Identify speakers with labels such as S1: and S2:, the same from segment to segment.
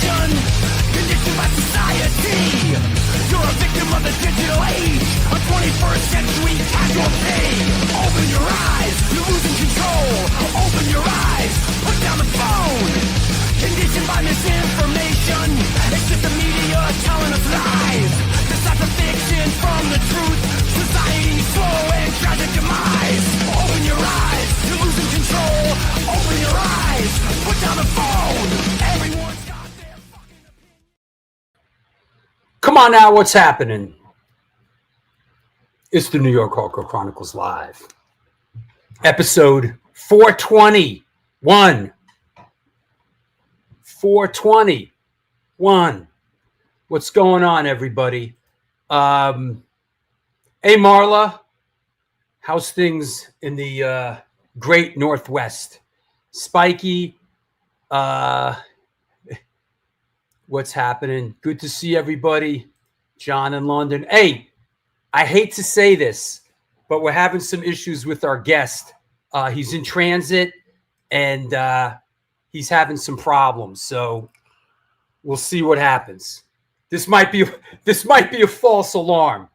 S1: information, conditioned by society. You're a victim of the digital age, a 21st century casualty. Open your eyes, you're losing control. Open your eyes, put down the phone. Conditioned by misinformation, it's just the media telling us lies. Decipher fiction from the truth. Society's slow and tragic demise. Open your eyes, you're losing control. Open your eyes, put down the phone. Everyone's got their fucking opinion.
S2: Come on now, what's happening? It's the New York Hardcore Chronicles Live. Episode 421. 421. What's going on, everybody? Hey, Marla. How's things in the great Northwest? Spiky. What's happening? Good to see everybody. John in London. Hey, I hate to say this, but we're having some issues with our guest. He's in transit and he's having some problems. So we'll see what happens. This might be a false alarm.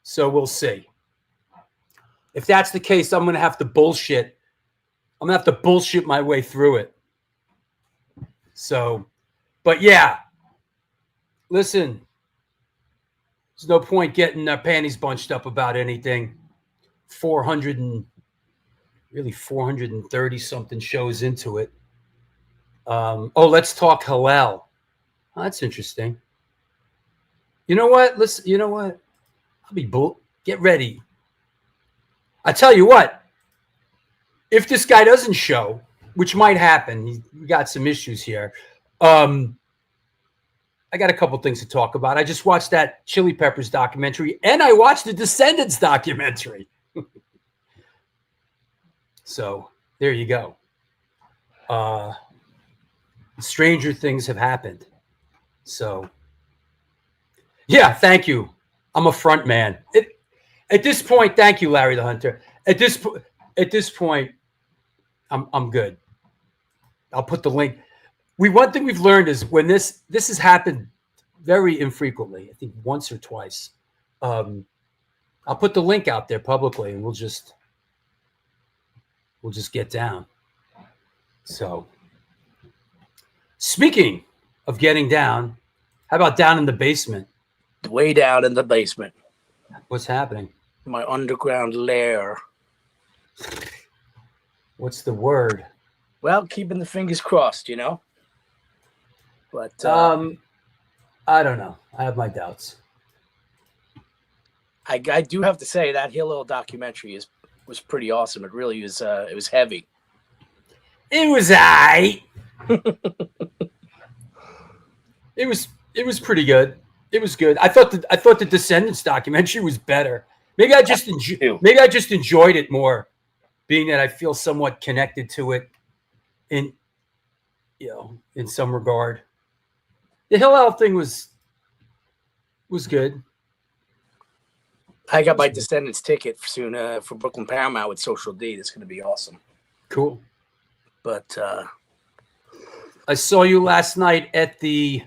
S2: So we'll see. If that's the case, I'm going to have to bullshit. I'm going to have to bullshit my way through it. So, but yeah, listen, there's no point getting our panties bunched up about anything. 430 something shows into it. Let's talk Hillel. Oh, that's interesting. You know what? I'll be get ready. I tell you what, if this guy doesn't show, which might happen, we got some issues here. I got a couple things to talk about. I just watched that Chili Peppers documentary, and I watched the Descendents documentary. So there you go. Stranger things have happened. So, yeah, thank you. I'm a front man. At this point, thank you, Larry the Hunter. At this point, I'm good. I'll put the link. One thing we've learned is when this has happened very infrequently, I think once or twice. I'll put the link out there publicly, and we'll just get down. So, speaking of getting down, how about down in the basement?
S3: Way down in the basement.
S2: What's happening?
S3: My underground lair.
S2: What's the word?
S3: Well, keeping the fingers crossed, you know. But
S2: I don't know. I have my doubts.
S3: I do have to say that Hillel documentary was pretty awesome. It really was. It was heavy.
S2: It was aight. It was pretty good. It was good. I thought the Descendents documentary was better. Maybe I just enjoyed it more, being that I feel somewhat connected to it in some regard. The Hillel thing was good.
S3: I got my Descendants ticket soon for Brooklyn Paramount with Social D. That's going to be awesome.
S2: Cool.
S3: But
S2: I saw you last night at the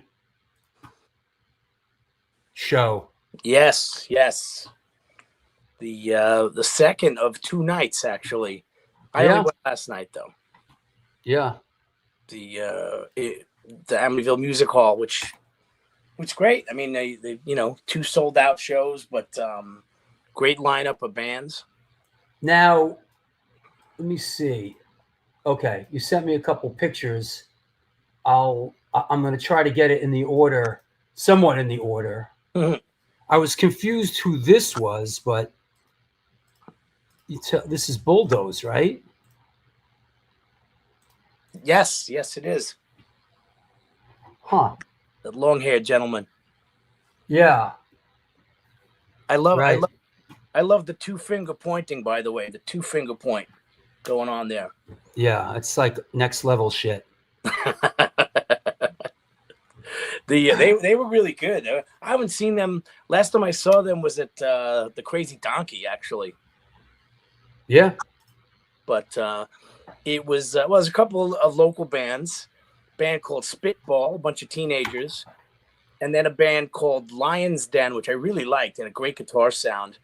S2: show.
S3: Yes. The second of two nights, actually. I only went last night, though.
S2: Yeah.
S3: The Amityville Music Hall, which great. I mean, they two sold out shows, but great lineup of bands.
S2: Now, let me see. Okay, you sent me a couple pictures. I'm going to try to get it in the order, somewhat in the order.
S3: Mm-hmm.
S2: I was confused who this was, but this is Bulldoze, right?
S3: Yes, it is.
S2: Huh.
S3: The long-haired gentleman.
S2: Yeah.
S3: I love the two-finger pointing, by the way. The two-finger point going on there.
S2: Yeah, it's like next level shit.
S3: They were really good. I haven't seen them. Last time I saw them was at the Crazy Donkey, actually.
S2: Yeah.
S3: But it was a couple of local bands. band called Spitball, a bunch of teenagers, and then a band called Lion's Den, which I really liked, and a great guitar sound.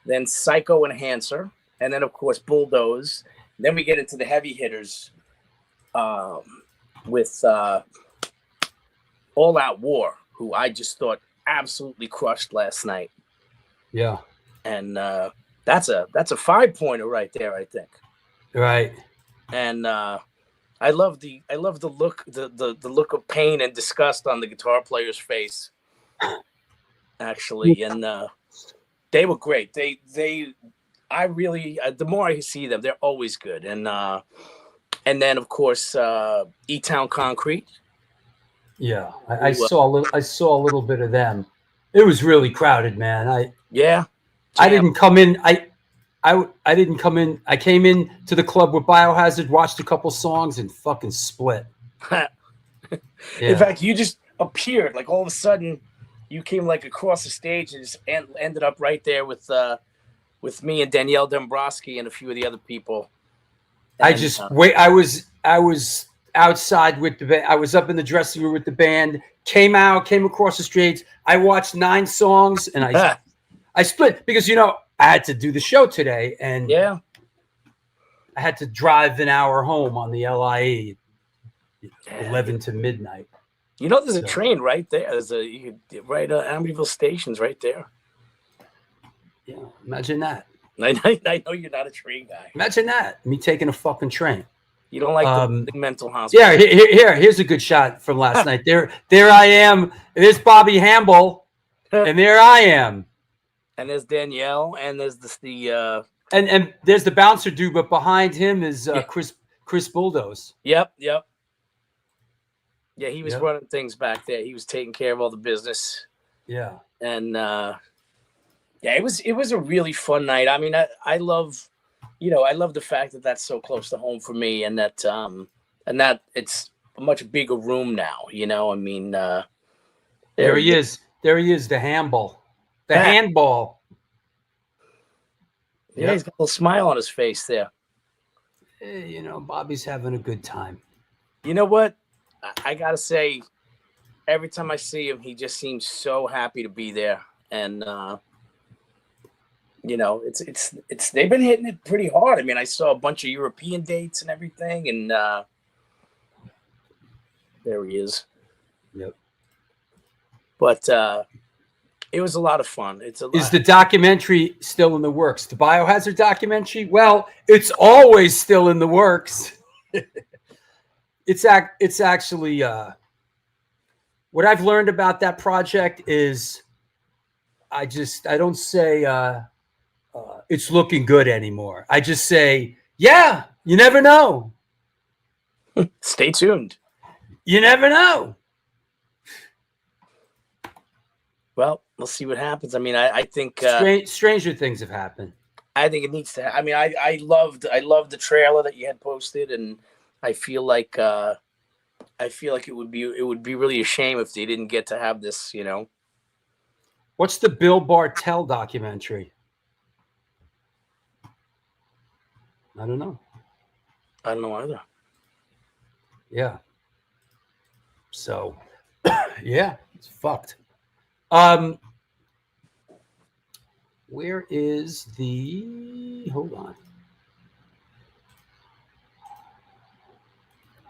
S3: Then Psycho Enhancer, and then of course Bulldoze. Then we get into the heavy hitters with All Out War, who I just thought absolutely crushed last night.
S2: Yeah,
S3: and that's a 5-pointer right there, I think.
S2: Right.
S3: And I love the look, the look of pain and disgust on the guitar player's face, actually. And they were great. I really, the more I see them, they're always good. And then of course E-Town Concrete.
S2: Yeah, I saw a little bit of them. It was really crowded, man. I didn't come in. I didn't come in. I came in to the club with Biohazard, watched a couple songs, and fucking split.
S3: In fact, you just appeared like all of a sudden. You came like across the stage and just ended up right there with me and Danielle Dombrowski and a few of the other people. And,
S2: I was outside with the band. I was up in the dressing room with the band. Came across the stage. I watched 9 songs and I split because I had to do the show today and I had to drive an hour home on the LIE, 11 to midnight.
S3: There's a train right there. There's Amityville Station's right there.
S2: Yeah, imagine that.
S3: I know you're not a train guy.
S2: Imagine that. Me taking a fucking train.
S3: You don't like the mental hospital.
S2: Yeah, here's a good shot from last night. There I am. There's Bobby Hamble, and there I am.
S3: And there's Danielle, and there's the
S2: and there's the bouncer dude, but behind him is Chris Bulldoze.
S3: Yep. Yeah, he was running things back there. He was taking care of all the business. Yeah. And it was a really fun night. I mean, I love, I love the fact that that's so close to home for me, and that it's a much bigger room now. I mean,
S2: there he is. There he is, the handball. The handball.
S3: Yeah, he's got a little smile on his face there.
S2: Hey, Bobby's having a good time.
S3: You know what? I gotta say, every time I see him, he just seems so happy to be there. And it's they've been hitting it pretty hard. I mean, I saw a bunch of European dates and everything, and there he is.
S2: Yep.
S3: But it was a lot of fun.
S2: Is the documentary still in the works? The Biohazard documentary? Well, it's always still in the works. It's actually what I've learned about that project is I don't say it's looking good anymore. I just say, yeah, you never know.
S3: Stay tuned.
S2: You never know.
S3: Well, we'll see what happens. I mean, I think
S2: stranger things have happened.
S3: I think it needs to. I mean, I loved the trailer that you had posted, and I feel like it would be really a shame if they didn't get to have this.
S2: What's the Bill Bartell documentary? I don't know.
S3: I don't know either.
S2: Yeah. So, yeah, it's fucked. Where is the? Hold on.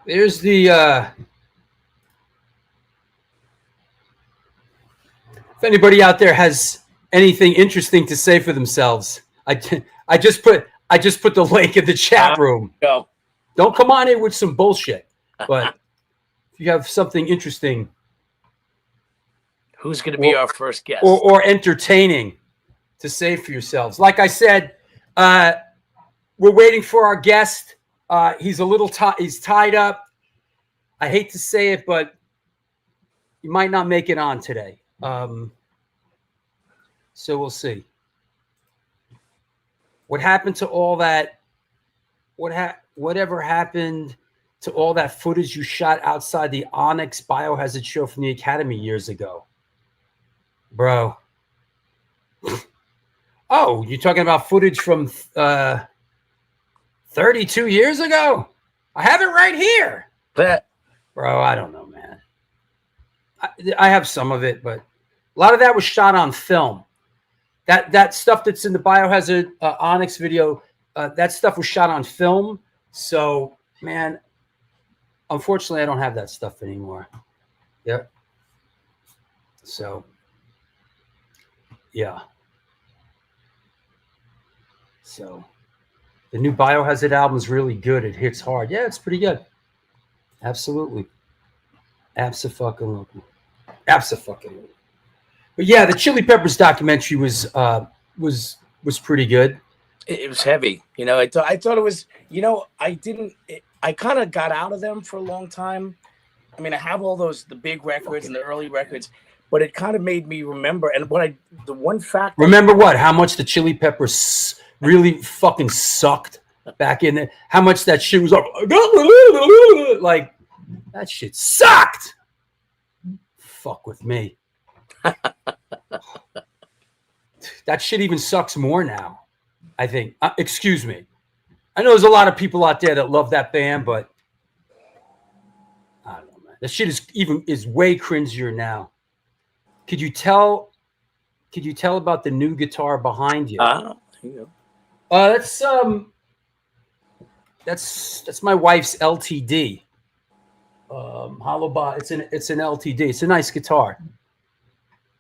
S2: There's the. If anybody out there has anything interesting to say for themselves, I just put the link in the chat room.
S3: Go.
S2: Don't come on in with some bullshit. But if you have something interesting,
S3: who's going to be our first guest,
S2: or entertaining to say for yourselves? Like I said, we're waiting for our guest. He's a little he's tied up. I hate to say it, but he might not make it on today. So we'll see. What happened to all that? Whatever happened to all that footage you shot outside the Onyx Biohazard show from the Academy years ago, bro? Oh, you're talking about footage from 32 years ago? I have it right here. Bro, I don't know, man. I have some of it, but a lot of that was shot on film. That stuff that's in the Biohazard Onyx video, that stuff was shot on film. So, man, unfortunately, I don't have that stuff anymore. Yep. So, yeah. So, the new Biohazard album is really good. It hits hard. Yeah, it's pretty good. Absolutely. Abso-fucking-lutely. Abso-fucking-lutely. But yeah, the Chili Peppers documentary was pretty good.
S3: It was heavy. You know, I thought it was, you know, I kind of got out of them for a long time. I mean, I have all the big records and the early records, but it kind of made me remember. And the one fact.
S2: Remember what? How much the Chili Peppers really fucking sucked back in there. How much that shit was like, that shit sucked. Fuck with me. That shit even sucks more now, I think. Excuse me. I know there's a lot of people out there that love that band, but I don't know, man. That shit is way cringier now. Could you tell about the new guitar behind you? That's my wife's LTD. Hollow body. It's an LTD. It's a nice guitar.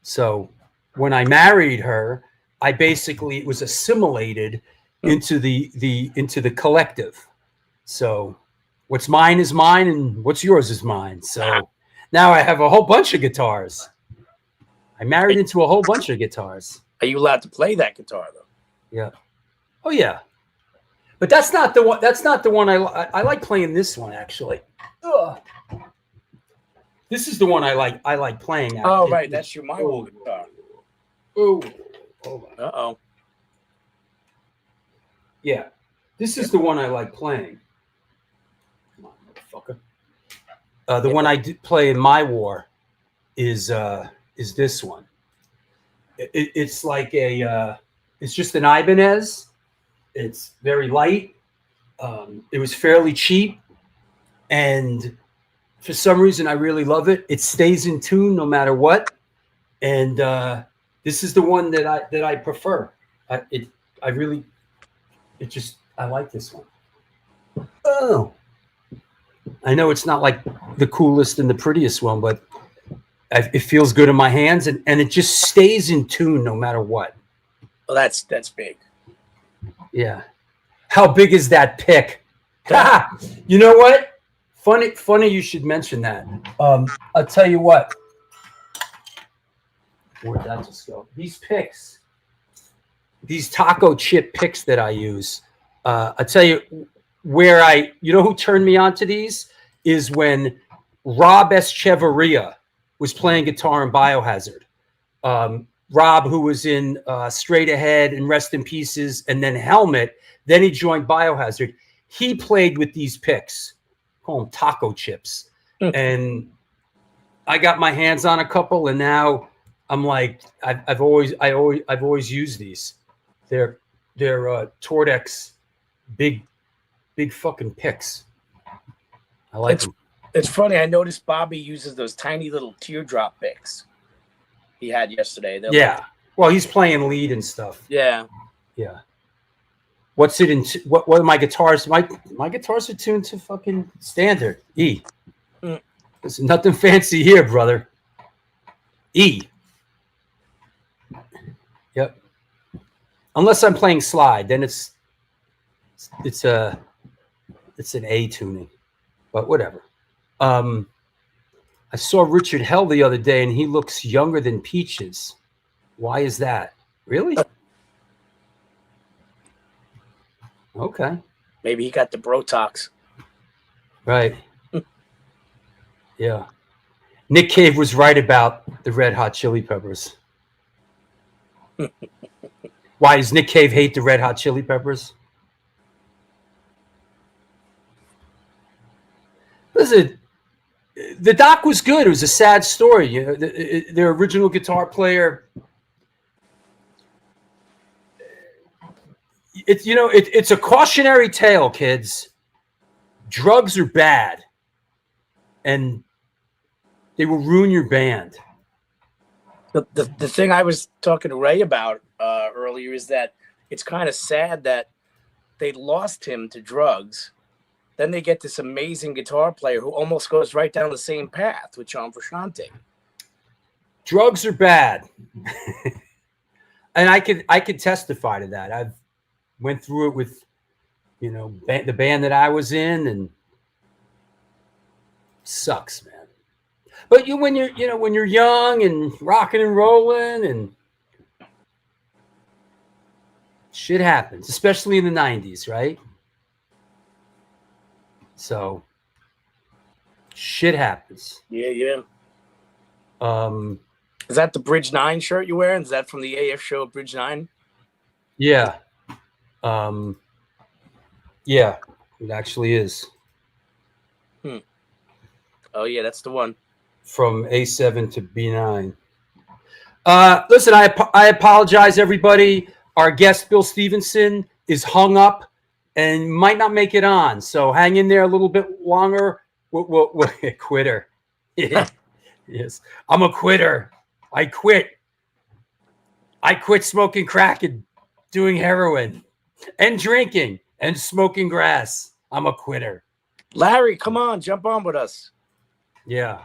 S2: So when I married her, it was assimilated into the collective. So what's mine is mine, and what's yours is mine. So now I have a whole bunch of guitars. I married into a whole bunch of guitars.
S3: Are you allowed to play that guitar though?
S2: Yeah. Oh yeah. But that's not the one. That's not the one I like playing. This one actually. Ugh. This is the one I like playing.
S3: Oh right, that's your Milo guitar.
S2: Oh.
S3: Uh-oh.
S2: Yeah. This is the one I like playing. Come on, motherfucker. The one I did play in my war is this one. It's like it's just an Ibanez. It's very light. It was fairly cheap, and for some reason I really love it. It stays in tune no matter what, and this is the one that I prefer. I like this one. Oh, I know it's not like the coolest and the prettiest one, but it feels good in my hands, and it just stays in tune no matter what.
S3: Well, that's big.
S2: Yeah. How big is that pick? You know what? Funny you should mention that. I'll tell you what. Where'd that just go? These picks, these taco chip picks that I use. I'll tell you you know who turned me on to these is when Rob Echevarria was playing guitar in Biohazard. Rob, who was in Straight Ahead and Rest in Pieces, and then Helmet. Then he joined Biohazard. He played with these picks, call them taco chips, and I got my hands on a couple, and now I'm like, I've always used these. They're Tordex, big fucking picks. I like them.
S3: It's funny. I noticed Bobby uses those tiny little teardrop picks he had yesterday.
S2: Well, he's playing lead and stuff.
S3: Yeah.
S2: What's it in? What are my guitars? My guitars are tuned to fucking standard E. There's nothing fancy here, brother. E. Yep. Unless I'm playing slide, then it's an A tuning, but whatever. I saw Richard Hell the other day, and he looks younger than Peaches. Why is that? Really? Okay.
S3: Maybe he got the Brotox.
S2: Right. Yeah. Nick Cave was right about the Red Hot Chili Peppers. Why does Nick Cave hate the Red Hot Chili Peppers? Listen, the doc was good. It was a sad story. You know, their original guitar player. It's a cautionary tale, kids. Drugs are bad. and they will ruin your band.
S3: The thing I was talking to Ray about earlier is that it's kind of sad that they lost him to drugs. Then they get this amazing guitar player who almost goes right down the same path with John Frusciante.
S2: Drugs are bad. And I could testify to that. I've went through it with, the band that I was in, and sucks, man. But when you're young and rocking and rolling, and shit happens, especially in the 90s, right? So shit happens.
S3: Yeah. Is that the Bridge 9 shirt you're wearing? Is that from the AF show Bridge 9?
S2: Yeah. Yeah, it actually is.
S3: Oh, yeah, that's the one.
S2: From A7 to B9. Listen, I apologize, everybody. Our guest, Bill Stevenson, is hung up and might not make it on. So hang in there a little bit longer. We'll quitter. Yes, I'm a quitter. I quit smoking crack and doing heroin and drinking and smoking grass. I'm a quitter.
S3: Larry, come on, jump on with us.
S2: Yeah.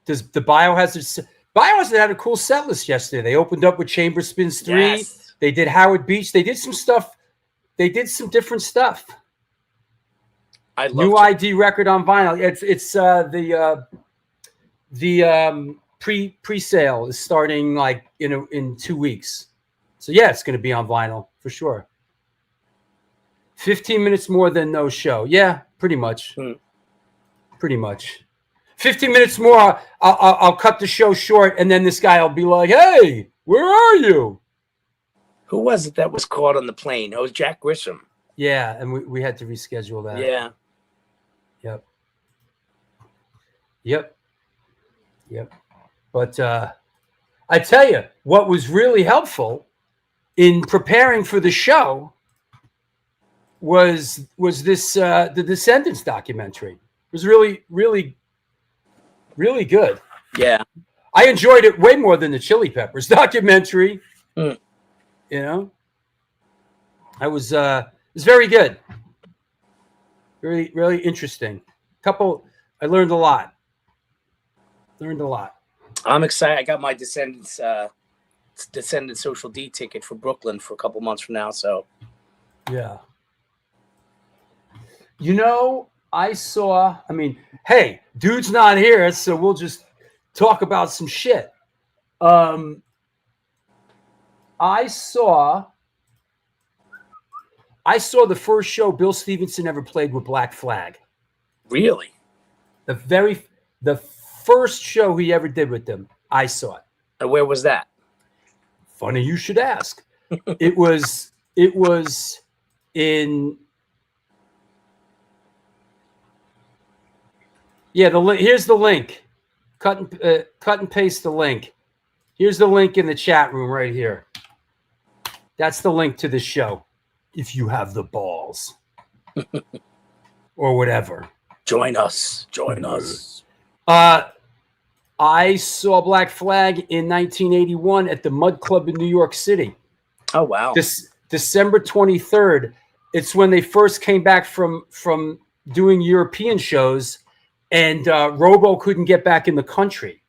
S2: Does the Biohazard had a cool set list yesterday. They opened up with Chamber Spins 3.
S3: Yes.
S2: They did Howard Beach. They did some stuff. They did some different stuff.
S3: I love
S2: New ID record on vinyl. It's the pre-sale is starting like in 2 weeks. So yeah, it's going to be on vinyl for sure. 15 minutes more than no show. Yeah, pretty much. Pretty much. 15 minutes more, I'll cut the show short, and then this guy will be like, "Hey, where are you?"
S3: Who was it that was caught on the plane? Oh, it was Jack Grisham.
S2: Yeah, and we had to reschedule that.
S3: Yeah.
S2: Yep. But I tell you, what was really helpful in preparing for the show was this the Descendents documentary. It was really, really, really good.
S3: Yeah.
S2: I enjoyed it way more than the Chili Peppers documentary. It was very good. Very, really interesting. I learned a lot.
S3: I'm excited. I got my Descendants Social D ticket for Brooklyn for a couple months from now. So,
S2: yeah. Hey, dude's not here, so we'll just talk about some shit. I saw the first show Bill Stevenson ever played with Black Flag.
S3: Really?
S2: The first show he ever did with them, I saw it.
S3: And where was that?
S2: Funny you should ask. It was in. Yeah, here's the link. Cut and paste the link. Here's the link in the chat room right here. That's the link to the show. If you have the balls, or whatever,
S3: join us.
S2: I saw Black Flag in 1981 at the Mud Club in New York City.
S3: Oh wow!
S2: December 23rd. It's when they first came back from doing European shows, and Robo couldn't get back in the country,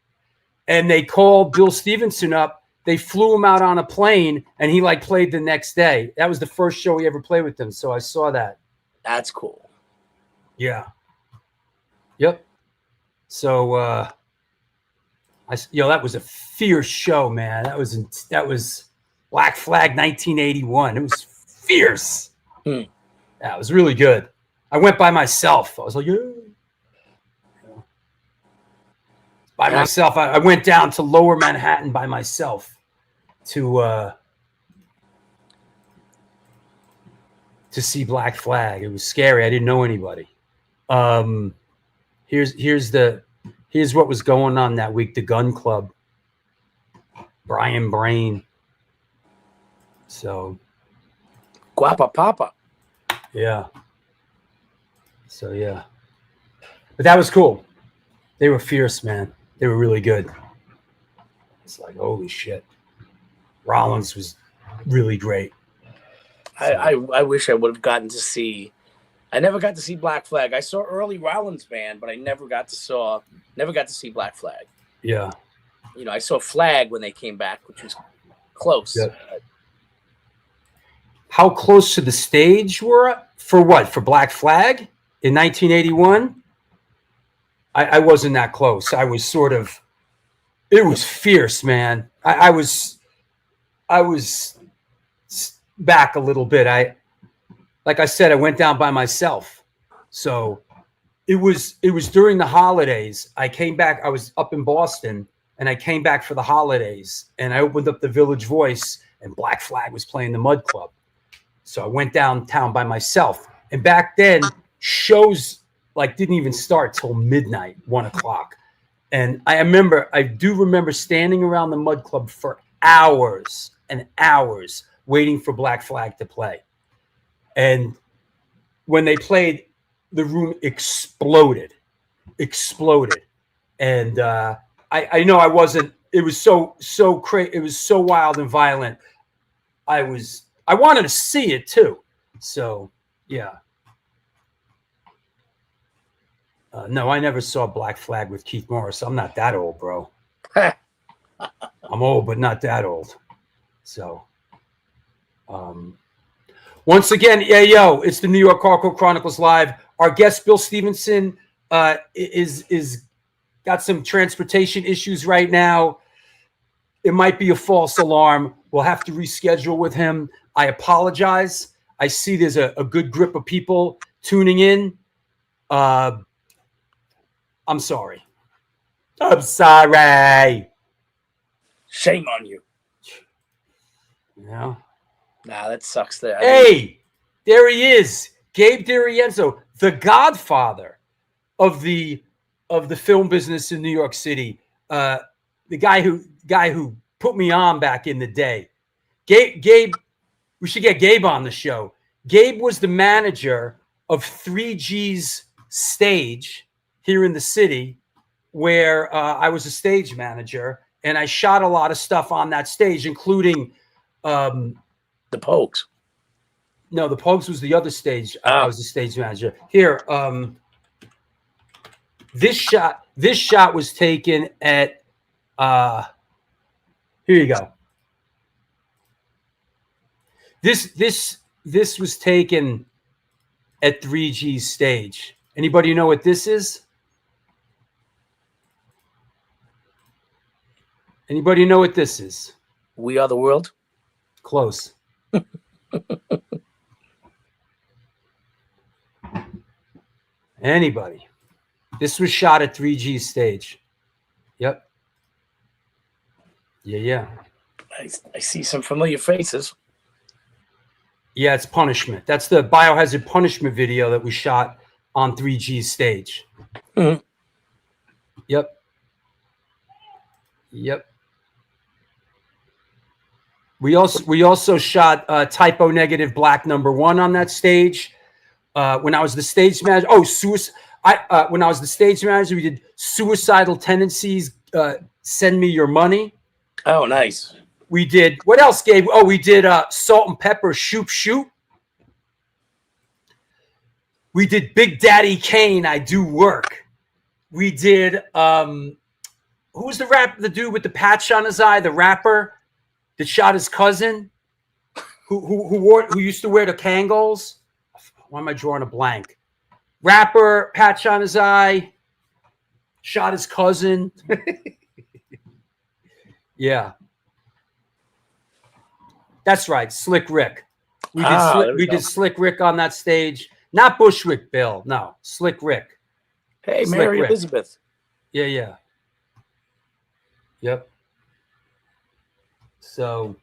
S2: and they called Bill Stevenson up. They flew him out on a plane, and he played the next day. That was the first show he ever played with them. So I saw that.
S3: That's cool.
S2: Yeah. Yep. So that was a fierce show, man. That was Black Flag 1981. It was fierce. Yeah, it was really good. I went by myself. I was like, yeah. By myself. I went down to Lower Manhattan by myself to see Black Flag. It was scary. I didn't know anybody. Here's what was going on that week. The Gun Club. Brian Brain. So.
S3: Guapa Papa.
S2: Yeah. So yeah. But that was cool. They were fierce, man. They were really good. It's like, holy shit. Rollins was really great.
S3: I wish I would have gotten to see. I never got to see Black Flag. I saw early Rollins band, but I never got to see Black Flag.
S2: Yeah.
S3: You know, I saw Flag when they came back, which was close.
S2: Yep. How close to the stage were for what? For Black Flag in 1981? I wasn't that close. I was sort of. It was fierce, man. I was back a little bit. Like I said, I went down by myself. So it was during the holidays. I came back. I was up in Boston, and I came back for the holidays, and I opened up the Village Voice, and Black Flag was playing the Mud Club. So I went downtown by myself. And back then, shows like didn't even start till midnight, 1 o'clock. And I do remember standing around the Mud Club for hours and hours waiting for Black Flag to play. And when they played, the room exploded. And I know I wasn't, it was so crazy. It was so wild and violent. I wanted to see it too. So, yeah. No, I never saw Black Flag with Keith Morris. I'm not that old, bro. I'm old, but not that old. So, once again, it's the New York Hardcore Chronicles Live. Our guest, Bill Stevenson, is got some transportation issues right now. It might be a false alarm. We'll have to reschedule with him. I apologize. I see there's a good grip of people tuning in. I'm sorry. Shame on you. Yeah.
S3: Nah, that sucks. There.
S2: Hey, there he is, Gabe DiRienzo, the godfather of the film business in New York City. The guy who put me on back in the day. Gabe, we should get Gabe on the show. Gabe was the manager of 3G's stage here in the city, where I was a stage manager, and I shot a lot of stuff on that stage, including
S3: the Pogues.
S2: No, the Pogues was the other stage. I was the stage manager. Here, this shot was taken at here you go. This was taken at 3G's stage. Anybody know what this is? Anybody know what this is?
S3: We Are the World?
S2: Close. Anybody? This was shot at 3G's stage. Yep. Yeah.
S3: I see some familiar faces.
S2: Yeah, it's Punishment. That's the Biohazard Punishment video that we shot on 3G's stage.
S3: Mm-hmm.
S2: Yep. We also shot Typo Negative Black #1 on that stage. When I was the stage manager, when I was the stage manager, we did Suicidal Tendencies, Send Me Your Money.
S3: Oh, nice.
S2: We did, what else, Gabe? Oh, we did Salt and Pepper, Shoop Shoot. We did Big Daddy Kane, I Do Work. We did, who's the dude with the patch on his eye, the rapper that shot his cousin, who used to wear the Kangol? Why am I drawing a blank? Rapper, patch on his eye, shot his cousin. Yeah. That's right, Slick Rick. We did Slick Rick on that stage. Not Bushwick Bill, no. Slick Rick.
S3: Hey, Slick Mary Rick. Elizabeth.
S2: Yeah. Yep. So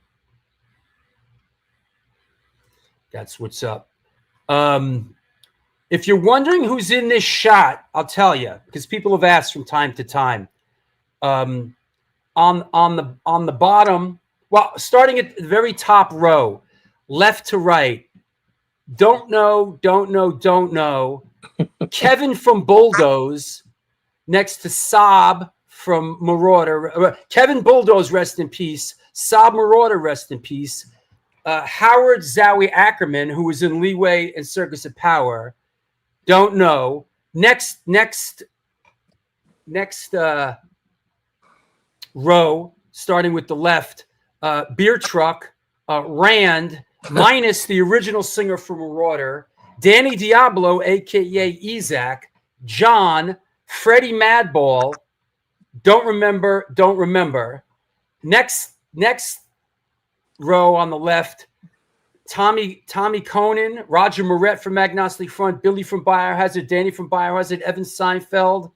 S2: that's what's up. If you're wondering who's in this shot, I'll tell you, because people have asked from time to time. On the bottom, well, starting at the very top row, left to right, don't know, Kevin from Bulldoze, next to Saab from Marauder. Kevin Bulldoze, rest in peace. Saab Marauder, rest in peace. Howard Zowie Ackerman, who was in Leeway and Circus of Power. Don't know. Next row, starting with the left, Beer Truck, Rand, minus the original singer from Marauder, Danny Diablo, a.k.a. Ezak, John, Freddie Madball, don't remember. Next row on the left, Tommy Conan, Roger Moret from Agnostic Front, Billy from Biohazard, Danny from Biohazard, Evan Seinfeld,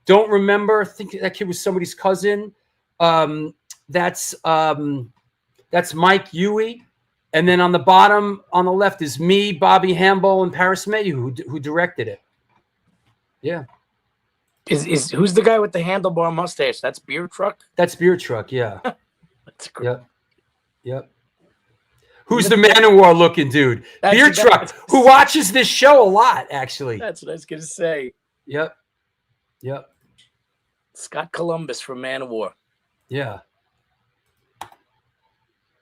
S2: don't remember. I think that kid was somebody's cousin. That's Mike Huey. And then on the bottom, on the left, is me, Bobby Hamball, and Paris Mayhew, who directed it. Yeah.
S3: Who's the guy with the handlebar mustache? That's Beer Truck?
S2: That's Beer Truck, yeah.
S3: That's great.
S2: Yep. Who's the Man-O-War looking dude? Beer Truck, who watches this show a lot, actually.
S3: That's what I was going to say.
S2: Yep.
S3: Scott Columbus from Man-O-War.
S2: Yeah.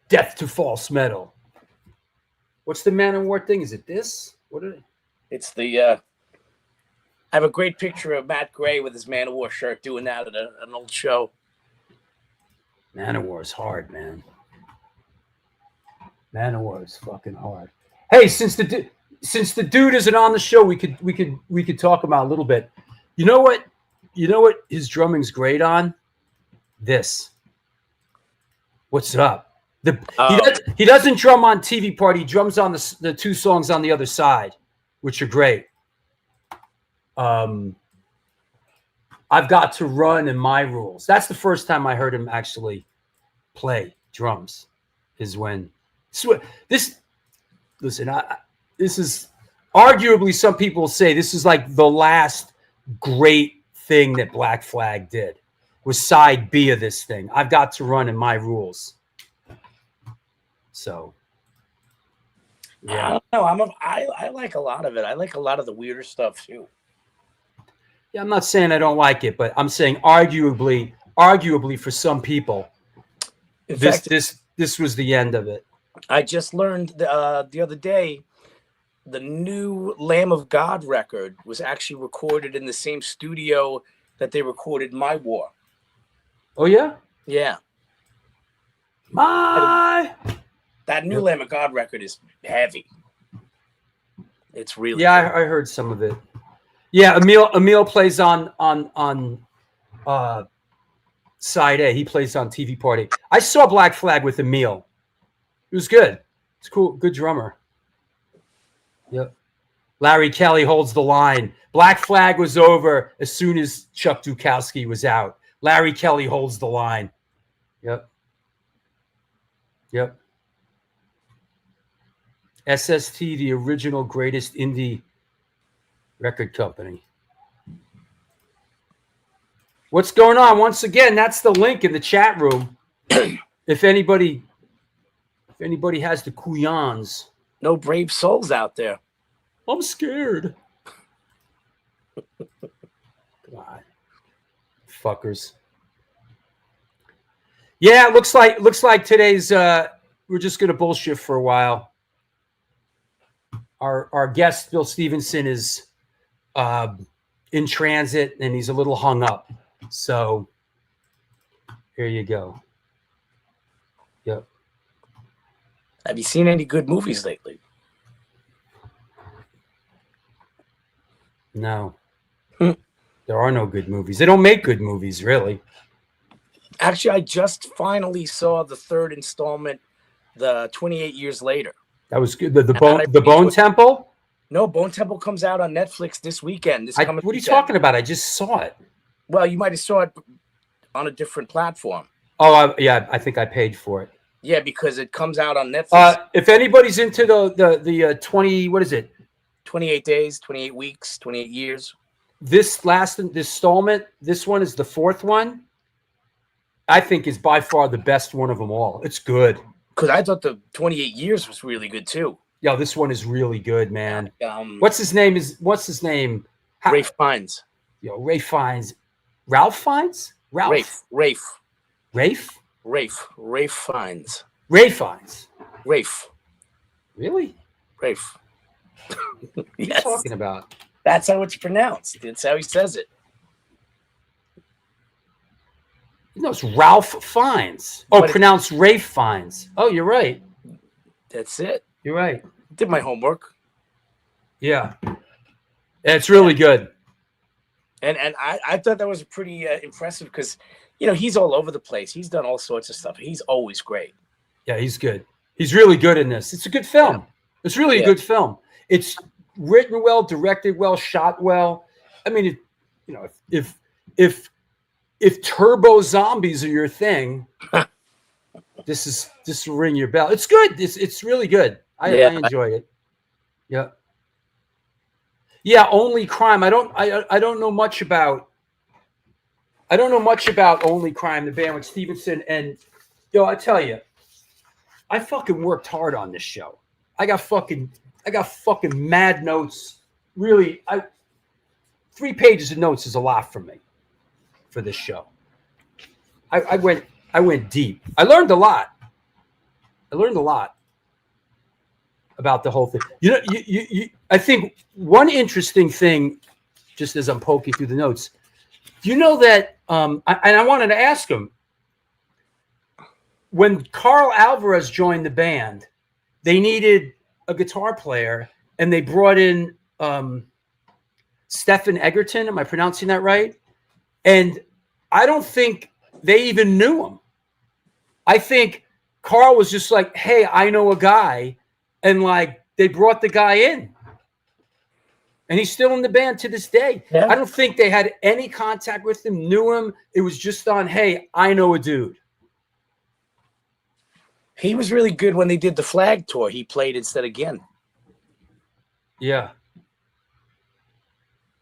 S2: Death to false metal. What's the Man-O-War thing? Is it this? What is it?
S3: It's the I have a great picture of Matt Gray with his Man-O-War shirt doing that at an old show.
S2: Man-O-War is hard, man. Man-O-War is fucking hard. Hey, since the dude isn't on the show, we could talk about a little bit. You know what his drumming's great on? This. What's up? He doesn't drum on TV Party. He drums on the two songs on the other side, which are great. I've Got to Run and My Rules. That's the first time I heard him actually play drums. Is when this. Listen, this is arguably, some people say this is like the last great thing that Black Flag did. Was side B of this thing. I've Got to Run and My Rules. So, yeah.
S3: I don't know. I like a lot of it. I like a lot of the weirder stuff too.
S2: Yeah, I'm not saying I don't like it, but I'm saying arguably for some people, this was the end of it.
S3: I just learned the other day, the new Lamb of God record was actually recorded in the same studio that they recorded My War.
S2: Oh yeah?
S3: Yeah. That new Lamb of God record is heavy. It's really
S2: I heard some of it. Yeah, Emil plays on side A. He plays on TV Party. I saw Black Flag with Emil. It was good. It's cool. Good drummer. Yep. Larry Kelly holds the line. Black Flag was over as soon as Chuck Dukowski was out. Larry Kelly holds the line. Yep. SST, the original greatest indie record company. What's going on? Once again, that's the link in the chat room. If anybody has the couillons.
S3: No brave souls out there.
S2: I'm scared. God. Fuckers. Yeah, it looks like today's we're just gonna bullshit for a while. Our guest Bill Stevenson is in transit and he's a little hung up. So here you go. Yep.
S3: Have you seen any good movies lately?
S2: No. There are no good movies. They don't make good movies, really.
S3: Actually, I just finally saw the third installment, the 28 Years Later.
S2: That was good. The Bone Temple?
S3: No, Bone Temple comes out on Netflix this weekend.
S2: What are you talking about? I just saw it.
S3: Well, you might have saw it on a different platform.
S2: Oh, yeah. I think I paid for it.
S3: Yeah, because it comes out on Netflix.
S2: If anybody's into the 20, what is it?
S3: 28 days, 28 weeks, 28 years.
S2: This last installment, this one is the fourth one. I think is by far the best one of them all. It's good.
S3: Because I thought the 28 years was really good too.
S2: Yo, this one is really good, man. What's his name?
S3: Rafe Fiennes.
S2: Yo, Rafe Fiennes. Ralph Fiennes? Ralph.
S3: Rafe.
S2: Rafe?
S3: Rafe Fiennes.
S2: Ray Fiennes.
S3: Rafe.
S2: Really?
S3: Rafe.
S2: What are you
S3: Yes.
S2: talking about?
S3: That's how it's pronounced. That's how he says it.
S2: No, it's Ralph Fiennes. Oh,
S3: But
S2: pronounced Rafe Fiennes. Oh, you're right.
S3: That's it.
S2: You're right.
S3: Did my homework.
S2: Yeah. It's really good.
S3: And I thought that was pretty impressive because, you know, he's all over the place. He's done all sorts of stuff. He's always great.
S2: Yeah, he's good. He's really good in this. It's a good film. Yeah. It's really a good film. It's written well, directed well, shot well. I mean, you know, if turbo zombies are your thing, this will ring your bell. It's good. It's really good. I enjoy it. Yeah. Yeah, Only Crime. I don't know much about Only Crime, the band with Stevenson, and I tell you, I fucking worked hard on this show. I got fucking mad notes. Really, 3 pages of notes is a lot for me for this show. I went deep. I learned a lot about the whole thing. You know, I think one interesting thing, just as I'm poking through the notes, you know that, and I wanted to ask him, when Carl Alvarez joined the band, they needed a guitar player, and they brought in Stephen Egerton. Am I pronouncing that right? And I don't think they even knew him. I think Carl was just like, hey, I know a guy. And like, they brought the guy in. And he's still in the band to this day. Yeah. I don't think they had any contact with him, knew him. It was just on, hey, I know a dude.
S3: He was really good when they did the Flag tour. He played instead of Ginn.
S2: Yeah.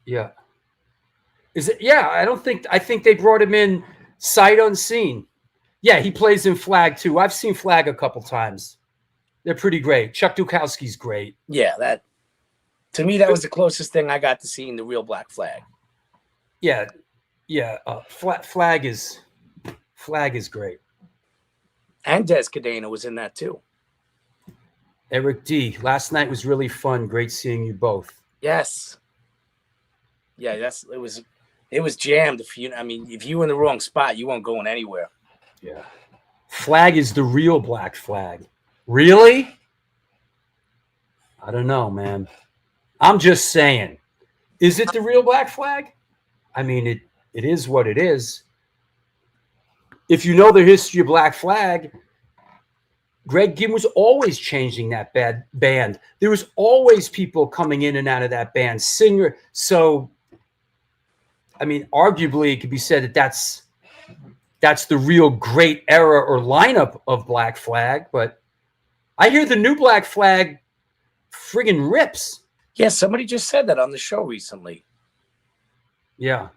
S2: Yeah. Is it? Yeah, I think they brought him in sight unseen. Yeah, he plays in Flag too. I've seen Flag a couple times. They're pretty great. Chuck Dukowski's great.
S3: Yeah, to me, that was the closest thing I got to seeing the real Black Flag.
S2: Yeah. Flag is great.
S3: And Des Cadena was in that too.
S2: Eric D. Last night was really fun. Great seeing you both.
S3: Yes. Yeah, it was jammed. If you were in the wrong spot, you weren't going anywhere.
S2: Yeah. Flag is the real Black Flag. Really? I don't know, man. I'm just saying. Is it the real Black Flag? I mean, it is what it is. If you know the history of Black Flag, Greg Ginn was always changing that band. There was always people coming in and out of that band, singer. So, I mean, arguably it could be said that that's the real great era or lineup of Black Flag. But I hear the new Black Flag friggin' rips.
S3: Yeah, somebody just said that on the show recently.
S2: Yeah.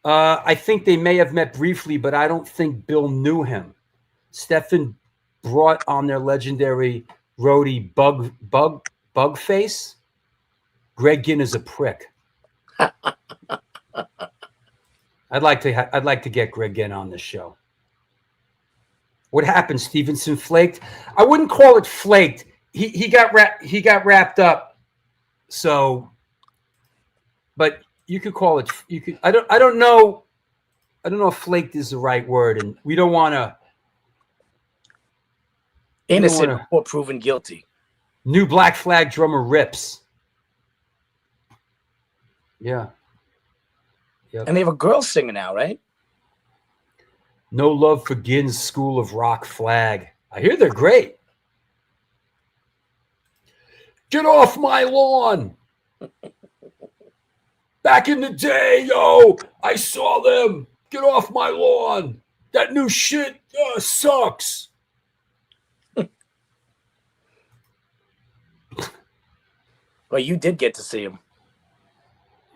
S2: I think they may have met briefly, but I don't think Bill knew him. Stephen brought on their legendary roadie Bugface. Greg Ginn is a prick. I'd like to get Greg Ginn on this show. What happened? Stevenson flaked. I wouldn't call it flaked. He got wrapped up. So, but you could call it. You could. I don't know. I don't know if flaked is the right word, and we don't want to.
S3: Innocent or proven guilty.
S2: New Black Flag drummer rips. Yeah. Yep.
S3: And they have a girl singer now, right?
S2: No love for Ginn's School of Rock Flag. I hear they're great. Get off my lawn. Back in the day, I saw them. Get off my lawn. That new shit sucks.
S3: Well, you did get to see him.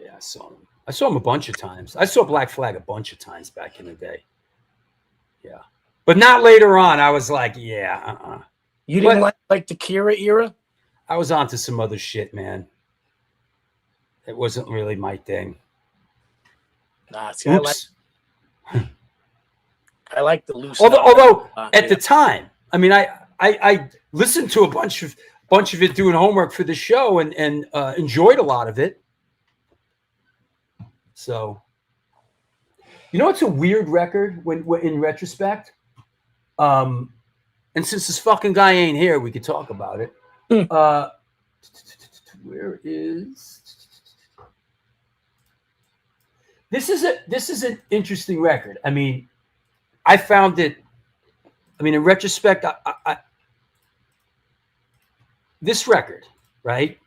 S2: Yeah, I saw him. I saw him a bunch of times. I saw Black Flag a bunch of times back in the day. Yeah. But not later on. I was like, yeah,
S3: You didn't like the Kira era?
S2: I was onto some other shit, man. It wasn't really my thing.
S3: Nah, see, I like the loose.
S2: Although at the time, I mean, I listened to a bunch of it doing homework for the show and enjoyed a lot of it. So, you know, it's a weird record when in retrospect. And since this fucking guy ain't here, we could talk about it. Where is this? Is an interesting record. I mean, I found it. I mean, in retrospect, I this record, right?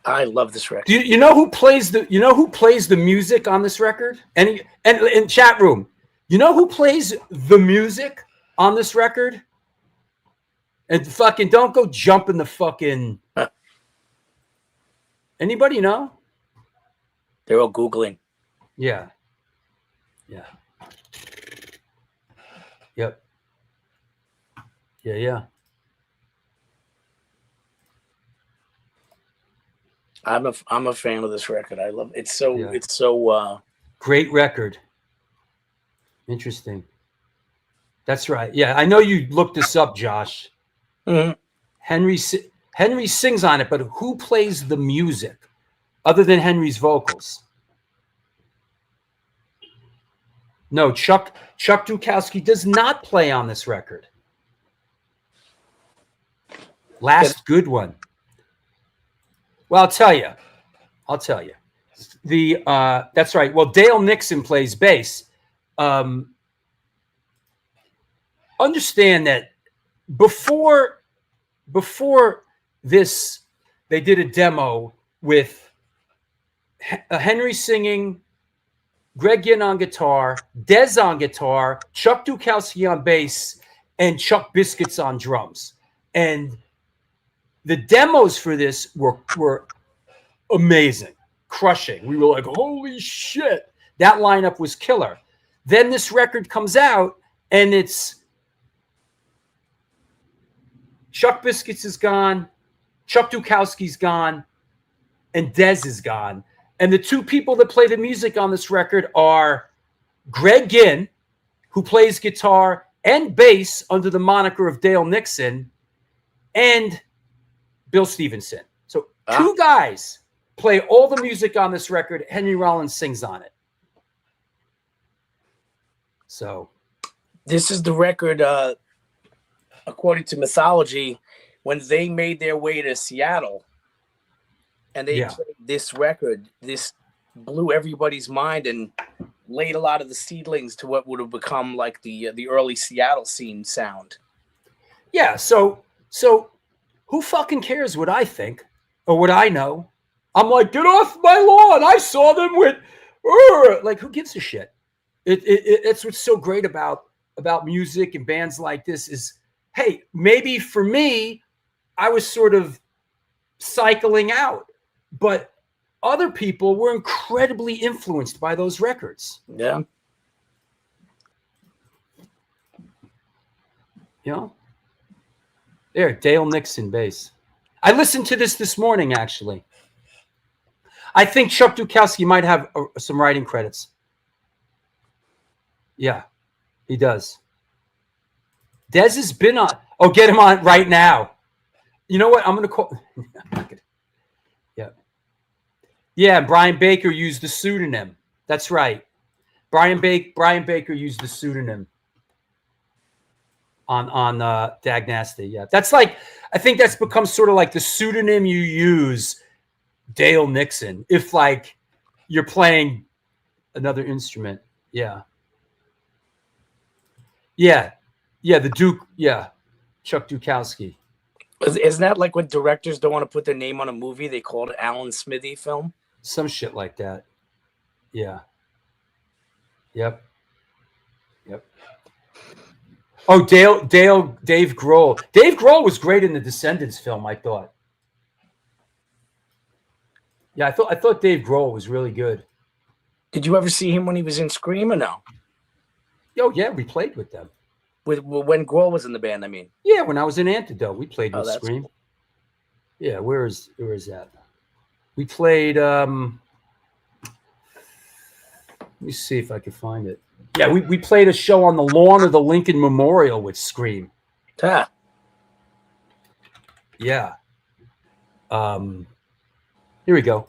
S3: I love this record.
S2: Do you know who plays the music on this record? And in chat room, you know who plays the music on this record? And fucking don't go jumping the fucking. Anybody know?
S3: They're all Googling.
S2: Yeah. Yeah. Yep. Yeah.
S3: I'm a fan of this record. I love it. It's so
S2: great record. Interesting. That's right. Yeah, I know you looked this up, Josh.
S3: Mm-hmm.
S2: Henry sings on it, but who plays the music other than Henry's vocals? No, Chuck Dukowski does not play on this record. Last good one. Well, I'll tell you. That's right. Well, Dale Nixon plays bass. Understand that before this, they did a demo with Henry singing, Greg Ginn on guitar, Dez on guitar, Chuck Dukowski on bass, and Chuck Biscuits on drums. And the demos for this were amazing, crushing. We were like, holy shit. That lineup was killer. Then this record comes out, and it's Chuck Biscuits is gone, Chuck Dukowski's gone, and Dez is gone. And the two people that play the music on this record are Greg Ginn, who plays guitar and bass under the moniker of Dale Nixon, and Bill Stevenson. So two guys play all the music on this record. Henry Rollins sings on it. So
S3: this is the record, according to mythology, when they made their way to Seattle and they played this record, this blew everybody's mind and laid a lot of the seedlings to what would have become like the early Seattle scene sound.
S2: Yeah. So who fucking cares what I think or what I know? I'm like, get off my lawn. I saw them with, like, who gives a shit? It's what's so great about music and bands like this is, hey, maybe for me, I was sort of cycling out, but other people were incredibly influenced by those records.
S3: Yeah.
S2: You know? There, Dale Nixon bass. I listened to this morning, actually. I think Chuck Dukowski might have some writing credits. Yeah, he does. Dez has been on. Oh, get him on right now. You know what? I'm going to call. Yeah. Yeah, Brian Baker used the pseudonym. That's right. Brian Baker used the pseudonym on Dag Nasty. Yeah. That's like, I think that's become sort of like the pseudonym you use, Dale Nixon, if like you're playing another instrument. Yeah. Yeah. Yeah, the Duke. Yeah, Chuck Dukowski.
S3: Isn't that like when directors don't want to put their name on a movie, they call it Alan Smithy film?
S2: Some shit like that. Yeah. Yep. Oh, Dave Grohl. Dave Grohl was great in the Descendents film, I thought. Yeah, I thought Dave Grohl was really good.
S3: Did you ever see him when he was in Scream or no?
S2: Oh, yeah, we played with them.
S3: When Grohl was in the band, I mean.
S2: Yeah, when I was in Antidote, we played with Scream.
S3: Cool.
S2: Yeah, where is that? We played. Let me see if I can find it. Yeah, we played a show on the lawn of the Lincoln Memorial with Scream.
S3: Ah.
S2: Yeah. Here we go.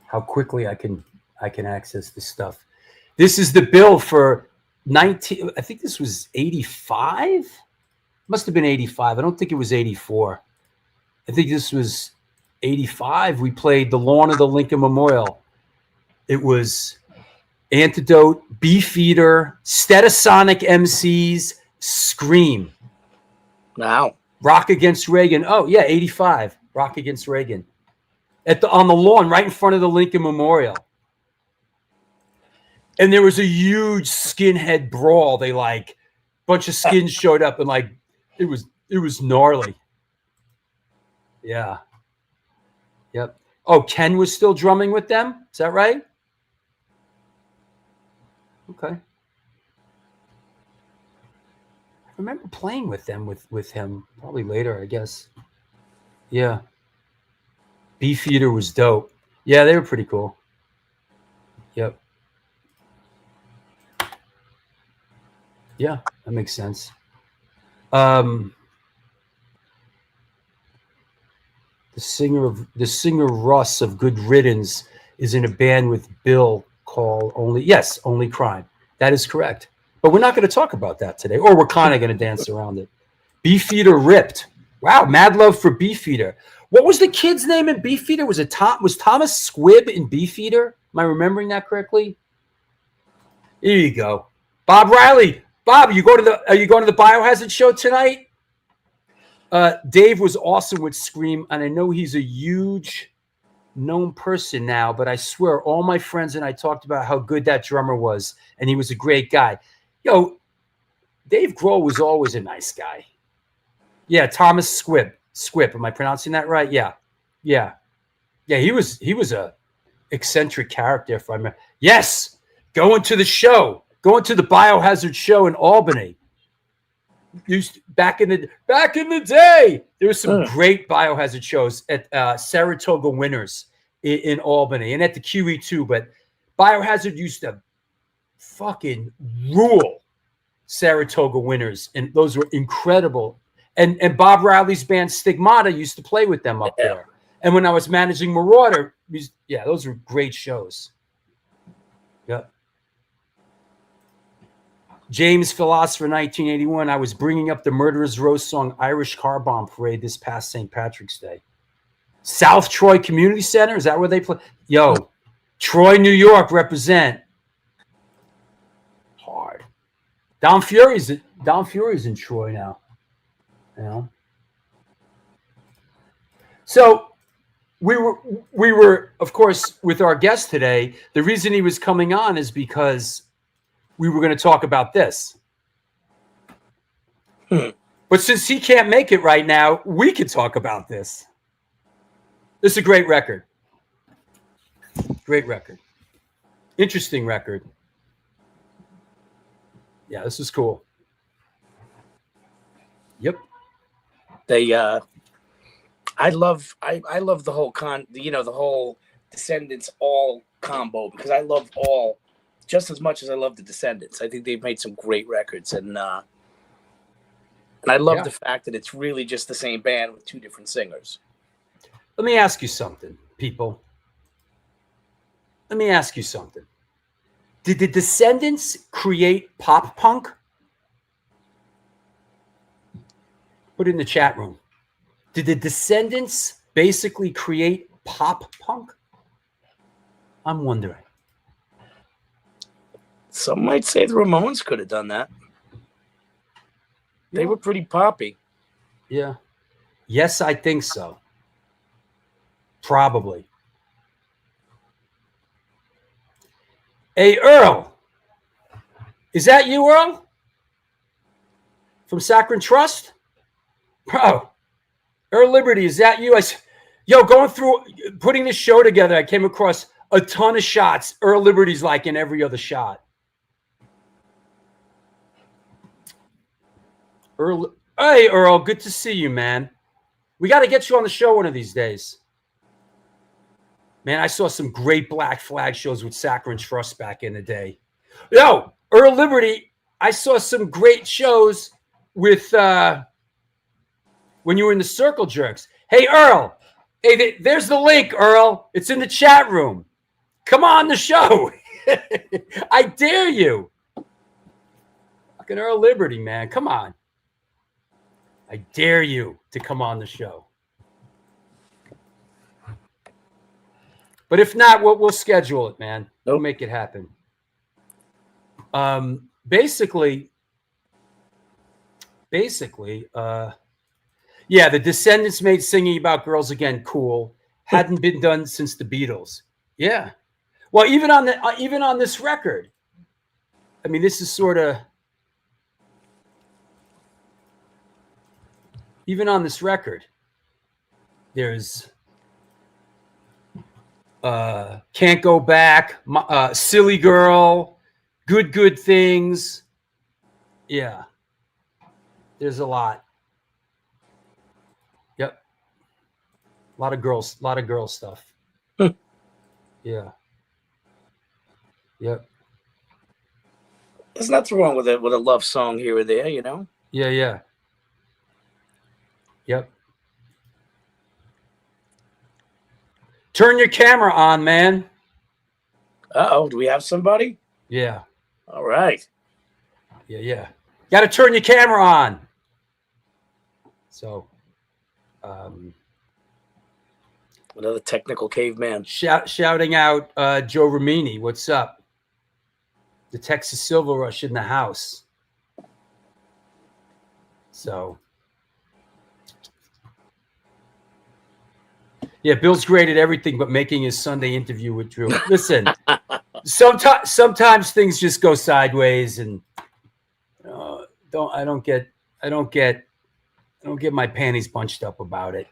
S2: How quickly I can access this stuff. This is the bill for 19. I think this was 85. Must have been 85. I don't think it was 84. I think this was 85. We played the lawn of the Lincoln Memorial. It was Antidote, Beefeater, Stetisonic MCs, Scream.
S3: Wow.
S2: Rock Against Reagan. Oh, yeah, 85. Rock Against Reagan. On the lawn right in front of the Lincoln Memorial. And there was a huge skinhead brawl. They bunch of skins showed up and it was gnarly. Yeah. Yep. Oh, Ken was still drumming with them? Is that right? Okay. I remember playing with them with him probably later, I guess. Yeah. Beefeater was dope. Yeah, they were pretty cool. Yep. Yeah, that makes sense. The singer Russ of Good Riddance is in a band with Bill called Only Crime. That is correct. But we're not going to talk about that today, or we're kind of going to dance around it. Beefeater ripped. Wow, mad love for Beefeater. What was the kid's name in Beefeater? Was Thomas Squibb in Beefeater? Am I remembering that correctly? Here you go. Bob Riley. Bob, are you going to the Biohazard show tonight? Dave was awesome with Scream, and I know he's a huge known person now, but I swear all my friends and I talked about how good that drummer was, and he was a great guy. Yo, Dave Grohl was always a nice guy. Yeah, Thomas Squibb. Am I pronouncing that right? Yeah. He was a eccentric character. If I remember. Yes, going to the Biohazard show in Albany. Back in the day, there was some great Biohazard shows at Saratoga Winners in Albany and at the QE too. But Biohazard used to fucking rule Saratoga Winners, and those were incredible. And Bob Riley's band Stigmata used to play with them up there. And when I was managing Marauder, those were great shows. Yep. James Philosopher, 1981. I was bringing up the Murderers Row song Irish Car Bomb Parade this past St. Patrick's Day. South Troy Community Center, is that where they play? Yo, Troy, New York, represent. Hard. Don Fury's in Troy now. You know? So we were, of course, with our guest today. The reason he was coming on is because we were going to talk about this. But since he can't make it right now, we could talk about this. This is a great record. Great record. Interesting record. Yeah, this is cool. Yep.
S3: I love the whole the whole Descendents all combo, because I love all just as much as I love the Descendents. I think they've made some great records, and I love the fact that it's really just the same band with two different singers.
S2: Let me ask you something, people. Let me ask you something. Did the Descendents create pop punk? Put it in the chat room. Did the Descendents basically create pop punk? I'm wondering.
S3: Some might say the Ramones could have done that. They were pretty poppy.
S2: Yeah. Yes, I think so. Probably. Hey, Earl. Is that you, Earl? From Saccharine Trust? Bro. Earl Liberty, is that you? Going through, putting this show together, I came across a ton of shots. Earl Liberty's like in every other shot. Earl. Hey, Earl. Good to see you, man. We got to get you on the show one of these days. Man, I saw some great Black Flag shows with Saccharine Trust back in the day. Yo, Earl Liberty, I saw some great shows with when you were in the Circle Jerks. Hey, Earl. Hey, there's the link, Earl. It's in the chat room. Come on the show. I dare you. Fucking Earl Liberty, man. Come on. I dare you to come on the show. But if not, we'll schedule it, man. We'll make it happen. Basically, yeah, the Descendents made Singing About Girls Again cool. Hadn't been done since the Beatles. Yeah. Well, even on this record, I mean, this is sort of, even on this record, there's Can't Go Back, Silly Girl, Good Things. Yeah. There's a lot. Yep. A lot of girl stuff. Yeah. Yep.
S3: There's nothing wrong with it, with a love song here or there, you know?
S2: Yeah. Yep. Turn your camera on, man.
S3: Uh-oh, do we have somebody?
S2: Yeah.
S3: All right.
S2: Yeah. Got to turn your camera on. So,
S3: another technical caveman.
S2: Shouting out Joe Ramini. What's up? The Texas Silver Rush in the house. So, yeah, Bill's great at everything but making his Sunday interview with Drew. Listen, sometimes things just go sideways, and I don't get my panties bunched up about it.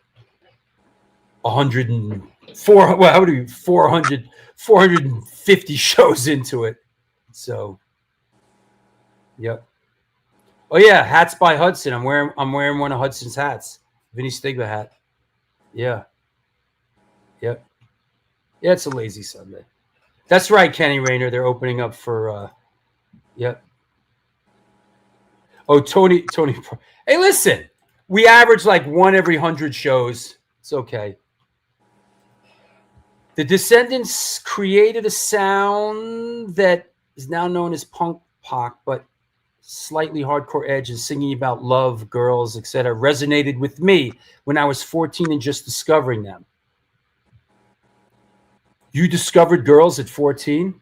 S2: 104, well, how do you 450 shows into it. So, yep. Oh yeah, hats by Hudson. I'm wearing one of Hudson's hats. Vinny Stigma hat. Yeah. Yep. Yeah, it's a lazy Sunday. That's right, Kenny Rayner. They're opening up for yep. Oh, Tony. Hey, listen. We average like 1 every 100 shows. It's okay. The Descendents created a sound that is now known as punk pop, but slightly hardcore edge and singing about love, girls, etc. resonated with me when I was 14 and just discovering them. You discovered girls at 14?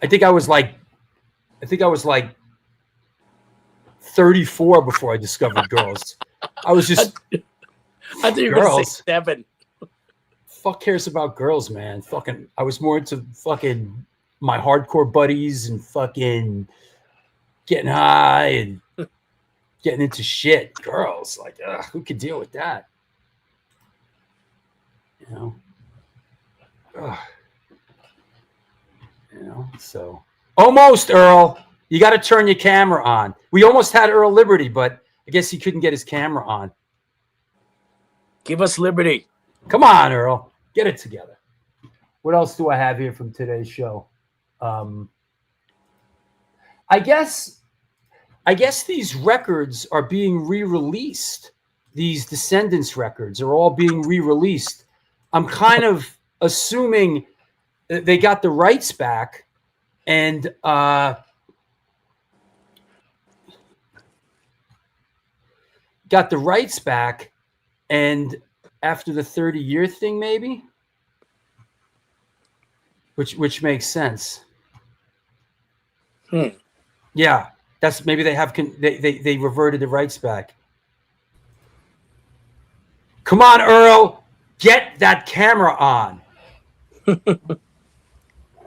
S2: I think I was like 34 before I discovered girls. I was just
S3: I think you were going to say 7.
S2: Fuck cares about girls, man. Fucking, I was more into fucking my hardcore buddies and fucking getting high and getting into shit. Girls, like, who could deal with that? You know? So almost, Earl. You got to turn your camera on. We almost had Earl Liberty, but I guess he couldn't get his camera on.
S3: Give us liberty.
S2: Come on, Earl. Get it together. What else do I have here from today's show? I guess these records are being re-released. These Descendents records are all being re-released. I'm kind of assuming they got the rights back, and after the 30-year thing, maybe, which makes sense. Yeah, that's maybe they reverted the rights back. Come on, Earl, get that camera on.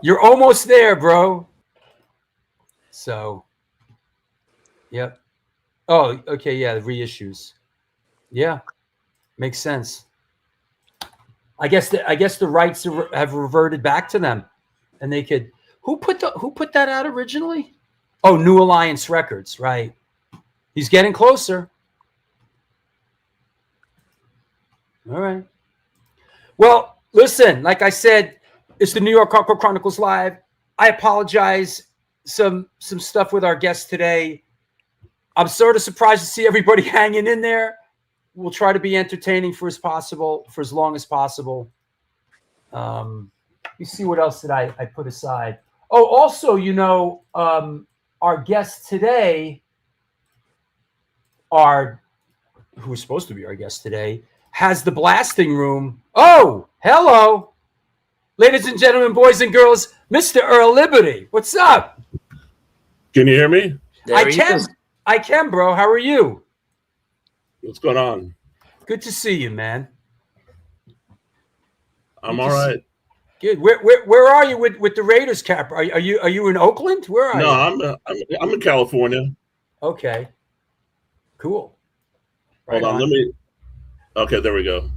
S2: You're almost there, bro. So, yep. Oh, okay, yeah, the reissues. Yeah, makes sense. I guess the rights have reverted back to them, and they could. Who put that out originally? Oh, New Alliance Records, right. He's getting closer. All right. Well, listen, like I said, it's the New York Hardcore Chronicles Live. I apologize. Some stuff with our guest today. I'm sort of surprised to see everybody hanging in there. We'll try to be entertaining for as long as possible. Let me see what else did I put aside. Oh, also, our guest today, who's supposed to be our guest today, has the blasting room. Oh, hello. Ladies and gentlemen, boys and girls, Mr. Earl Liberty. What's up?
S4: Can you hear me?
S2: I can, bro. How are you?
S4: What's going on?
S2: Good to see you, man.
S4: I'm all right.
S2: Good. Where are you with the Raiders cap? Are you in Oakland? Where are you?
S4: No, I'm in California.
S2: Okay. Cool.
S4: Hold on. Let me. Okay, there we go.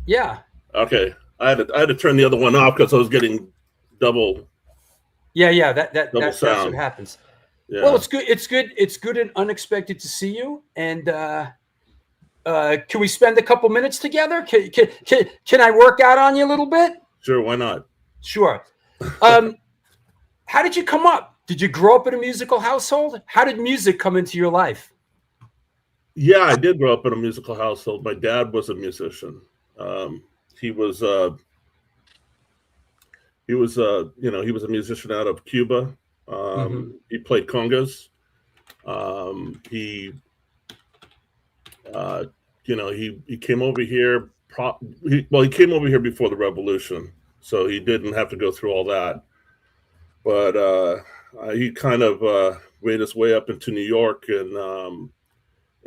S2: Yeah.
S4: Okay, I had to turn the other one off because I was getting double.
S2: Yeah. That's
S4: sound.
S2: what happens.
S4: Yeah.
S2: Well, it's good. It's good and unexpected to see you. And can we spend a couple minutes together? Can I work out on you a little bit?
S4: Sure, why not?
S2: Sure. How did you come up? Did you grow up in a musical household? How did music come into your life?
S4: Yeah, I did grow up in a musical household. My dad was a musician. He was a musician out of Cuba. He played congas. He came over here. He came over here before the revolution, so he didn't have to go through all that. But he kind of made his way up into New York and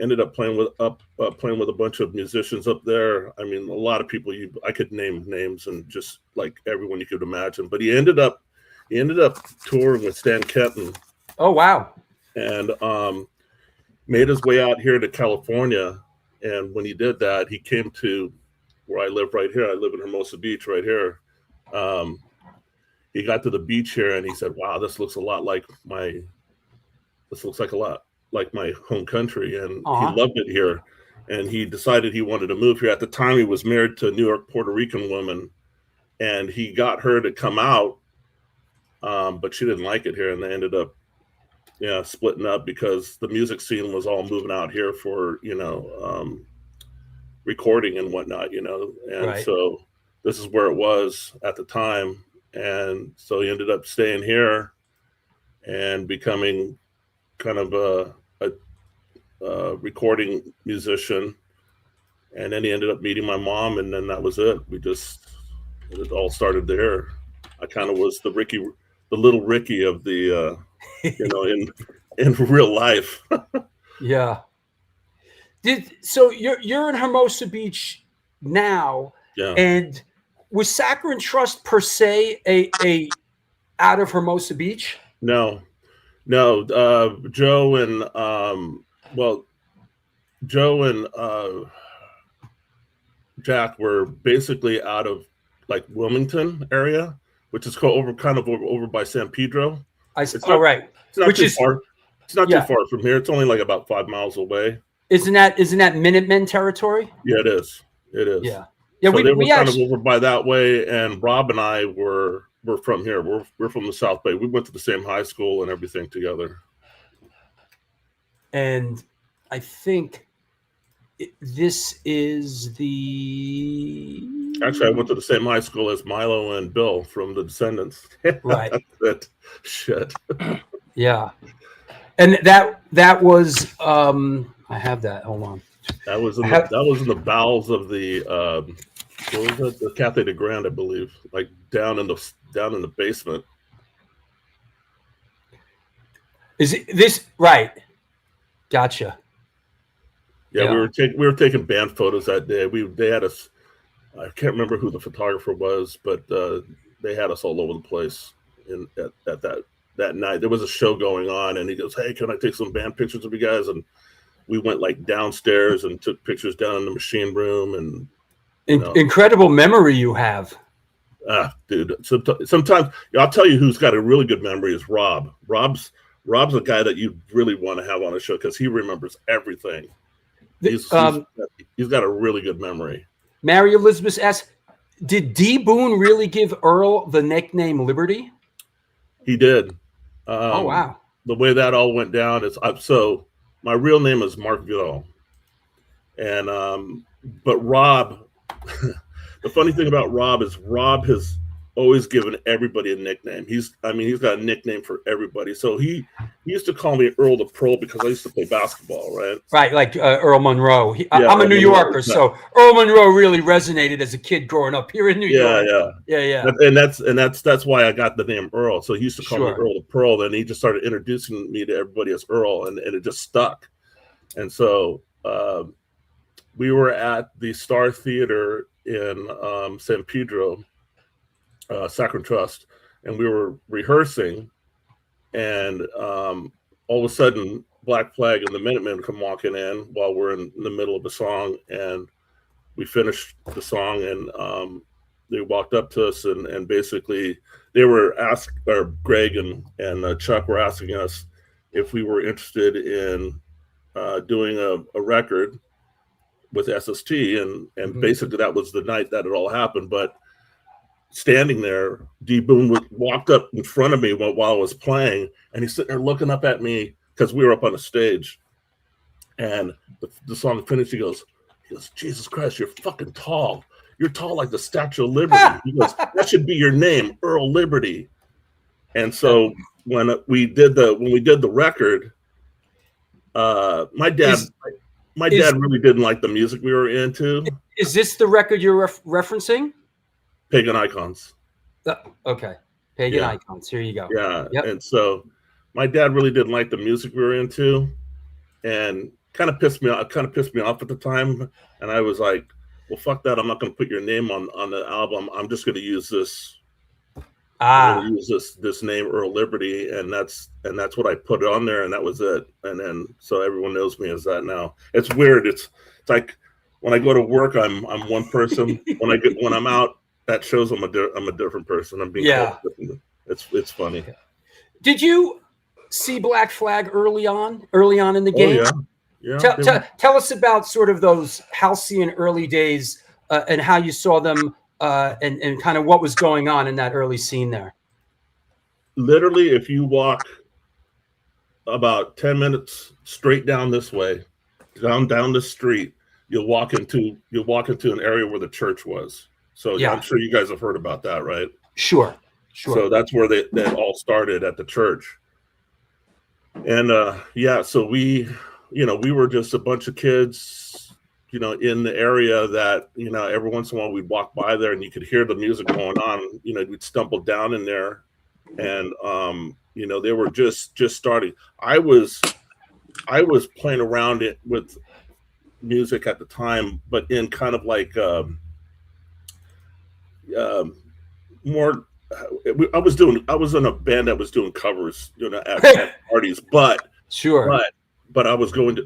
S4: ended up playing with a bunch of musicians up there. I mean, a lot of people I could name names and just like everyone you could imagine. But he ended up touring with Stan Kenton.
S2: Oh wow!
S4: And made his way out here to California. And when he did that, he came to where I live right here. I live in Hermosa Beach right here. He got to the beach here and he said, "Wow, this looks a lot like my home country." And he loved it here. And he decided he wanted to move here. At the time, he was married to a New York Puerto Rican woman, and he got her to come out, but she didn't like it here, and they ended up splitting up because the music scene was all moving out here for recording and whatnot, and
S2: right.
S4: So this is where it was at the time, and so he ended up staying here and becoming kind of a recording musician, and then he ended up meeting my mom, and then that was it. It all started there. I kind of was the little Ricky of the in real life.
S2: Yeah. So you're in Hermosa Beach now,
S4: yeah.
S2: And was Saccharine Trust per se a out of Hermosa Beach?
S4: No. Joe and Jack were basically out of like Wilmington area, which is over by San Pedro.
S2: Right.
S4: It's not too far. It's not too far from here. It's only like about 5 miles away.
S2: Isn't that Minutemen territory?
S4: Yeah, it is.
S2: Yeah.
S4: So they were kind of over by that way, and Rob and I were from here. We're from the South Bay. We went to the same high school and everything together.
S2: And I think this is the...
S4: Actually, I went to the same high school as Milo and Bill from the Descendents.
S2: Right.
S4: That shit.
S2: Yeah. And that was I have that. Hold on.
S4: That was in the bowels of the what was it? The Cafe de Grand, I believe. Like down in the basement.
S2: Is it this right? Gotcha.
S4: Yeah, we were taking band photos that day. They had us. I can't remember who the photographer was, but they had us all over the place. At that night, there was a show going on, and he goes, "Hey, can I take some band pictures of you guys?" And we went like downstairs and took pictures down in the machine room. And
S2: incredible memory you have.
S4: Dude. Sometimes I'll tell you who's got a really good memory is Rob. Rob's Rob's a guy that you really want to have on a show because he remembers everything. He's got a really good memory.
S2: Mary Elizabeth asks, did D. Boone really give Earl the nickname Liberty?
S4: He did.
S2: Oh, wow.
S4: The way that all went down is so my real name is Mark Vidal. And but Rob, the funny thing about Rob is Rob has always given everybody a nickname. He's got a nickname for everybody. So he used to call me Earl the Pearl because I used to play basketball, right?
S2: Right, like Earl Monroe. I'm a New Yorker, so Earl Monroe really resonated as a kid growing up here in New York. Yeah.
S4: And that's why I got the name Earl. So he used to call me Earl the Pearl. Then he just started introducing me to everybody as Earl, and it just stuck. And so we were at the Star Theater in San Pedro, Saccharine Trust, and we were rehearsing, and all of a sudden Black Flag and the Minutemen come walking in while we're in the middle of a song, and we finished the song, and they walked up to us, and basically they were Greg and Chuck were asking us if we were interested in doing a record with SST, and basically that was the night that it all happened. But standing there, D. Boone walked up in front of me while I was playing, and he's sitting there looking up at me because we were up on the stage. And the song finished. He goes, Jesus Christ, you're fucking tall. You're tall like the Statue of Liberty. He goes, that should be your name, Earl Liberty. And so when we did the record, my dad really didn't like the music we were into.
S2: Is this the record you're referencing?
S4: Pagan Icons.
S2: Okay. Pagan Icons. Here you go.
S4: Yeah.
S2: Yep.
S4: And so my dad really didn't like the music we were into, and kind of pissed me off at the time. And I was like, well, fuck that. I'm not going to put your name on the album. I'm just going to use this. I'm going to use this name, Earl Liberty, and that's what I put on there, and that was it. And then so everyone knows me as that now. It's weird. It's like when I go to work, I'm one person. When I'm out at shows, I'm a different person. I'm being called. It's funny.
S2: Did you see Black Flag early on in the game?
S4: Oh, yeah.
S2: Tell us about sort of those halcyon early days and how you saw them and kind of what was going on in that early scene there.
S4: Literally, if you walk about 10 minutes straight down this way, down the street, you'll walk into an area where the church was. So I'm sure you guys have heard about that, right? Sure. So that's where that all started, at the church. And so we were just a bunch of kids, in the area that, every once in a while we'd walk by there and you could hear the music going on. We'd stumble down in there, and they were just starting. I was playing around it with music at the time, but in kind of like more. I was in a band that was doing covers, at parties, but but I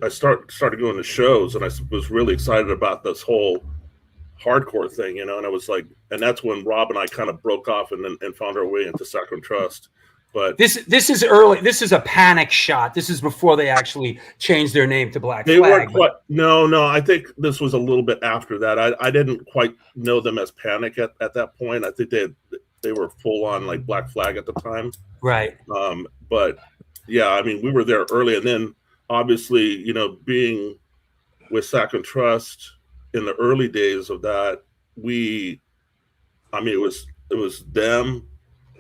S4: started going to shows, and I was really excited about this whole hardcore thing, and I was like, and that's when Rob and I kind of broke off and found our way into Saccharine Trust. But
S2: this is early. This is a Panic shot. This is before they actually changed their name to Black Flag.
S4: They weren't quite. No. I think this was a little bit after that. I didn't quite know them as Panic at that point. I think they were full on like Black Flag at the time.
S2: Right.
S4: But yeah, we were there early, and then obviously, being with Saccharine Trust in the early days of that, it was them,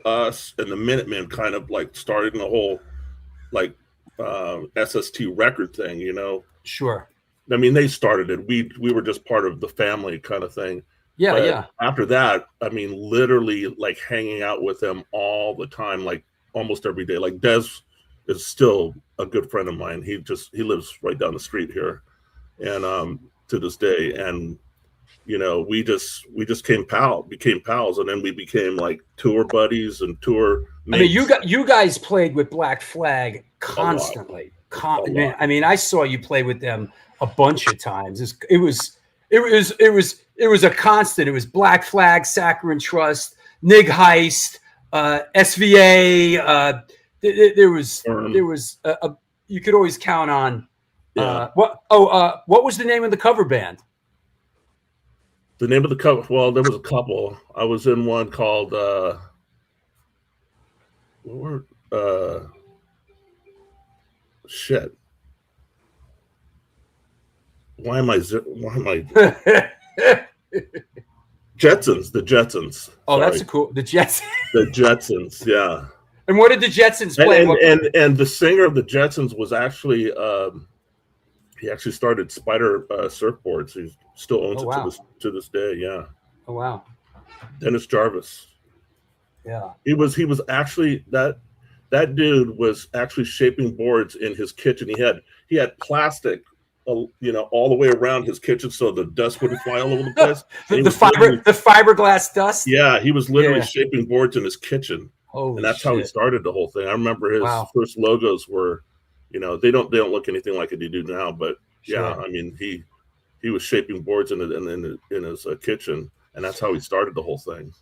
S4: us, and the Minutemen kind of like starting the whole like SST record thing,
S2: Sure.
S4: They started it. We were just part of the family kind of thing.
S2: Yeah,
S4: but after that, literally like hanging out with them all the time, like almost every day. Like Des is still a good friend of mine. He lives right down the street here, and to this day. And we just became pals, and then we became like tour buddies and tour mates.
S2: You guys played with Black Flag constantly. I saw you play with them a bunch of times. It was a constant. It was Black Flag, Saccharine Trust, Nig Heist, SVA, There was you could always count on. What was the name of the cover band?
S4: The name of the cover. Well, there was a couple. I was in one called. Shit. Why am I? Jetsons. The Jetsons.
S2: Oh, sorry. That's cool. The Jetsons.
S4: The Jetsons. Yeah.
S2: And what did the Jetsons play?
S4: And the singer of the Jetsons was actually. He actually started Spider Surfboards. He still owns it to this day. Yeah.
S2: Oh wow.
S4: Dennis Jarvis.
S2: Yeah.
S4: He was actually that dude was actually shaping boards in his kitchen. He had plastic, all the way around his kitchen so the dust wouldn't fly all over the place.
S2: the fiberglass dust.
S4: Yeah, he was literally shaping boards in his kitchen.
S2: Holy
S4: and that's
S2: shit.
S4: How he started the whole thing. I remember his first logos were, they don't look anything like they do now, but I mean he was shaping boards in his kitchen, and that's how he started the whole thing.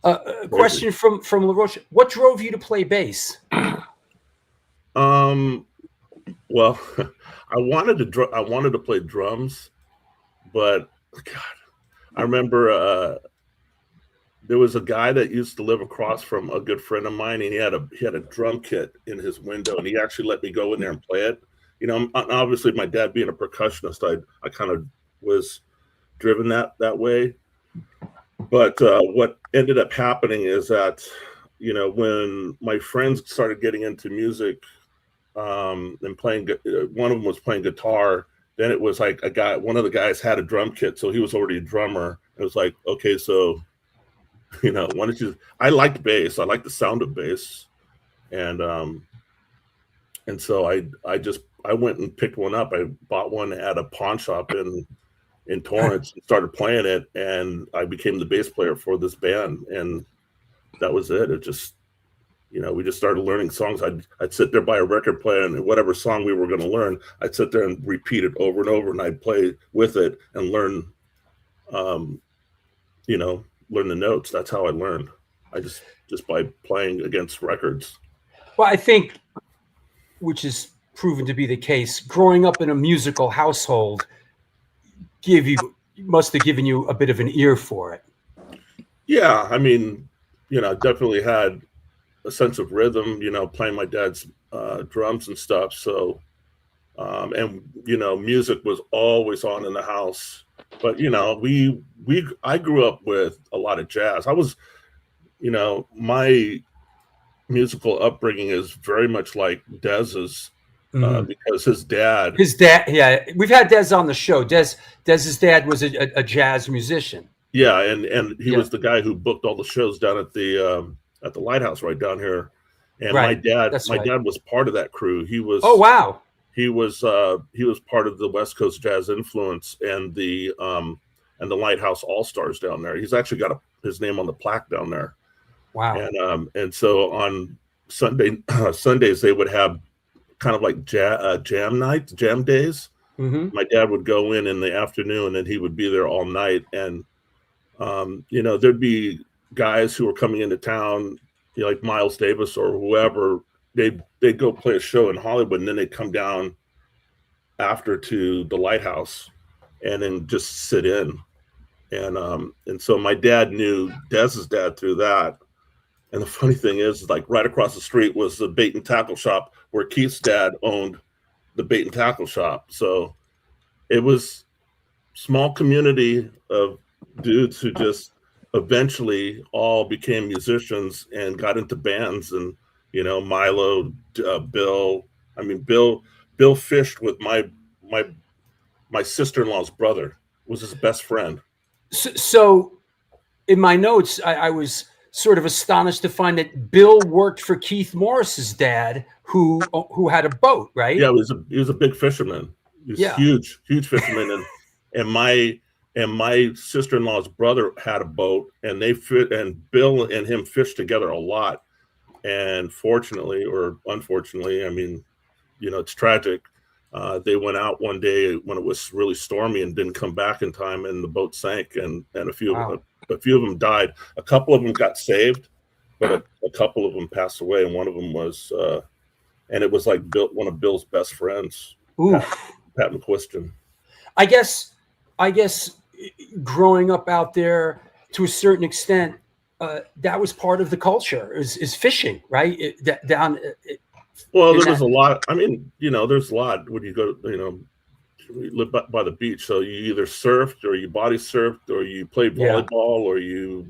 S2: A question from LaRoche. What drove you to play bass?
S4: Well, I wanted to play drums, but God, I remember there was a guy that used to live across from a good friend of mine, and he had a drum kit in his window, and he actually let me go in there and play it. Obviously my dad being a percussionist, I kind of was driven that way. But what ended up happening is that, when my friends started getting into music and playing, one of them was playing guitar. Then it was like one of the guys had a drum kit, so he was already a drummer. It was like, okay, so, why don't you? I liked bass. I liked the sound of bass, and so I went and picked one up. I bought one at a pawn shop in Torrance and started playing it, and I became the bass player for this band, and that was it. It just, we just started learning songs. I'd sit there by a record player, and whatever song we were going to learn, I'd sit there and repeat it over and over, and I'd play with it and learn, learn the notes. That's how I learned. I just by playing against records.
S2: Well, I think, which is proven to be the case, growing up in a musical household must have given you a bit of an ear for it.
S4: Yeah, I mean, definitely had a sense of rhythm, playing my dad's drums and stuff. So, and music was always on in the house. But I grew up with a lot of jazz. I was, my musical upbringing is very much like Dez's. Because his dad, yeah, we've had Dez on the show. Dez's dad was a jazz musician. Yeah, and he was the guy who booked all the shows down at the Lighthouse right down here. And my dad was part of that crew. He was he was part of the West Coast Jazz Influence and the Lighthouse All Stars down there. He's actually got his name on the plaque down there.
S2: Wow.
S4: And so on Sundays they would have kind of like jam days.
S2: Mm-hmm.
S4: My dad would go in the afternoon, and he would be there all night. And there'd be guys who were coming into town, like Miles Davis or whoever. They'd go play a show in Hollywood, and then they'd come down after to the Lighthouse, and then just sit in. And so my dad knew Dez's dad through that. And the funny thing is, like, right across the street was the bait and tackle shop where Keith's dad owned the bait and tackle shop. So it was small community of dudes who just eventually all became musicians and got into bands. And, Milo, Bill. I mean, Bill fished with my sister-in-law's brother, was his best friend.
S2: So in my notes, I was sort of astonished to find that Bill worked for Keith Morris's dad, who had a boat, right?
S4: Yeah, he was a big fisherman. He was huge fisherman, and my sister-in-law's brother had a boat, and Bill and him fished together a lot. And fortunately or unfortunately, I mean, it's tragic. They went out one day when it was really stormy and didn't come back in time, and the boat sank, and a few of them died. A couple of them got saved, but a couple of them passed away, and one of them was, and it was like one of Bill's best friends, Pat McQuiston.
S2: I guess growing up out there to a certain extent, that was part of the culture is fishing, right?
S4: Well, there was a lot. I mean, there's a lot when you go, you live by the beach. So you either surfed or you body surfed or you played volleyball or you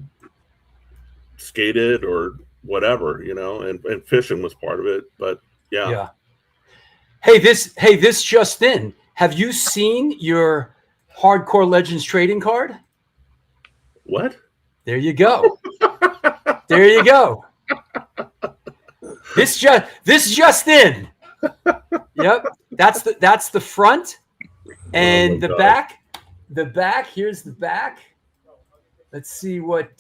S4: skated or whatever, and fishing was part of it. But yeah.
S2: Hey, this just in. Have you seen your Hardcore Legends trading card?
S4: What?
S2: There you go. There you go. This just in. Yep. That's the front. And the back. The back. Here's the back. Let's see what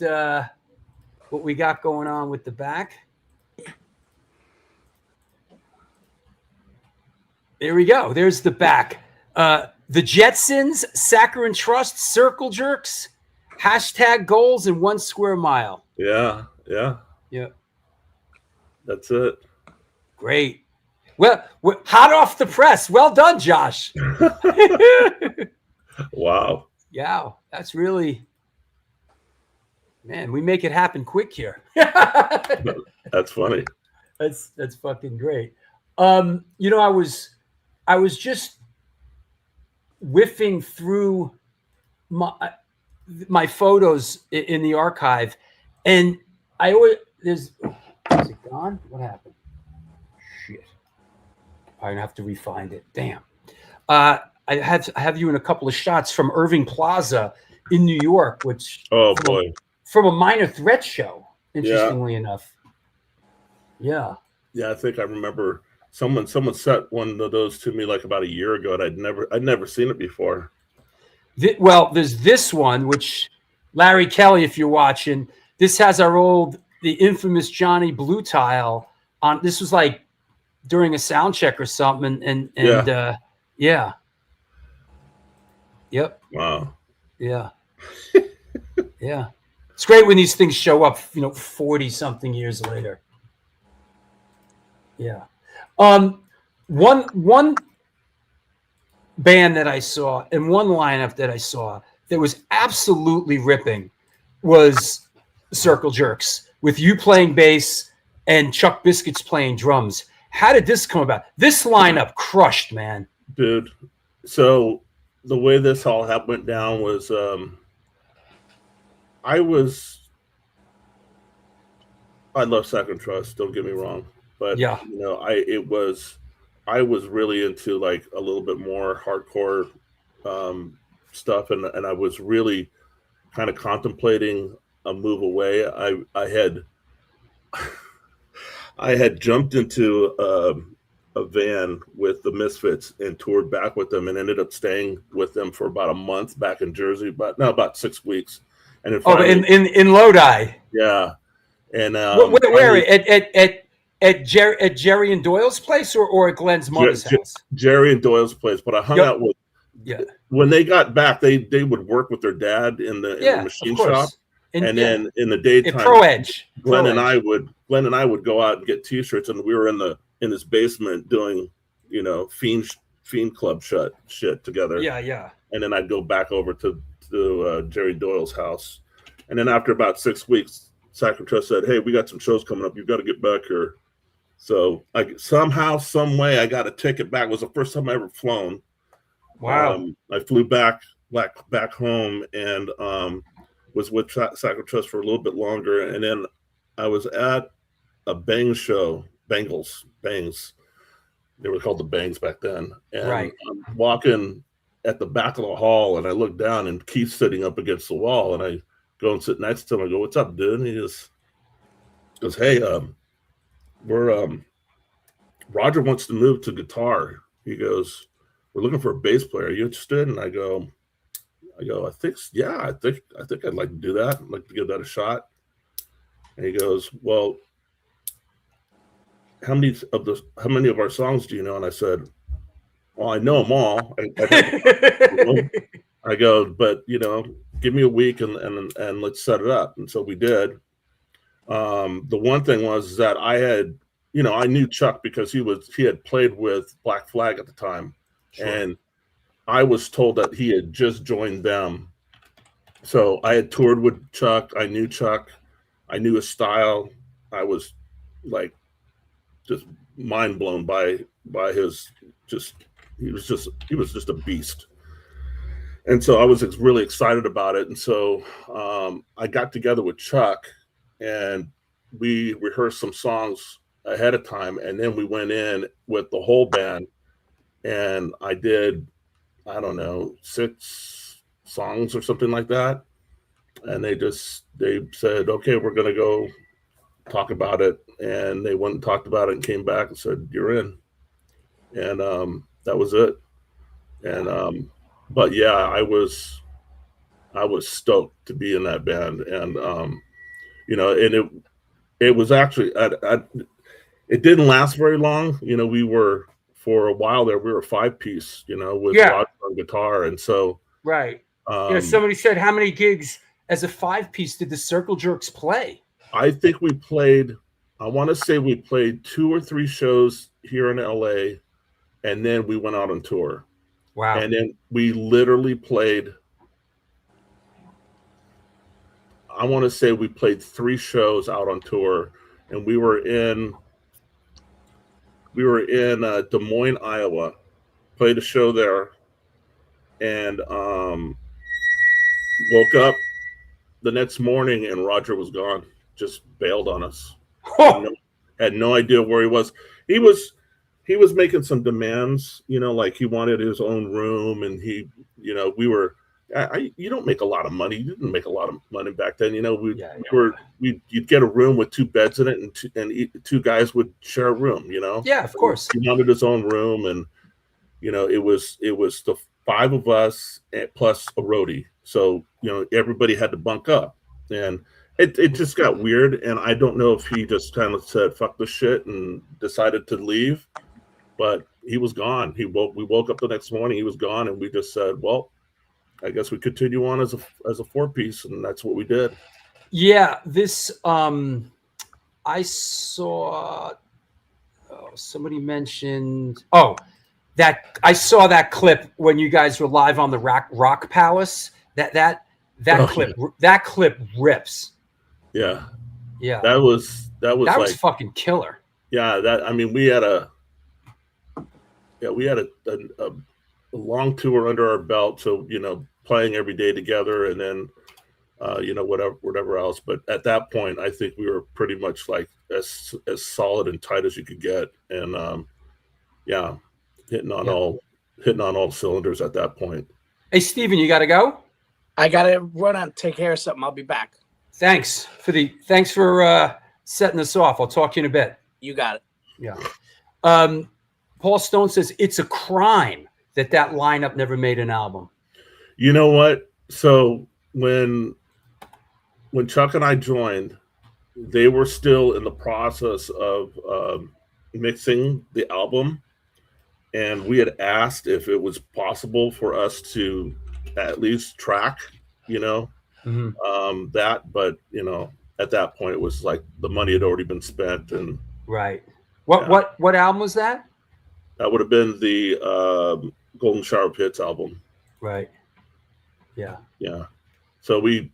S2: we got going on with the back. There we go. There's the back. The Jetsons, Saccharine Trust, Circle Jerks, #goals, and 1 square mile.
S4: Yeah. That's it.
S2: Great. Well, hot off the press. Well done, Josh.
S4: Wow.
S2: Yeah, that's really, man, we make it happen quick here.
S4: That's funny.
S2: That's fucking great. I was just whiffing through my photos in the archive, and I always is it gone? What happened? Shit. I'm gonna have to refind it. Damn. I have you in a couple of shots from Irving Plaza in New York, which from a Minor Threat show. Interestingly enough. Yeah.
S4: Yeah, I think I remember someone sent one of those to me like about a year ago, and I'd never seen it before.
S2: Well, there's this one, which Larry Kelly, if you're watching, this has the infamous Johnny Blue Tile on. This was like during a sound check or something, and yeah. Yep.
S4: Wow.
S2: Yeah. Yeah. It's great when these things show up, 40 something years later. Yeah. One band that I saw and one lineup that I saw that was absolutely ripping was Circle Jerks, with you playing bass and Chuck Biscuits playing drums. How did this come about? This lineup crushed, man.
S4: Dude. So the way this all went down was I love Saccharine Trust, don't get me wrong. But
S2: yeah,
S4: I was really into like a little bit more hardcore stuff, and I was really kind of contemplating a move away. I had jumped into a van with the Misfits and toured back with them, and ended up staying with them for about a month back in Jersey, about 6 weeks. And then finally,
S2: in Lodi.
S4: Yeah, and
S2: where at Jerry and Doyle's place or at Glenn's mother's house?
S4: Jerry and Doyle's place. But I hung out with. Yeah. When they got back, they would work with their dad in the machine shop, and then in the daytime,
S2: Pro Edge.
S4: Glenn and I would go out and get T-shirts, and we were in his basement doing Fiend Club shit together.
S2: Yeah.
S4: And then I'd go back over to Jerry Doyle's house, and then after about 6 weeks, Saccharine Trust said, "Hey, we got some shows coming up. You've got to get back here." So somehow, some way, I got a ticket back. It was the first time I ever flown.
S2: Wow.
S4: I flew back home and was with Saccharine Trust for a little bit longer. And then I was at a Bang show, Bangs. They were called the Bangs back then. And I'm walking at the back of the hall, and I look down, and Keith's sitting up against the wall. And I go and sit next to him. I go, "What's up, dude?" And he just goes, "Hey, Roger wants to move to guitar." He goes, "We're looking for a bass player. Are you interested?" And I go, I think I'd like to do that. I'd like to give that a shot. And he goes, "Well, how many of our songs do you know?" And I said, "Well, I know them all." I go, "But give me a week and let's set it up." And so we did. The one thing was that I had, I knew Chuck because he had played with Black Flag at the time. Sure. And I was told that he had just joined them. So I had toured with Chuck. I knew Chuck. I knew his style. I was like just mind blown by his he was just a beast. And so I was really excited about it. And so I got together with Chuck and we rehearsed some songs ahead of time. And then we went in with the whole band and I did, I don't know, 6 songs or something like that. And they said, okay, we're going to go talk about it. And they went and talked about it and came back and said, you're in. And that was it. And but yeah, I was stoked to be in that band. And and it was actually it didn't last very long. We were, for a while there, we were a 5-piece, with Roger on guitar. And so
S2: right. Somebody said, how many gigs as a 5-piece did the Circle Jerks play?
S4: I think I want to say we played 2 or 3 shows here in LA, and then we went out on tour.
S2: Wow.
S4: And then we literally played, I want to say we played 3 shows out on tour, and we were in Des Moines, Iowa, played a show there, and woke up the next morning and Roger was gone, just bailed on us. Had no idea where he was. He was making some demands, like he wanted his own room, and we were, you don't make a lot of money. You didn't make a lot of money back then. You'd get a room with 2 beds in it, and 2 guys would share a room.
S2: Yeah, of course.
S4: He wanted his own room, and it was the 5 of us plus a roadie. So everybody had to bunk up, and it just got weird. And I don't know if he just kind of said fuck this shit and decided to leave, but he was gone. We woke up the next morning, he was gone, and we just said, well, I guess we continue on as a 4-piece, and that's what we did.
S2: Yeah, this I saw somebody mentioned that I saw that clip when you guys were live on the Rock Palace. That clip rips.
S4: Yeah.
S2: Yeah.
S4: That was
S2: fucking killer.
S4: Yeah, we had a long tour under our belt, so playing every day together, and then whatever else. But at that point, I think we were pretty much like as solid and tight as you could get, and hitting on all cylinders at that point.
S2: Hey, Steven, you got to go?
S3: I got to run out and take care of something. I'll be back.
S2: Thanks for setting us off. I'll talk to you in a bit.
S3: You got it.
S2: Yeah. Paul Stone says it's a crime that lineup never made an album.
S4: You know what? So when Chuck and I joined, they were still in the process of mixing the album, and we had asked if it was possible for us to at least track, that, but at that point it was like the money had already been spent. And
S2: right. What album was that?
S4: That would have been the Golden Shower Pits album.
S2: Right. Yeah.
S4: Yeah. So we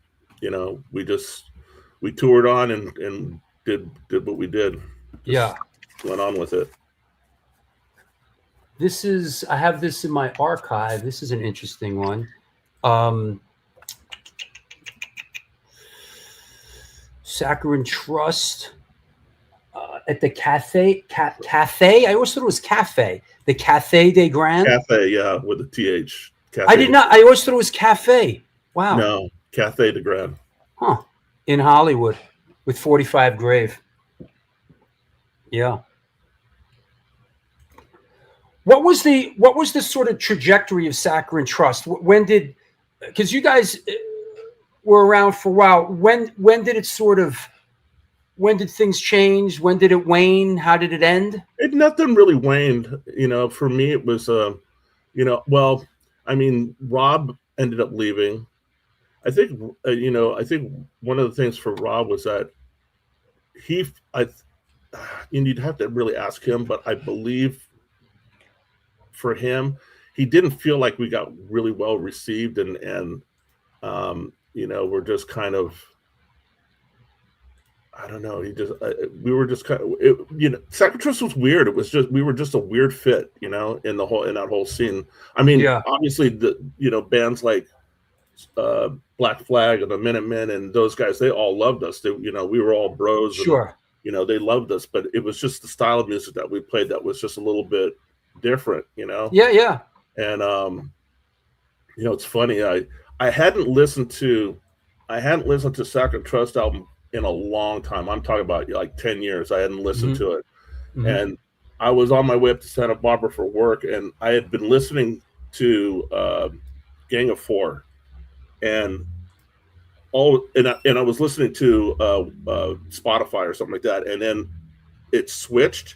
S4: toured on and did what we did.
S2: Just
S4: went on with it.
S2: I have this in my archive. This is an interesting one. Saccharine Trust at the Cafe. I always thought it was Cafe. The Cafe de Grand.
S4: Cafe, yeah, with a TH. Cafe.
S2: I did not. I always thought it was Cafe. Wow.
S4: No, Cafe de Grand.
S2: Huh. In Hollywood with 45 Grave. Yeah. What was the sort of trajectory of Saccharine Trust? When did, because you guys were around for a while. When did things change? When did it wane? How did it end?
S4: Nothing really waned. For me, it was, Rob ended up leaving. I think one of the things for Rob was that you'd have to really ask him, but I believe for him, he didn't feel like we got really well received, and we're just kind of, I don't know. We were just kind of, Saccharine Trust was weird. It was just, we were just a weird fit, in that whole scene. I mean, obviously bands like Black Flag and the Minutemen and those guys, they all loved us. We were all bros.
S2: Sure.
S4: And, they loved us, but it was just the style of music that we played that was just a little bit different,
S2: Yeah.
S4: And it's funny. I hadn't listened to Saccharine Trust album in a long time. I'm talking about like 10 years. I hadn't listened to it. Mm-hmm. And I was on my way up to Santa Barbara for work, and I had been listening to Gang of Four, and I was listening to Spotify or something like that, and then it switched,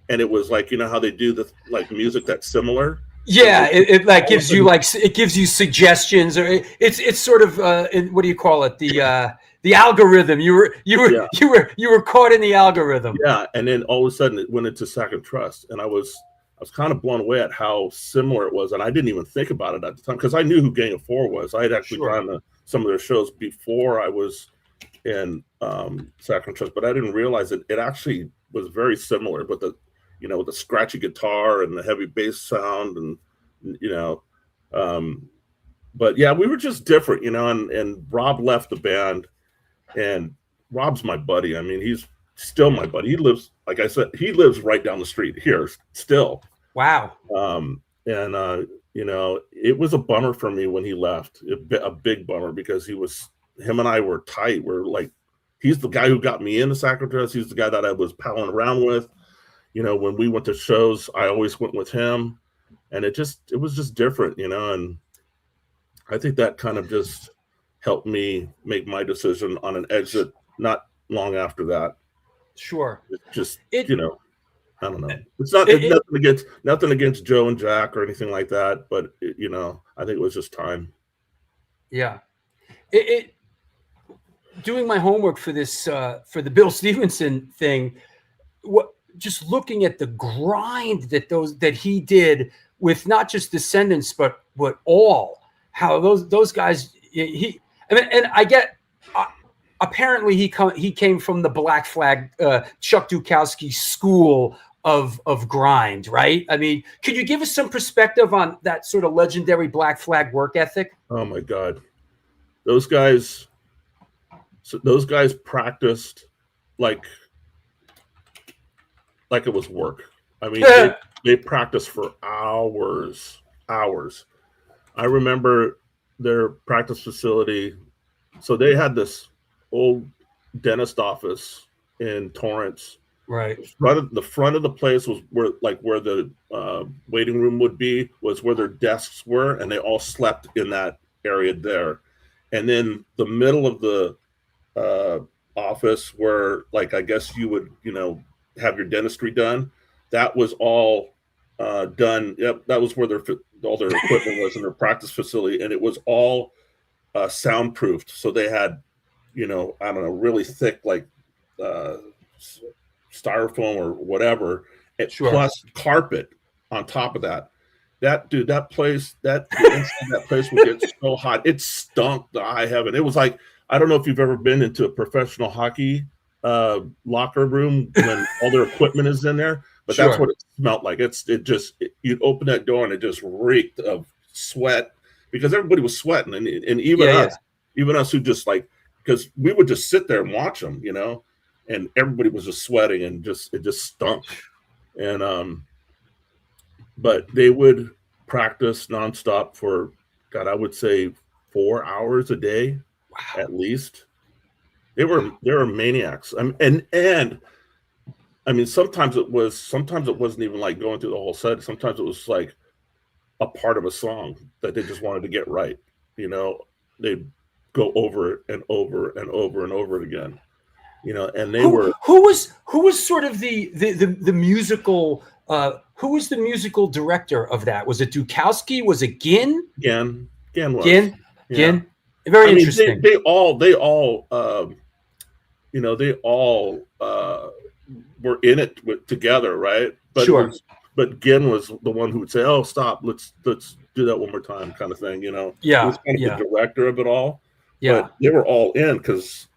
S4: and it was like, how they do the like music that's similar.
S2: Yeah, it like gives you it gives you suggestions, or it's sort of what do you call it, the algorithm. You were caught in the algorithm.
S4: Yeah, and then all of a sudden it went into Saccharine Trust, and I was kind of blown away at how similar it was, and I didn't even think about it at the time because I knew who Gang of Four was. I had actually gone to some of their shows before I was in Saccharine Trust, but I didn't realize it actually was very similar. But with the scratchy guitar and the heavy bass sound, and but yeah, we were just different, and Rob left the band, and Rob's my buddy. I mean, he's still my buddy. He lives, like I said, right down the street here still.
S2: Wow.
S4: It was a bummer for me when he left, a big bummer, because him and I were tight. We're like, he's the guy who got me into Saccharine Trust. He's the guy that I was palling around with. When we went to shows, I always went with him, and it was just different, and I think that kind of just helped me make my decision on an exit not long after that.
S2: Sure.
S4: I don't know. It's nothing against Joe and Jack or anything like that, but I think it was just time.
S2: Yeah. Doing my homework for this, for the Bill Stevenson thing, just looking at the grind that he did with not just Descendents, but how those guys, and I get, apparently he came from the Black Flag, Chuck Dukowski school of grind, right? I mean, could you give us some perspective on that sort of legendary Black Flag work ethic?
S4: Oh my God. Those guys practiced like it was work. I mean, they practiced for hours. I remember their practice facility. So they had this old dentist office in Torrance.
S2: Right.
S4: The front of the place was where the waiting room would be, was where their desks were, and they all slept in that area there. And then the middle of the office where, like, I guess you would, have your dentistry done, that was all done. Yep, that was where all their equipment was in their practice facility, and it was all soundproofed. So they had, I don't know, really thick, like styrofoam or whatever, plus carpet on top of that. That place would get so hot. It stunk to high heaven. It was like, I don't know if you've ever been into a professional hockey locker room when all their equipment is in there, but that's what it smelled like. You'd open that door and it just reeked of sweat, because everybody was sweating, and even us who just, like, because we would just sit there and watch them, and everybody was just sweating, and it just stunk. And but they would practice nonstop for, God, I would say 4 hours a day. Wow. At least. They were maniacs. And I mean, sometimes it wasn't even like going through the whole set. Sometimes it was like a part of a song that they just wanted to get right. They'd go over it and over and over and over it again. And they were
S2: who was sort of the musical who was the musical director of that? Was it Dukowski? Was it Ginn?
S4: Ginn was.
S2: Ginn. Very interesting.
S4: They all they all were in it together, right? But
S2: sure.
S4: But Ginn was the one who would say, "Oh, stop! Let's do that one more time," kind of thing.
S2: Yeah,
S4: he was kind of the director of it all.
S2: Yeah,
S4: but they were all in because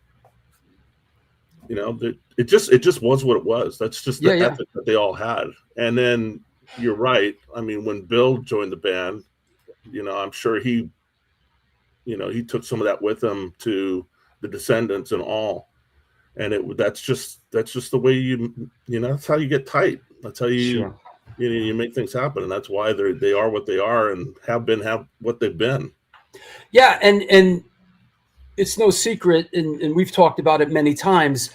S4: it just was what it was. That's just the ethic that they all had. And then you're right. I mean, when Bill joined the band, I'm sure he took some of that with him to the Descendents and all. And that's just the way that's how you get tight. That's how you you make things happen, and that's why they are what they are and have what they've been.
S2: Yeah, and it's no secret, and we've talked about it many times.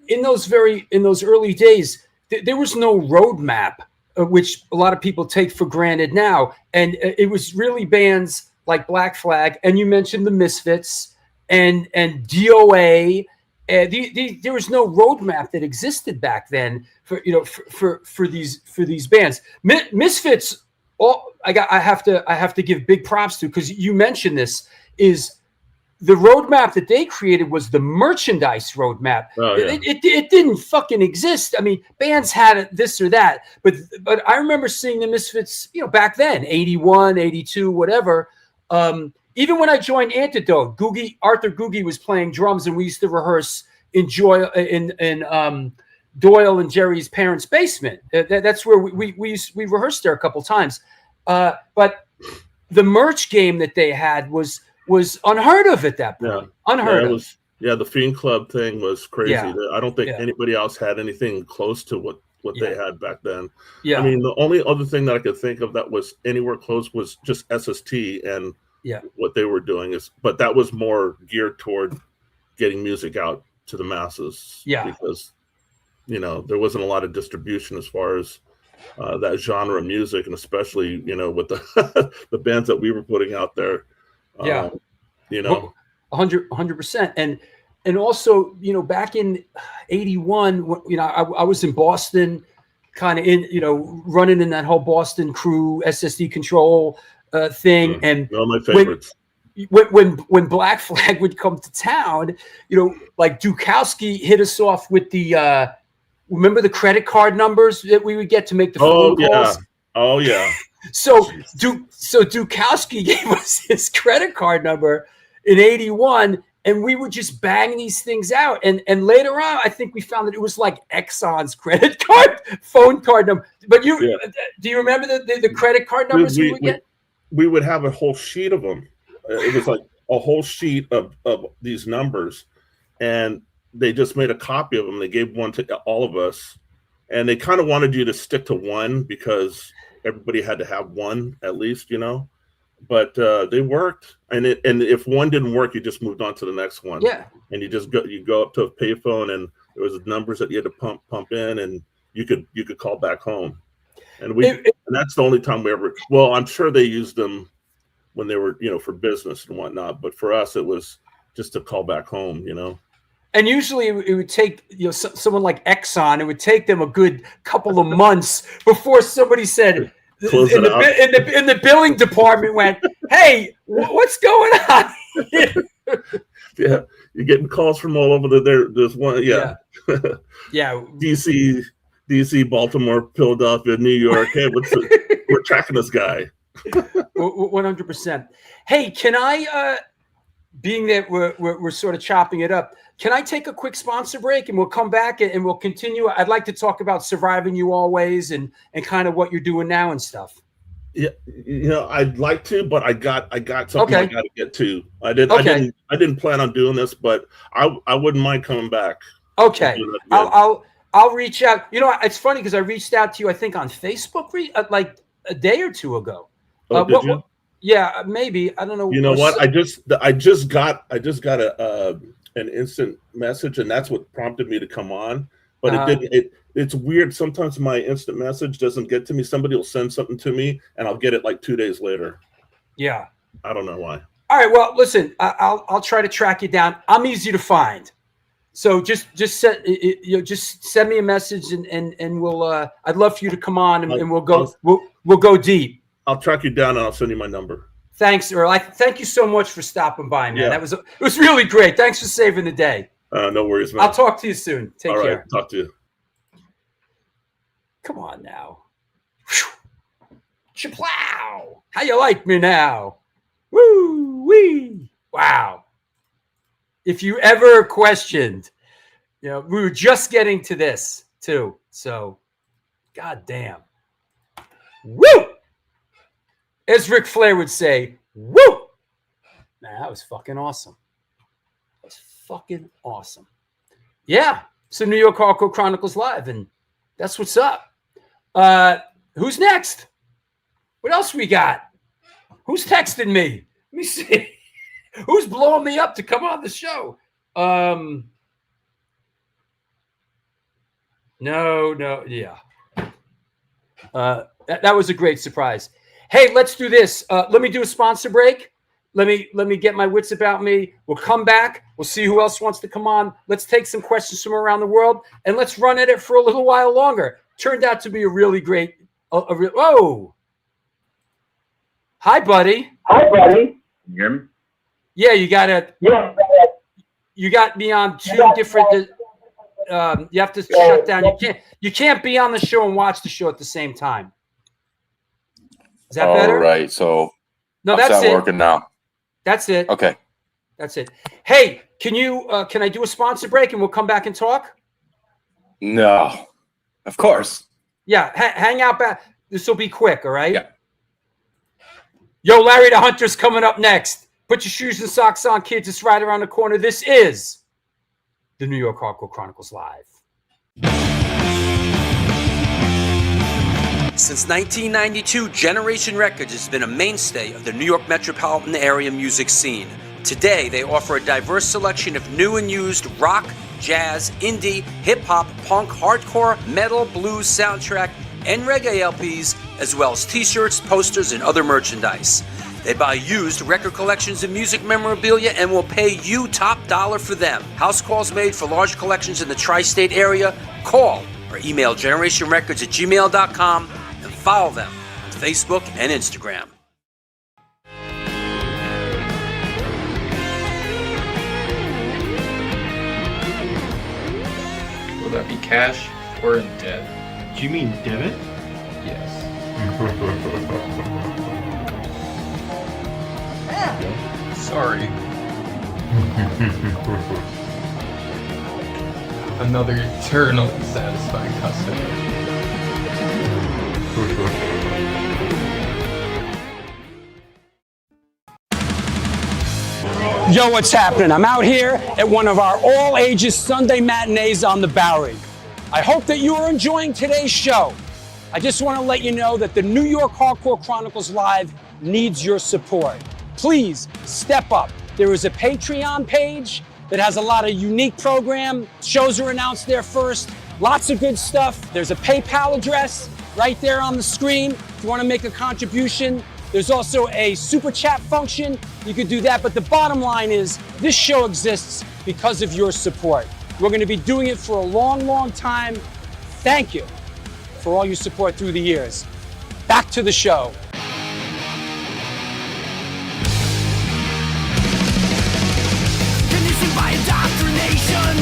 S2: In those early days, there was no roadmap, which a lot of people take for granted now, and it was really bands like Black Flag, and you mentioned the Misfits and DOA. There was no roadmap that existed back then for these bands. Misfits, I have to give big props to, because you mentioned this, is the roadmap that they created was the merchandise roadmap.
S4: Oh, yeah.
S2: It didn't fucking exist. I mean, bands had this or that, but I remember seeing the Misfits, back then, 81, 82, whatever. Even when I joined Antidote, Arthur Googie was playing drums, and we used to rehearse in Doyle and Jerry's parents' basement. That's where we rehearsed there a couple times. But the merch game that they had was unheard of at that point. Unheard of.
S4: The Fiend Club thing was crazy.
S2: Yeah.
S4: I don't think anybody else had anything close to what they had back then.
S2: Yeah.
S4: I mean, the only other thing that I could think of that was anywhere close was just SST and what they were doing but that was more geared toward getting music out to the masses. Yeah. Because, there wasn't a lot of distribution as far as that genre of music, and especially, with the bands that we were putting out there.
S2: 100%. And also, back in 81, I was in Boston, kind of running in that whole Boston crew, SSD Control thing. And
S4: one of my favorites.
S2: When Black Flag would come to town, like Dukowski hit us off with the remember the credit card numbers that we would get to make the phone calls?
S4: Oh yeah.
S2: So Dukowski gave us his credit card number in 81, and we would just bang these things out. And later on, I think we found that it was like Exxon's credit card, phone card number. But do you remember the credit card numbers we would get?
S4: We would have a whole sheet of them. It was like a whole sheet of these numbers, and they just made a copy of them. They gave one to all of us, and they kind of wanted you to stick to one because everybody had to have one at least, but they worked. And if one didn't work, you just moved on to the next one.
S2: Yeah.
S4: And you go up to a payphone, and there was numbers that you had to pump in, and you could call back home. And and that's the only time we ever, well, I'm sure they used them when they were, for business and whatnot. But for us, it was just to call back home,
S2: And usually it would take, someone like Exxon, it would take them a good couple of months before somebody said, in the billing department went, "Hey, what's going on?"
S4: Yeah, you're getting calls from all over there's one,
S2: yeah.
S4: DC, Baltimore, Philadelphia, New York. Hey, we're tracking this guy.
S2: 100%. Hey, can I, being that we're sort of chopping it up, can I take a quick sponsor break, and we'll come back and we'll continue? I'd like to talk about Surviving You Always and kind of what you're doing now and stuff.
S4: Yeah, I'd like to, but I got something I got to get to. I didn't plan on doing this, but I wouldn't mind coming back.
S2: Okay, I'll reach out. It's funny because I reached out to you, I think, on Facebook like a day or two ago.
S4: Did you?
S2: Yeah, maybe. I don't know.
S4: You know what? I just got an instant message, and that's what prompted me to come on. But it didn't. It's weird. Sometimes my instant message doesn't get to me. Somebody will send something to me, and I'll get it like 2 days later.
S2: Yeah.
S4: I don't know why.
S2: All right. Well, listen. I'll try to track you down. I'm easy to find. So just send me a message, and we'll. I'd love for you to come on, and we'll go deep.
S4: I'll track you down, and I'll send you my number.
S2: Thanks, Earl. Thank you so much for stopping by, man. Yeah. It was really great. Thanks for saving the day.
S4: No worries, man.
S2: I'll talk to you soon. Take care.
S4: All right, talk to you.
S2: Come on now. Chaplow! How you like me now? Woo wee! Wow. If you ever questioned, we were just getting to this too. So, goddamn. Woo! As Ric Flair would say, woo! Man, that was fucking awesome. That was fucking awesome. Yeah. So New York Hardcore Chronicles Live, and that's what's up. Who's next? What else we got? Who's texting me? Let me see. Who's blowing me up to come on the show? No, yeah. That was a great surprise. Hey, let's do this. Let me do a sponsor break. Let me get my wits about me. We'll come back. We'll see who else wants to come on. Let's take some questions from around the world, and let's run at it for a little while longer. Turned out to be a really great. Whoa! Hi, buddy.
S5: Hi, buddy. You hear me?
S2: Yeah, you got it. Yeah. You got me on two different. You have to shut down. You can't be on the show and watch the show at the same time. Is that better?
S5: All right. So
S2: no, that's it.
S5: Working now.
S2: That's it.
S5: Okay.
S2: That's it. Hey, can I do a sponsor break and we'll come back and talk?
S5: No, of course.
S2: Yeah, hang out back. This will be quick. All right.
S5: Yeah.
S2: Yo, Larry the Hunter's coming up next. Put your shoes and socks on, kids. It's right around the corner. This is the New York Hardcore Chronicles Live. Since 1992, Generation Records has been a mainstay of the New York metropolitan area music scene. Today, they offer a diverse selection of new and used rock, jazz, indie, hip-hop, punk, hardcore, metal, blues, soundtrack, and reggae LPs, as well as t-shirts, posters, and other merchandise. They buy used record collections and music memorabilia and will pay you top dollar for them. House calls made for large collections in the tri-state area. Call or email generationrecords@gmail.com and follow them on Facebook and Instagram.
S6: Will that be cash or in debt?
S7: Do you mean debit?
S6: Yes. Sorry. Another eternally satisfying customer.
S2: Yo, what's happening? I'm out here at one of our all-ages Sunday matinees on the Bowery. I hope that you are enjoying today's show. I just want to let you know that the New York Hardcore Chronicles Live needs your support. Please step up. There is a Patreon page that has a lot of unique program. Shows are announced there first. Lots of good stuff. There's a PayPal address right there on the screen if you want to make a contribution. There's also a super chat function. You could do that, but the bottom line is this show exists because of your support. We're going to be doing it for a long, long time. Thank you for all your support through the years. Back to the show.
S1: Conditioned by indoctrination,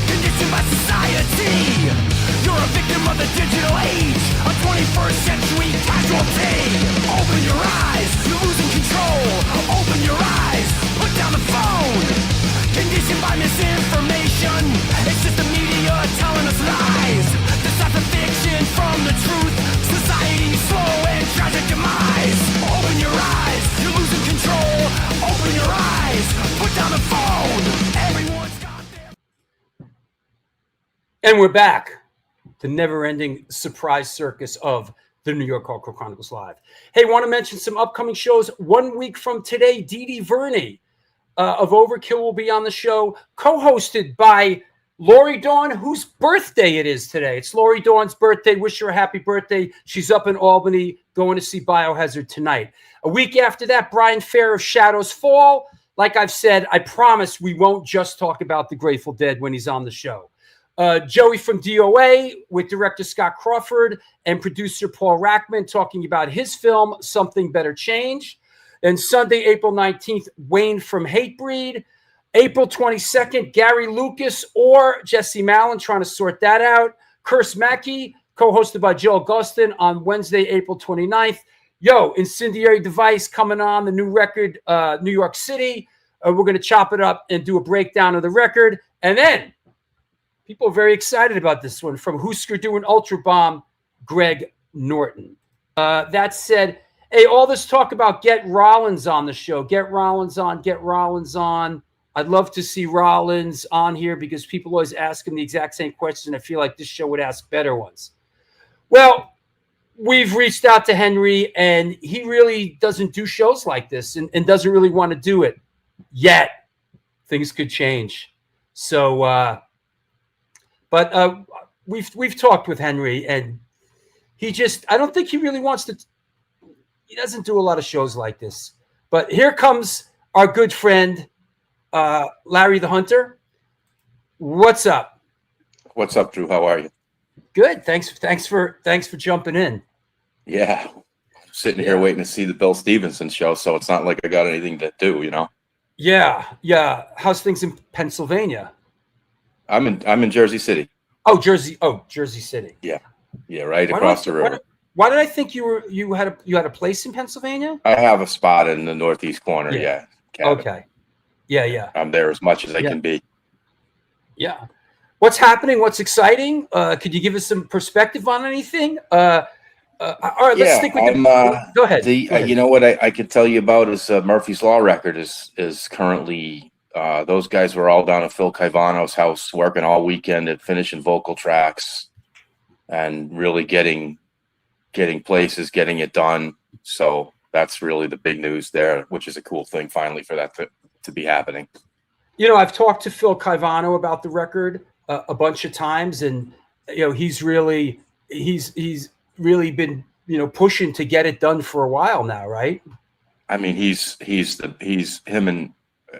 S1: conditioned by society. You're a victim of the digital age, a 21st century casualty. Open your eyes, you're losing control. Open your eyes, put down the phone. Conditioned by misinformation, it's just the media telling us lies. Decipher fiction from the truth, society's slow and tragic demise. Open your eyes, you're losing control. Open your eyes, put down the phone. Everyone's got their...
S2: And we're back. The never-ending surprise circus of the New York Hardcore Chronicles Live. Hey, want to mention some upcoming shows. 1 week from today, Dee Dee Verney of Overkill will be on the show, co-hosted by Lori Dawn, whose birthday it is today. It's Lori Dawn's birthday. Wish her a happy birthday. She's up in Albany going to see Biohazard tonight. A week after that, Brian Fair of Shadows Fall. Like I've said, I promise we won't just talk about the Grateful Dead when he's on the show. Joey from DOA with director Scott Crawford and producer Paul Rackman talking about his film, Something Better Change. And Sunday, April 19th, Wayne from Hatebreed. April 22nd, Gary Lucas or Jesse Mallon, trying to sort that out. Curse Mackey, co-hosted by Joe Augustin on Wednesday, April 29th. Yo, Incendiary Device coming on, the new record, New York City. We're going to chop it up and do a breakdown of the record. And then people are very excited about this one from Husker Du and Ultra Bomb, Greg Norton. That said, hey, all this talk about get Rollins on the show. Get Rollins on, get Rollins on. I'd love to see Rollins on here because people always ask him the exact same question. I feel like this show would ask better ones. Well, we've reached out to Henry, and he really doesn't do shows like this and doesn't really want to do it yet. Things could change. So, but we've talked with Henry, and I don't think he really wants to. He doesn't do a lot of shows like this. But here comes our good friend, Larry the Hunter. What's up?
S5: What's up, Drew? How are you?
S2: Good. Thanks for jumping in.
S5: Yeah. Sitting here waiting to see the Bill Stevenson show, so it's not like I got anything to do, you know?
S2: Yeah. How's things in Pennsylvania?
S5: I'm in Jersey City.
S2: Oh, Jersey City.
S5: Yeah, right across the river.
S2: Why did I think you had a place in Pennsylvania?
S5: I have a spot in the northeast corner, yeah.
S2: Okay. Yeah.
S5: I'm there as much as I can be.
S2: Yeah. What's happening? What's exciting? Could you give us some perspective on anything? All right, let's stick with go ahead.
S5: You know what I could tell you about is Murphy's Law record is currently those guys were all down at Phil Caivano's house working all weekend at finishing vocal tracks and really getting places, getting it done. So that's really the big news there, which is a cool thing finally for that to be happening.
S2: You know, I've talked to Phil Caivano about the record a bunch of times, and you know, he's really been, you know, pushing to get it done for a while now, right?
S5: I mean, he's him and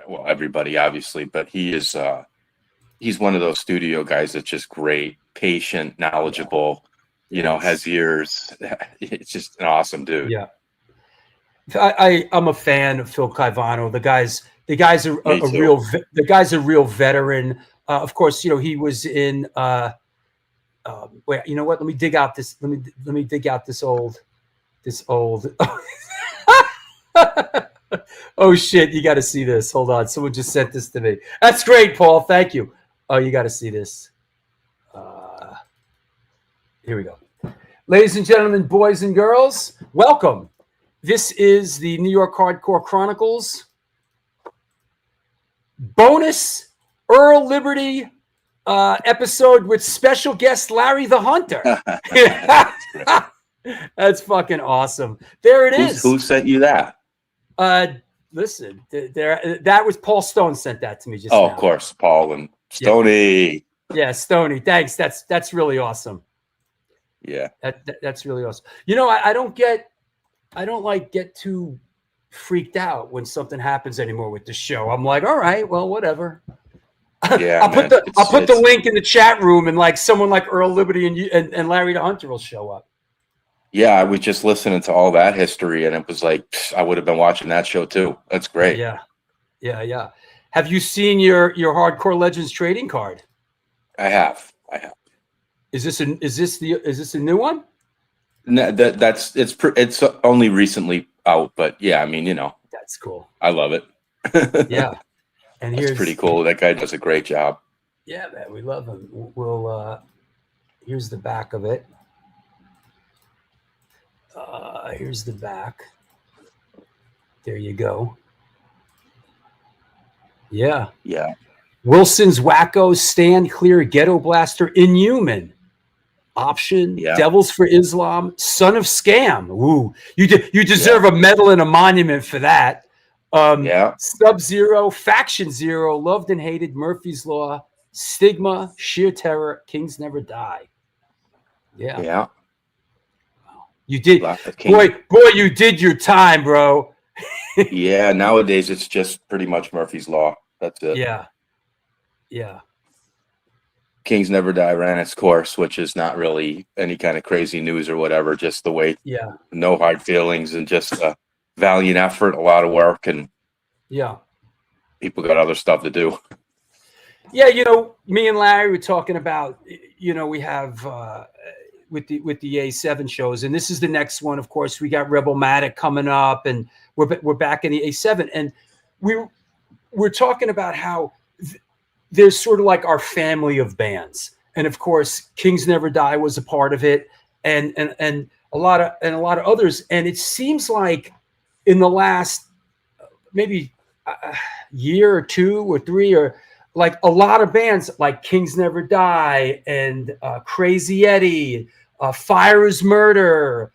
S5: well, everybody obviously, but he's one of those studio guys that's just great, patient, knowledgeable, you know, has ears. It's just an awesome dude.
S2: Yeah. I'm a fan of Phil Caivano. The guy's a real veteran. Of course, you know, he was in wait, you know what? Let me dig out this. Let me dig out this old. Oh shit! You got to see this. Hold on. Someone just sent this to me. That's great, Paul. Thank you. Oh, you got to see this. Here we go. Ladies and gentlemen, boys and girls, welcome. This is the New York Hardcore Chronicles bonus Earl Liberty episode with special guest Larry the Hunter. That's fucking awesome. There it is.
S5: Who sent you that?
S2: Listen, that was Paul Stone sent that to me just now.
S5: Of course, Paul and Stoney.
S2: Yeah, Stoney. Thanks. That's really awesome.
S5: Yeah,
S2: that's really awesome. You know, I don't get too freaked out when something happens anymore with the show. I'm like, all right, well, whatever.
S5: Yeah,
S2: I'll put the link in the chat room, and like someone like Earl Liberty and Larry the Hunter will show up.
S5: Yeah, I was just listening to all that history, and it was like I would have been watching that show too. That's great.
S2: Yeah. Have you seen your Hardcore Legends trading card?
S5: I have.
S2: Is this a new one?
S5: No, it's only recently out, but yeah, I mean, you know,
S2: that's cool.
S5: I love it.
S2: Yeah, and
S5: it's pretty cool. That guy does a great job.
S2: Yeah, man, we love him. We'll here's the back of it. Here's the back. There you go. Yeah. Wilson's Wacko, Stand Clear, Ghetto Blaster, Inhuman. Option, Devils for Islam, Son of Scam. Ooh, you deserve a medal and a monument for that. Sub-Zero, Faction Zero, Loved and Hated, Murphy's Law, Stigma, Sheer Terror, Kings Never Die. Yeah. You did, boy, you did your time, bro.
S5: Yeah, nowadays it's just pretty much Murphy's Law. That's it.
S2: Yeah.
S5: Kings Never Die ran its course, which is not really any kind of crazy news or whatever, just the way, no hard feelings and just a valiant effort, a lot of work. And people got other stuff to do.
S2: Yeah, me and Larry were talking about, we have with the A7 shows, and this is the next one. Of course, we got Rebelmatic coming up, and we're back in the A7, and we're talking about how there's sort of like our family of bands, and of course, Kings Never Die was a part of it, and a lot of others, and it seems like in the last maybe year or 2 or 3 or like a lot of bands like Kings Never Die and Crazy Eddie, Fire is Murder,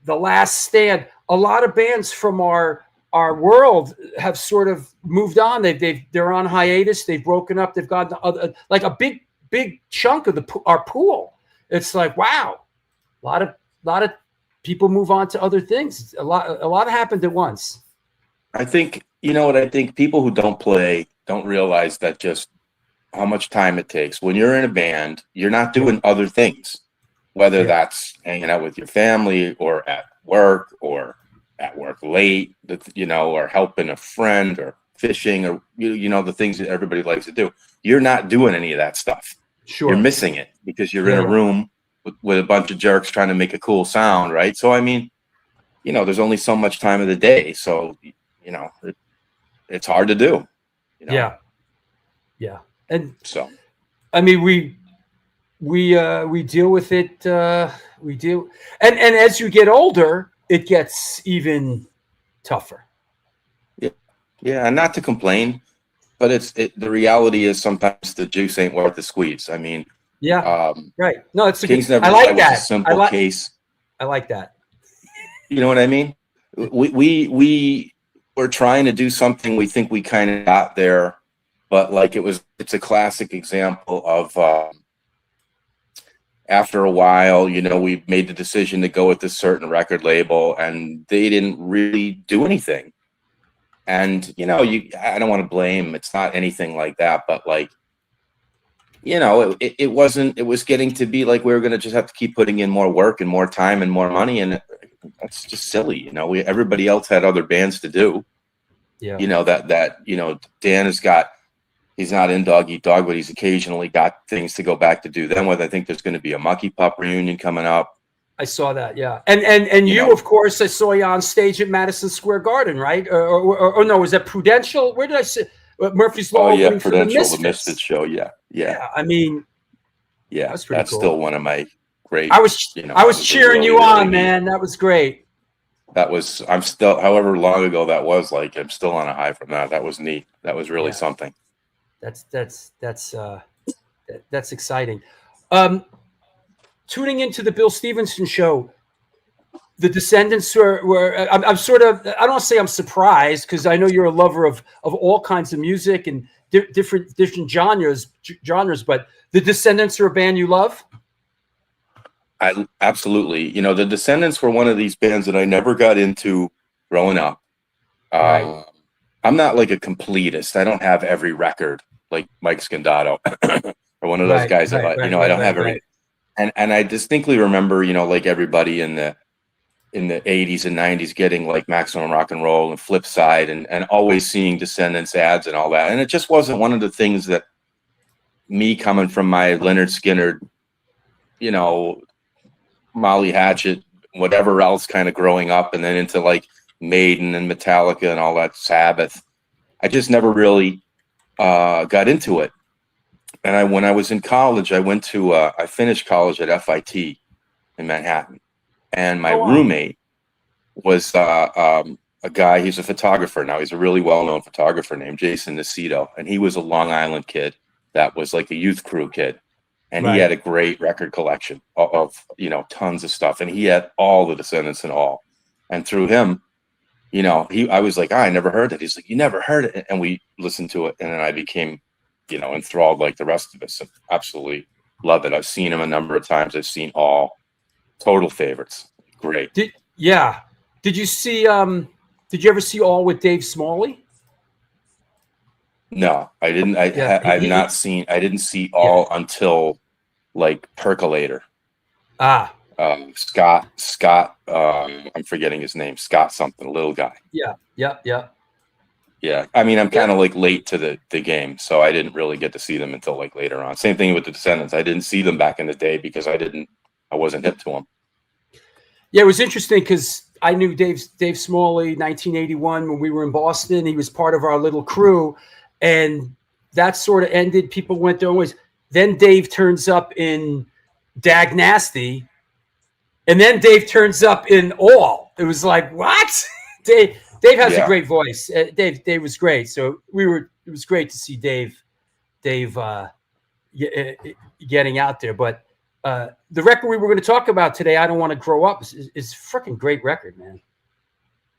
S2: The Last Stand. A lot of bands from our world have sort of moved on. They're on hiatus. They've broken up. They've got like a big chunk of our pool. It's like, wow, a lot of people move on to other things. A lot happened at once.
S5: I think, I think people who don't play don't realize that just how much time it takes. When you're in a band, you're not doing other things, whether that's hanging out with your family or at work late, or helping a friend or fishing or, the things that everybody likes to do. You're not doing any of that stuff.
S2: Sure.
S5: You're missing it because you're in a room with a bunch of jerks trying to make a cool sound, right? So, I mean, there's only so much time of the day. So, it's hard to do.
S2: Yeah. And
S5: so,
S2: I mean, we deal with it. We do. And as you get older, it gets even tougher.
S5: Yeah. And not to complain, but the reality is sometimes the juice ain't worth the squeeze. I mean,
S2: right. No, it's
S5: Kings Never
S2: I like that.
S5: A simple case.
S2: I like that.
S5: You know what I mean? We're trying to do something. We think we kind of got there, but like it's a classic example of after a while, we made the decision to go with this certain record label, and they didn't really do anything. And I don't want to blame. It's not anything like that, but like, it wasn't. It was getting to be like we were going to just have to keep putting in more work and more time and more money, and that's just silly. Everybody else had other bands to do.
S2: Yeah.
S5: Dan he's not in Dog Eat Dog, but he's occasionally got things to go back to do them with. I think there's going to be a Mucky Pup reunion coming up.
S2: I saw that. Yeah. And you of course, I saw you on stage at Madison Square Garden, right? Or no, was that Prudential? Where did I see Murphy's Law?
S5: Oh yeah. Prudential, the Misfits show. Yeah.
S2: I mean,
S5: that's
S2: cool.
S5: Still one of my great.
S2: I was cheering you on, man. That was great.
S5: I'm still, however long ago that was, like, I'm still on a high from that. That was neat. That was really something.
S2: That's exciting. Tuning into the Bill Stevenson show, the Descendents were I'm sort of, I don't want to say I'm surprised, because I know you're a lover of all kinds of music and different genres, but the Descendents are a band you love?
S5: Absolutely. The Descendents were one of these bands that I never got into growing up.
S2: Right.
S5: I'm not like a completist. I don't have every record like Mike Scandato or one of those guys that I don't have every. And I distinctly remember, like everybody in the 80s and 90s getting like Maximum Rock and Roll and Flip Side and always seeing Descendents ads and all that. And it just wasn't one of the things that me coming from my Leonard Skinner, Molly Hatchet, whatever else kind of growing up, and then into like Maiden and Metallica and all that, Sabbath. I just never really got into it. And when I was in college, I finished college at FIT in Manhattan. And my roommate was a guy, he's a photographer now. He's a really well-known photographer named Jason Nacito. And he was a Long Island kid that was like a youth crew kid. And he had a great record collection of tons of stuff. And he had all the Descendants and all. And through him, I was like, I never heard it. He's like, you never heard it? And we listened to it. And then I became, enthralled like the rest of us. And absolutely love it. I've seen him a number of times. I've seen all. Total favorites. Great. Did
S2: you see, did you ever see All with Dave Smalley?
S5: No, I didn't. I didn't see All until like Percolator. Scott, I'm forgetting his name. Scott something, little guy.
S2: Yeah.
S5: Yeah, I mean, I'm kind of like late to the game, so I didn't really get to see them until like later on. Same thing with the Descendents. I didn't see them back in the day because I wasn't hip to them.
S2: Yeah, it was interesting because I knew Dave Smalley, 1981, when we were in Boston. He was part of our little crew, and that sort of ended. People went their own ways. Then Dave turns up in Dag Nasty, and then Dave turns up in All. It was like, what? Dave has a great voice. Dave was great. So it was great to see Dave getting out there. But the record we were going to talk about today, I Don't Want to Grow Up, is a freaking great record, man.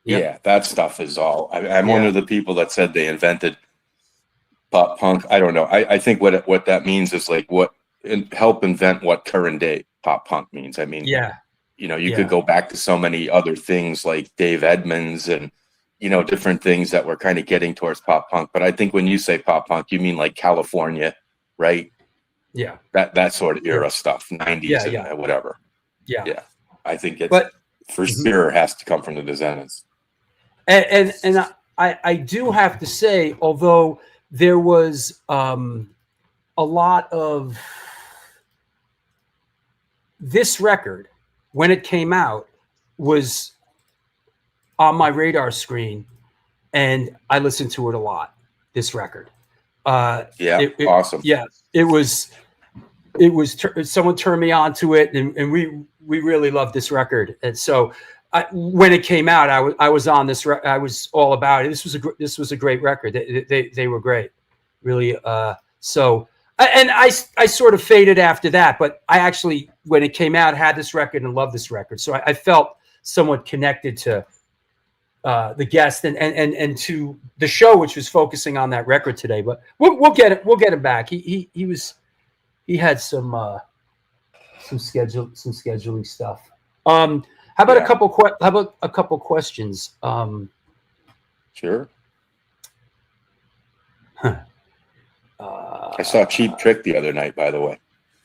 S2: Yep.
S5: Yeah, that stuff is all. I'm one of the people that said they invented pop punk. I don't know. I think what that means is like help invent what current day pop punk means. I mean, you could go back to so many other things like Dave Edmunds and different things that were kind of getting towards pop punk. But I think when you say pop punk, you mean like California, right?
S2: Yeah.
S5: That sort of era stuff, 90s and whatever. Yeah. I think for sure has to come from the Descendents.
S2: And I do have to say, although there was a lot of this record when it came out was on my radar screen, and I listened to it a lot. This record,
S5: awesome.
S2: Yeah, it was someone turned me on to it, and we really loved this record. And so when it came out, I was on this. I was all about it. This was a great record. They were great, really. So. And I sort of faded after that, but I actually, when it came out, had this record and loved this record. So I felt somewhat connected to the guest and to the show, which was focusing on that record today. But we'll get it. We'll get him back. He had some scheduling stuff. How about a couple questions?
S5: Sure. I saw Cheap Trick the other night, by the way.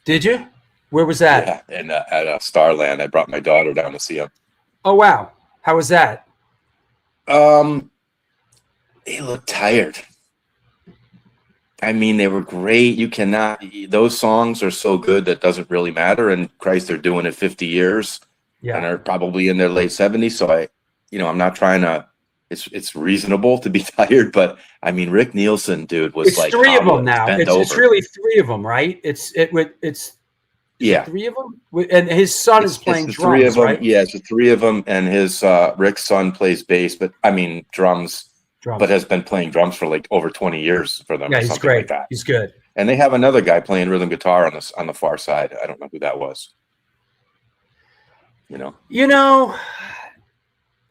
S2: Did you? Where was that?
S5: Yeah, and at Starland. I brought my daughter down to see him.
S2: Oh, wow. How was that?
S5: They looked tired. I mean, they were great. Those songs are so good that doesn't really matter. And Christ, they're doing it 50 years. Yeah. And they're probably in their late 70s. So I'm not trying to. It's reasonable to be tired, but I mean, Rick Nielsen, dude, was like
S2: three of them now. It's really three of them, right? It's three of them, and his son is playing drums. Three of them, right?
S5: Yeah, it's the three of them, and his Rick's son plays bass, but I mean drums, but has been playing drums for like over 20 years for them.
S2: Yeah, he's great. Like that. He's good.
S5: And they have another guy playing rhythm guitar on the far side. I don't know who that was.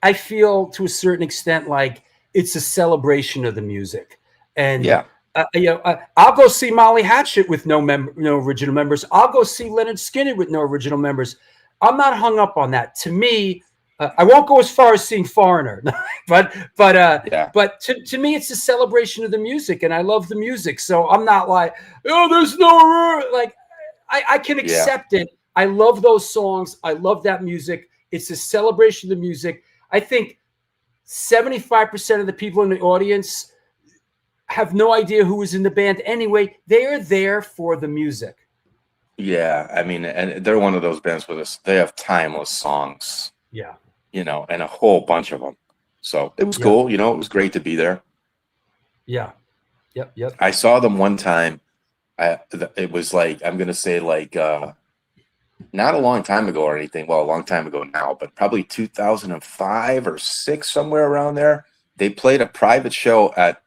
S2: I feel to a certain extent like it's a celebration of the music, and I'll go see Molly Hatchet with no original members. I'll go see Leonard Skinner with no original members. I'm not hung up on that. To me, I won't go as far as seeing Foreigner, but to me, it's a celebration of the music, and I love the music. So I'm not like, there's no like. I can accept it. I love those songs. I love that music. It's a celebration of the music. I think 75% of the people in the audience have no idea who was in the band anyway. They are there for the music.
S5: Yeah, I mean, and they're one of those bands they have timeless songs.
S2: Yeah.
S5: And a whole bunch of them. So it was cool. It was great to be there.
S2: Yeah. Yep.
S5: I saw them one time. It was like, I'm going to say like, not a long time ago or anything. Well, a long time ago now, but probably 2005 or 6, somewhere around there. They played a private show at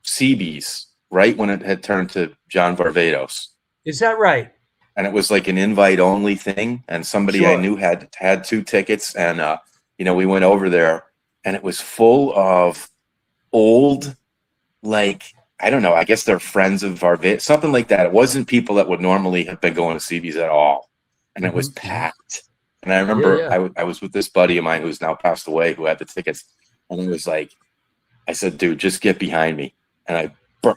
S5: CB's right when it had turned to John Varvatos.
S2: Is that right?
S5: And it was like an invite-only thing. And somebody I knew had 2 tickets. And, we went over there, and it was full of old, like, I don't know, I guess they're friends of Varvatos, something like that. It wasn't people that would normally have been going to CB's at all. And it was packed. And I remember I was with this buddy of mine who's now passed away who had the tickets. And it was like, I said, dude, just get behind me. And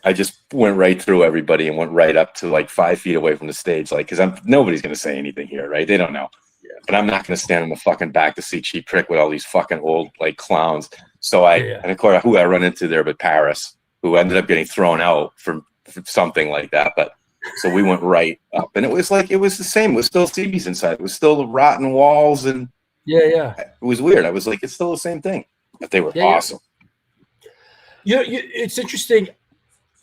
S5: I just went right through everybody and went right up to like 5 feet away from the stage. Like, cause nobody's going to say anything here. Right. They don't know. Yeah. but I'm not going to stand in the fucking back to see Cheap Trick with all these fucking old like clowns. So and of course, who I run into there but Paris, who ended up getting thrown out for something like that. But so we went right up, and it was the same. It was still CBs inside. It was still the rotten walls, and it was weird. I was like, it's still the same thing, but they were awesome.
S2: It's interesting.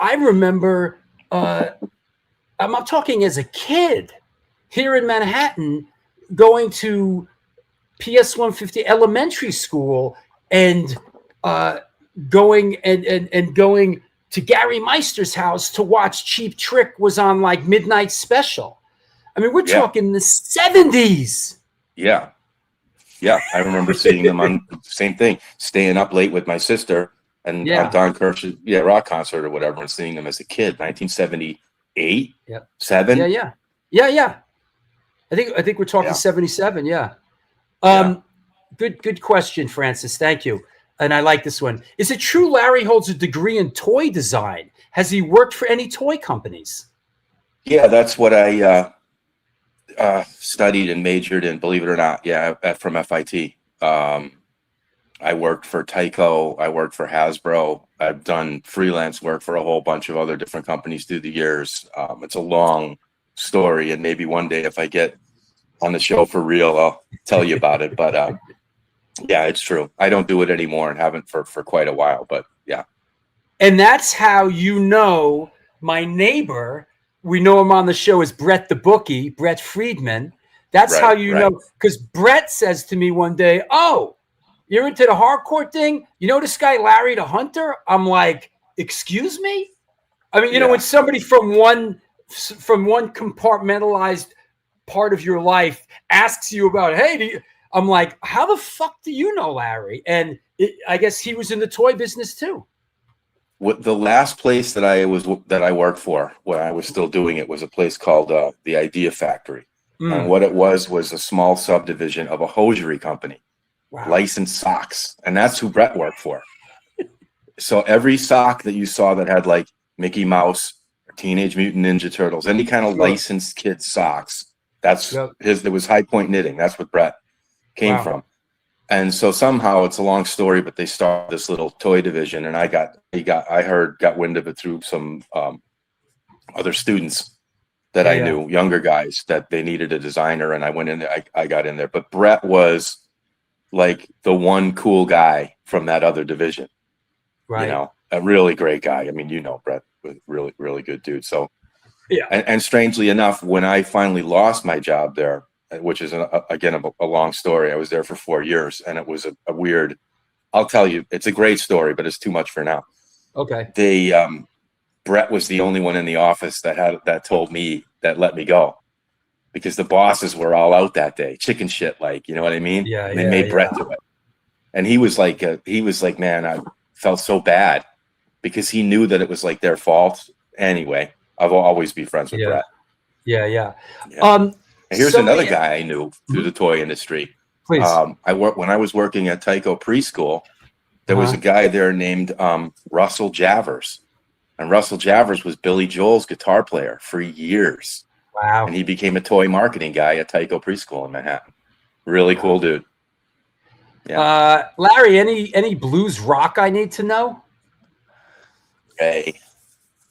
S2: I remember, I'm talking as a kid here in Manhattan, going to PS 150 elementary school and going to Gary Meister's house to watch Cheap Trick was on like Midnight Special. I mean, we're talking the 70s.
S5: Yeah. Yeah. I remember seeing them on the same thing, staying up late with my sister and on Don Kirsh's rock concert or whatever, and seeing them as a kid, 1978, 7.
S2: Yeah. I think we're talking 77. Yeah. Good question, Francis. Thank you. And I like this one. Is it true Larry holds a degree in toy design? Has he worked for any toy companies?
S5: Yeah, that's what I studied and majored in, believe it or not. Yeah, from FIT. I worked for Tyco. I worked for Hasbro. I've done freelance work for a whole bunch of other different companies through the years. It's a long story, and maybe one day if I get on the show for real, I'll tell you about it. But yeah, it's true. I don't do it anymore and haven't for quite a while, but yeah.
S2: And that's how my neighbor, we know him on the show as Brett the Bookie, Brett Friedman. That's how you know, because Brett says to me one day, "Oh, you're into the hardcore thing? You know this guy Larry the Hunter?" I'm like, "Excuse me?" I mean, you know, when somebody from one compartmentalized part of your life asks you about, "Hey, I'm like, how the fuck do you know Larry?" And I guess he was in the toy business too.
S5: The last place that I worked for when I was still doing it was a place called the Idea Factory. And what it was a small subdivision of a hosiery company, licensed socks. And that's who Brett worked for. So every sock that you saw that had like Mickey Mouse or Teenage Mutant Ninja Turtles, any kind of licensed kids socks, that's it was High Point Knitting. That's what Brett came from. And so somehow, it's a long story, but they started this little toy division, and I got wind of it through some other students that I knew, younger guys, that they needed a designer, and I went in there. I got in there, but Brett was like the one cool guy from that other division. Right. You know, a really great guy. I mean, you know, Brett was really, really good dude. So and strangely enough, when I finally lost my job there, which is again a long story. I was there for 4 years, and it was a weird. I'll tell you, it's a great story, but it's too much for now. Okay. Brett was the only one in the office that told me that let me go, because the bosses were all out that day, chicken shit, like, you know what I mean? Yeah. And they made Brett do it, and he was like, man, I felt so bad because he knew that it was like their fault. Anyway, I will always be friends with Brett. Yeah. Here's another guy I knew through the toy industry. Please. When I was working at Tyco Preschool, there was a guy there named Russell Javers. And Russell Javers was Billy Joel's guitar player for years. Wow. And he became a toy marketing guy at Tyco Preschool in Manhattan. Really cool dude. Yeah.
S2: Larry, any blues rock I need to know?
S5: Ray.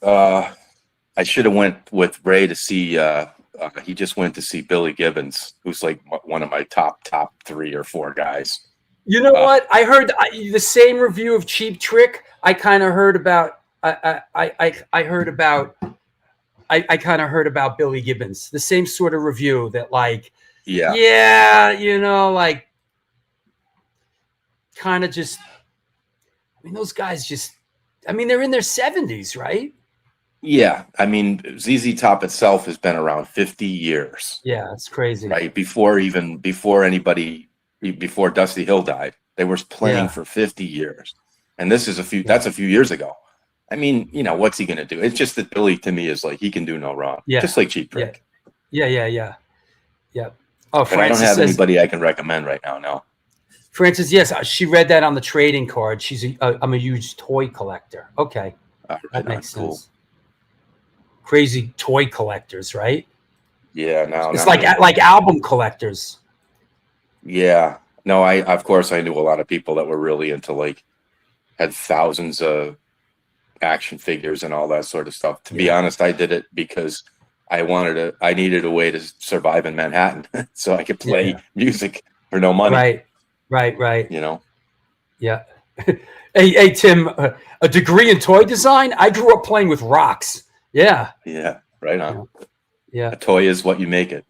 S5: I should have went with Ray to see he just went to see Billy Gibbons, who's like one of my top 3 or 4 guys.
S2: You know what? I heard the same review of Cheap Trick. I kind of heard about. I kind of heard about Billy Gibbons. The same sort of review that, like, you know, like, kind of just. I mean, those guys just. I mean, they're in their 70s, right?
S5: Yeah, I mean, ZZ Top itself has been around 50 years.
S2: Yeah, it's crazy.
S5: Right, before Dusty Hill died, they were playing for 50 years, and this is that's a few years ago. I mean, you know, what's he gonna do? It's just that Billy, to me, is like, he can do no wrong. Yeah, just like Cheap Trick.
S2: Yeah.
S5: Oh, but I don't have anybody I can recommend right now. No.
S2: Francis, yes, she read that on the trading card. I'm a huge toy collector. Okay, that makes sense. Crazy toy collectors, right?
S5: Yeah,
S2: it's like album collectors.
S5: Yeah. No, of course I knew a lot of people that were really into like had thousands of action figures and all that sort of stuff. To be honest, I did it because I needed a way to survive in Manhattan so I could play music for no money.
S2: Right.
S5: You know?
S2: Yeah. Hey, Tim, a degree in toy design? I grew up playing with rocks. Yeah.
S5: Yeah. Right on.
S2: Yeah.
S5: A toy is what you make it.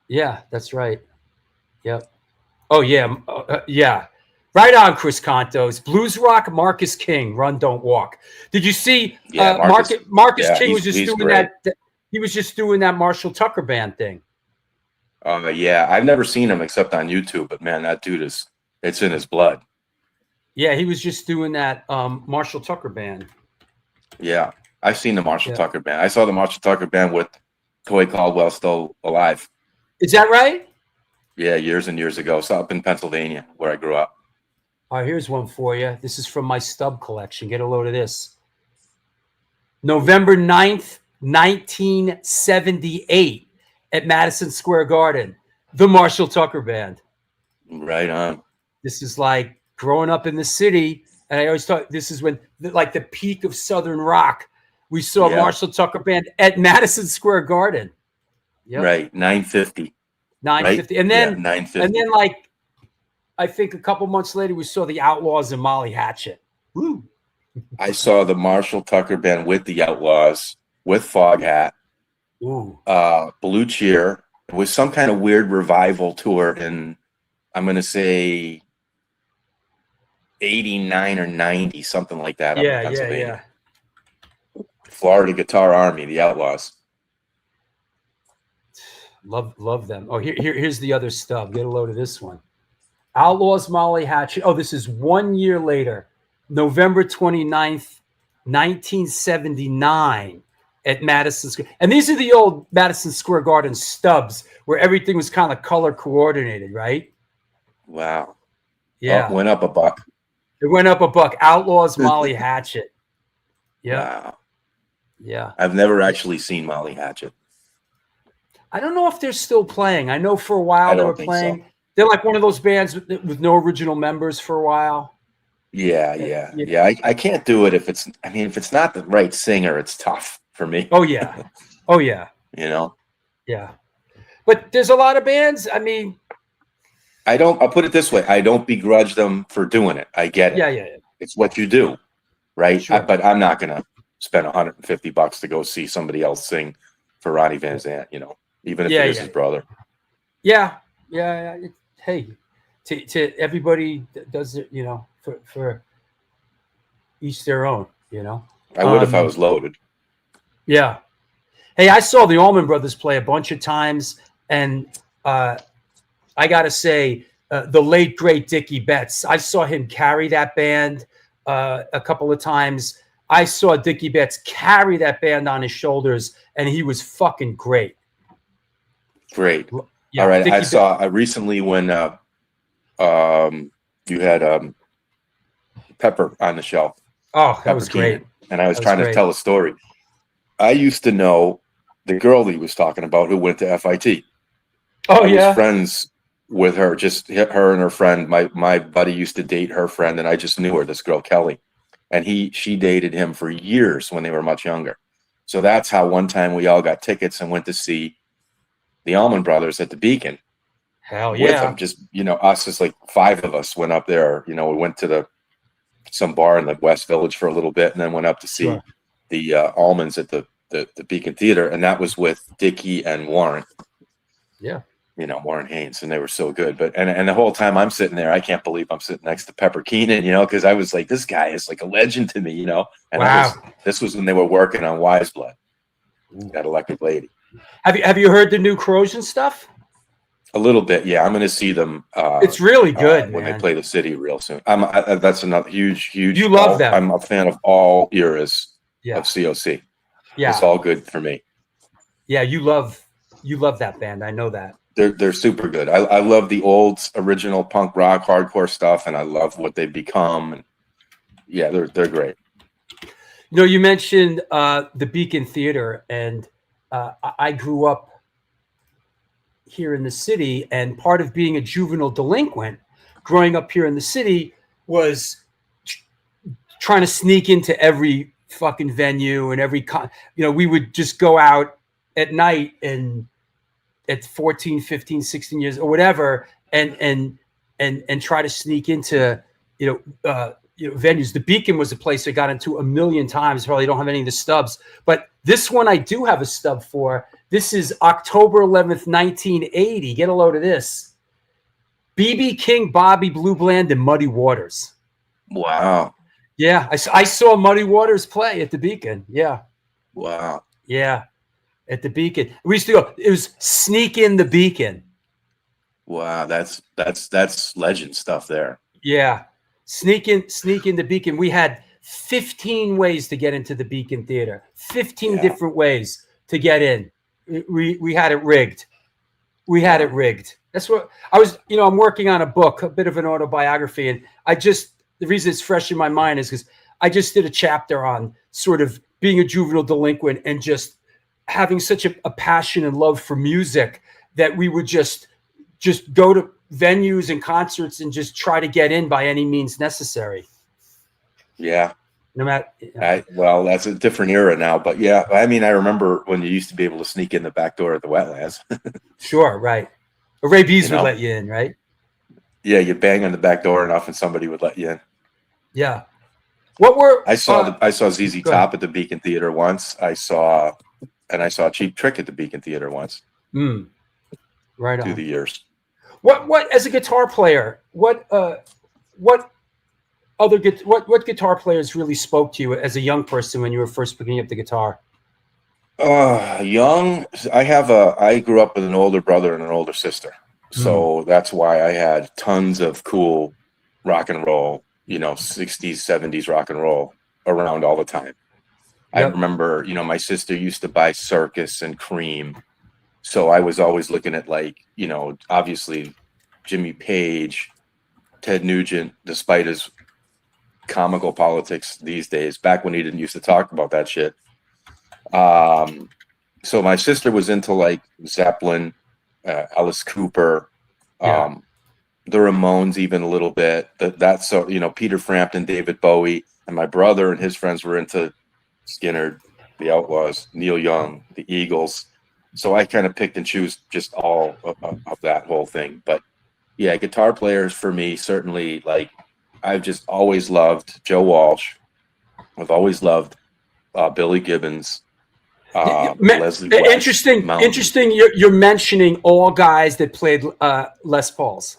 S2: Yeah, that's right. Yep. Oh, yeah. Yeah. Right on, Chris Contos. Blues Rock, Marcus King, Run, Don't Walk. Did you see Marcus King was just doing
S5: great.
S2: that? He was just doing that Marshall Tucker Band thing.
S5: Yeah. I've never seen him except on YouTube, but man, that dude it's in his blood.
S2: Yeah, he was just doing that Marshall Tucker Band.
S5: Yeah. I've seen the Marshall Tucker Band. I saw the Marshall Tucker Band with Toy Caldwell still alive.
S2: Is that right?
S5: Yeah, years and years ago. So up in Pennsylvania where I grew up.
S2: All right, here's one for you. This is from my stub collection. Get a load of this. November 9th, 1978 at Madison Square Garden. The Marshall Tucker Band.
S5: Right on.
S2: This is like growing up in the city. And I always thought this is when like the peak of Southern rock. We saw Marshall Tucker Band at Madison Square Garden.
S5: Yep. Right. 950.
S2: 950. Right? And then
S5: 950.
S2: And then like I think a couple months later, we saw the Outlaws and Molly Hatchet. Woo.
S5: I saw the Marshall Tucker Band with the Outlaws, with Foghat, Blue Cheer. It was some kind of weird revival tour in, I'm going to say, 89 or 90, something like that.
S2: Yeah.
S5: Florida Guitar Army, the Outlaws.
S2: Love them. Oh, here's the other stub. Get a load of this one. Outlaws, Molly Hatchet. Oh, this is 1 year later, November 29th, 1979 at Madison Square. And these are the old Madison Square Garden stubs where everything was kind of color coordinated, right?
S5: Wow.
S2: Yeah.
S5: Oh, went up a buck.
S2: It went up a buck. Outlaws, Molly Hatchet. Yeah.
S5: Wow.
S2: Yeah.
S5: I've never actually seen Molly Hatchet.
S2: I don't know if they're still playing. I know for a while they were playing. So. They're like one of those bands with no original members for a while.
S5: Yeah. I can't do it if it's not the right singer, it's tough for me.
S2: Oh yeah.
S5: You know?
S2: Yeah. But there's a lot of bands. I mean,
S5: I'll put it this way. I don't begrudge them for doing it. I get it.
S2: Yeah.
S5: It's what you do. Right.
S2: Sure.
S5: But I'm not going to spend $150 to go see somebody else sing for Ronnie Van Zant, you know, even if it is his brother.
S2: Yeah. Hey, to everybody does it, you know, for each their own, you know.
S5: I would if I was loaded.
S2: Yeah. Hey, I saw the Allman Brothers play a bunch of times, and I got to say, the late, great Dickie Betts, I saw him carry that band a couple of times. I saw Dickie Betts carry that band on his shoulders, and he was fucking great.
S5: Great.
S2: Yeah,
S5: all right. I saw recently when you had Pepper on the show.
S2: Oh, that was great.
S5: And I was trying to tell a story. I used to know the girl that he was talking about who went to FIT.
S2: Oh,
S5: I was friends with her, just her and her friend. My buddy used to date her friend, and I just knew her, this girl, Kelly. And she dated him for years when they were much younger. So that's how one time we all got tickets and went to see the Allman Brothers at the Beacon.
S2: Hell
S5: with
S2: yeah.
S5: them. Just, you know, us, just like 5 of us went up there. You know, we went to some bar in the West Village for a little bit and then went up to see the Allmans at the Beacon Theater. And that was with Dickie and Warren.
S2: Yeah.
S5: You know, Warren Haynes, and they were so good. But and the whole time I'm sitting there, I can't believe I'm sitting next to Pepper Keenan, you know, because I was like, this guy is like a legend to me, you know. And this was when they were working on Wise Blood, that Electric Lady.
S2: Have you heard the new Corrosion stuff?
S5: A little bit, yeah. I'm going to see them.
S2: It's really good
S5: when they play the city real soon. That's another huge.
S2: You love them.
S5: I'm a fan of all eras of COC.
S2: Yeah,
S5: it's all good for me.
S2: Yeah, you love that band. I know that.
S5: They're super good. I love the old original punk rock hardcore stuff, and I love what they've become. And yeah, they're great.
S2: You know, you mentioned the Beacon Theater, and I grew up here in the city, and part of being a juvenile delinquent growing up here in the city was trying to sneak into every fucking venue and every we would just go out at night and at 14, 15, 16 years or whatever and try to sneak into venues. The Beacon was a place I got into a million times. Probably don't have any of the stubs, but this one I do have a stub for. This is October 11th, 1980. Get a load of this. B.B. King, Bobby Blue Bland, and Muddy Waters.
S5: Wow.
S2: Yeah, I saw Muddy Waters play at the Beacon. Yeah.
S5: Wow.
S2: Yeah, at the Beacon. We used to go. It was sneak in the Beacon.
S5: Wow, that's legend stuff there.
S2: Yeah, sneak in the Beacon. We had 15 ways to get into the Beacon Theater. 15 different ways to get in. We had it rigged. We had it rigged. That's what I was. I'm working on a book, a bit of an autobiography, and the reason it's fresh in my mind is because I just did a chapter on sort of being a juvenile delinquent and just having such a passion and love for music that we would just go to venues and concerts and just try to get in by any means necessary.
S5: Yeah.
S2: No matter.
S5: Well, that's a different era now, but yeah, I mean, I remember when you used to be able to sneak in the back door at the Wetlands.
S2: Sure, right. Or Ray B's would let you in, right?
S5: Yeah, you bang on the back door enough, and somebody would let you in.
S2: Yeah. What were
S5: I saw ZZ Top at the Beacon Theater once. I saw Cheap Trick at the Beacon Theater once.
S2: Right on.
S5: Through the years.
S2: What as a guitar player? What guitar players really spoke to you as a young person when you were first picking up the guitar?
S5: Young. I grew up with an older brother and an older sister, so that's why I had tons of cool rock and roll, 60s, 70s rock and roll around all the time. Yep. I remember, my sister used to buy Circus and Cream, so I was always looking at obviously Jimmy Page, Ted Nugent, despite his comical politics these days, back when he didn't used to talk about that shit. So my sister was into Zeppelin, Alice Cooper, the Ramones, even a little bit. Peter Frampton, David Bowie, and my brother and his friends were into Skinner, the Outlaws, Neil Young, the Eagles. So I kind of picked and choose just all of that whole thing. But yeah, guitar players for me, certainly, I've just always loved Joe Walsh. I've always loved Billy Gibbons. Leslie West,
S2: interesting. You're mentioning all guys that played Les Pauls.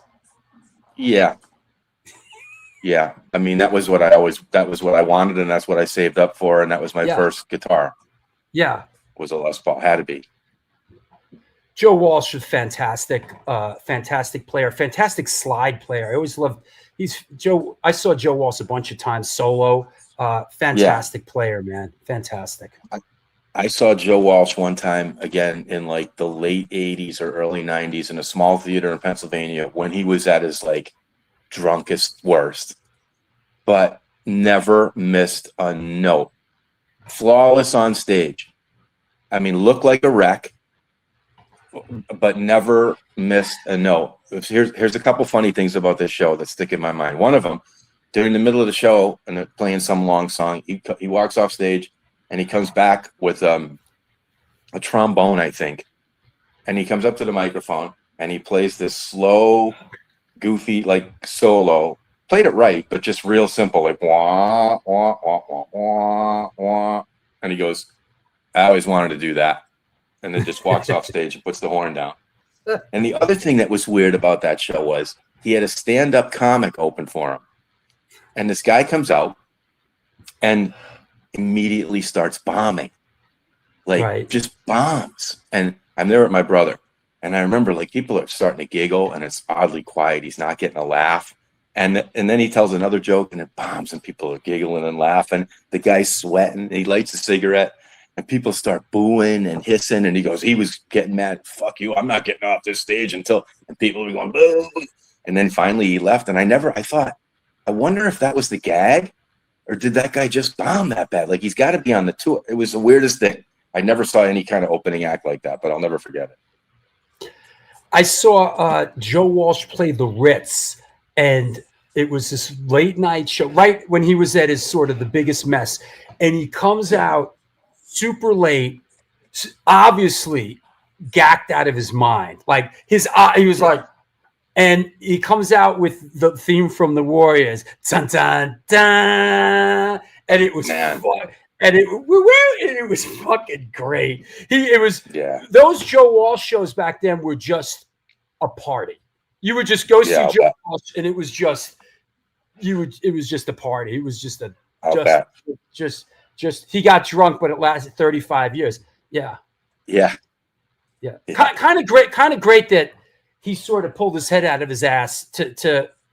S5: Yeah. I mean, that was what I wanted, and that's what I saved up for, and that was my first guitar. Yeah, was a Les Paul. Had to be.
S2: Joe Walsh was fantastic player, fantastic slide player. I always loved. I saw Joe Walsh a bunch of times solo. Fantastic player, man. Fantastic.
S5: I saw Joe Walsh one time again in the late 80s or early 90s in a small theater in Pennsylvania when he was at his drunkest worst, but never missed a note. Flawless on stage. I mean, looked like a wreck, but never missed a note. Here's a couple funny things about this show that stick in my mind. One of them, during the middle of the show and they're playing some long song, he walks off stage and he comes back with a trombone, I think, and he comes up to the microphone and he plays this slow, goofy solo. Played it right, but just real simple, wah, wah, wah, wah, wah, wah. And he goes, I always wanted to do that. And then just walks off stage and puts the horn down. And the other thing that was weird about that show was he had a stand-up comic open for him. And this guy comes out and immediately starts bombing. Just bombs. And I'm there with my brother. And I remember people are starting to giggle and it's oddly quiet. He's not getting a laugh. And then he tells another joke and it bombs and people are giggling and laughing. The guy's sweating. And he lights a cigarette and people start booing and hissing. And he goes, he was getting mad. Fuck you. I'm not getting off this stage and people were going, boo. And then finally he left. And I thought, I wonder if that was the gag or did that guy just bomb that bad? He's got to be on the tour. It was the weirdest thing. I never saw any kind of opening act like that, but I'll never forget it.
S2: I saw Joe Walsh play the Ritz, and it was this late night show, right when he was at his sort of the biggest mess. And he comes out super late, obviously gacked out of his mind. Like he was like, and he comes out with the theme from the Warriors, dun, dun, dun, and it was fun. And it was fucking great. Those Joe Walsh shows back then were just a party. You would just go see Joe Walsh, and it was just a party. It was just he got drunk, but it lasted 35 years. Yeah. Kind of great that he sort of pulled his head out of his ass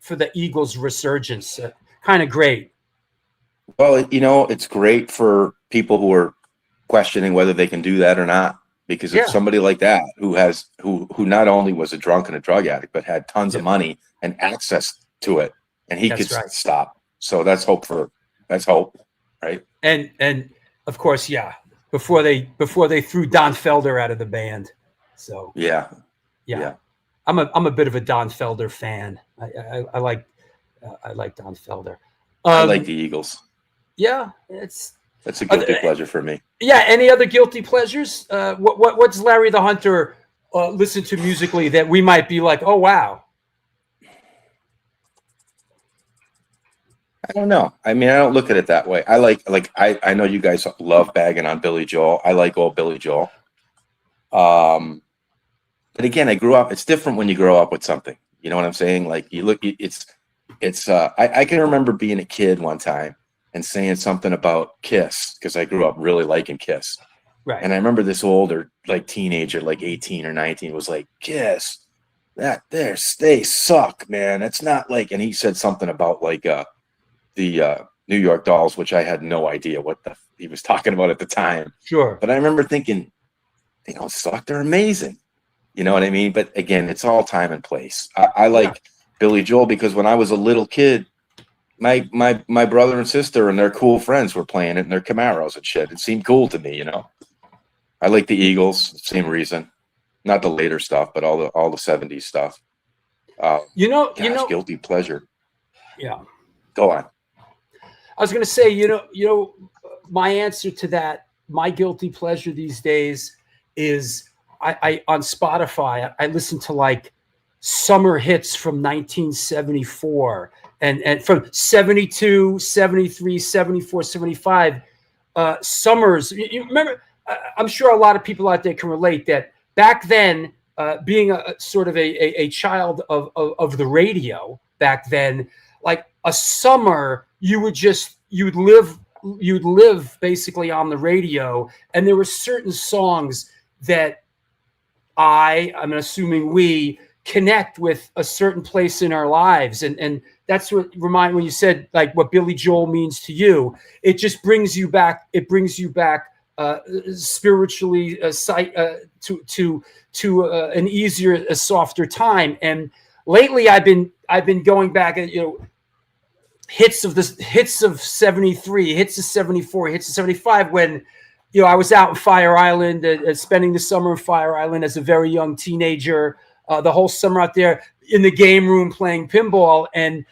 S2: for the Eagles' resurgence. Kind of great.
S5: Well, it's great for people who are questioning whether they can do that or not. Because if somebody like that who not only was a drunk and a drug addict, but had tons of money and access to it, and he could stop. So that's hope, right?
S2: And of course, before they threw Don Felder out of the band. So yeah. I'm a bit of a Don Felder fan. I like Don Felder.
S5: I like the Eagles.
S2: Yeah,
S5: that's a guilty pleasure for me.
S2: Yeah. Any other guilty pleasures? What's Larry the Hunter listen to musically that we might be like, oh wow?
S5: I don't know. I mean, I don't look at it that way. I know you guys love bagging on Billy Joel. I like old Billy Joel. But again, I grew up. It's different when you grow up with something. You know what I'm saying? Like I can remember being a kid one time and saying something about Kiss because I grew up really liking Kiss.
S2: Right.
S5: And I remember this older, like teenager, like 18 or 19, was like, Kiss, they suck, man. It's not like, and he said something about like the New York Dolls, which I had no idea what he was talking about at the time.
S2: Sure.
S5: But I remember thinking, they don't suck. They're amazing. You know what I mean? But again, it's all time and place. I like Billy Joel because when I was a little kid, my brother and sister and their cool friends were playing it in their Camaros and shit. It seemed cool to me, I like the Eagles, same reason. Not the later stuff, but all the 70s stuff. Guilty pleasure.
S2: Yeah.
S5: Go on.
S2: I was going to say, my answer to that, my guilty pleasure these days is I on Spotify, I listen to like summer hits from 1974 and from 72, 73, 74, 75 summers. You remember, I'm sure a lot of people out there can relate that back then, being a sort of a child of the radio back then, like a summer, you'd live basically on the radio, and there were certain songs that I'm assuming we connect with a certain place in our lives, and that's what when you said like what Billy Joel means to you, it just brings you back. It brings you back spiritually, to an easier, a softer time. And lately, I've been going back and hits of 73, hits of 74, hits of 75 when I was out in Fire Island, spending the summer in Fire Island as a very young teenager, the whole summer out there in the game room playing pinball, and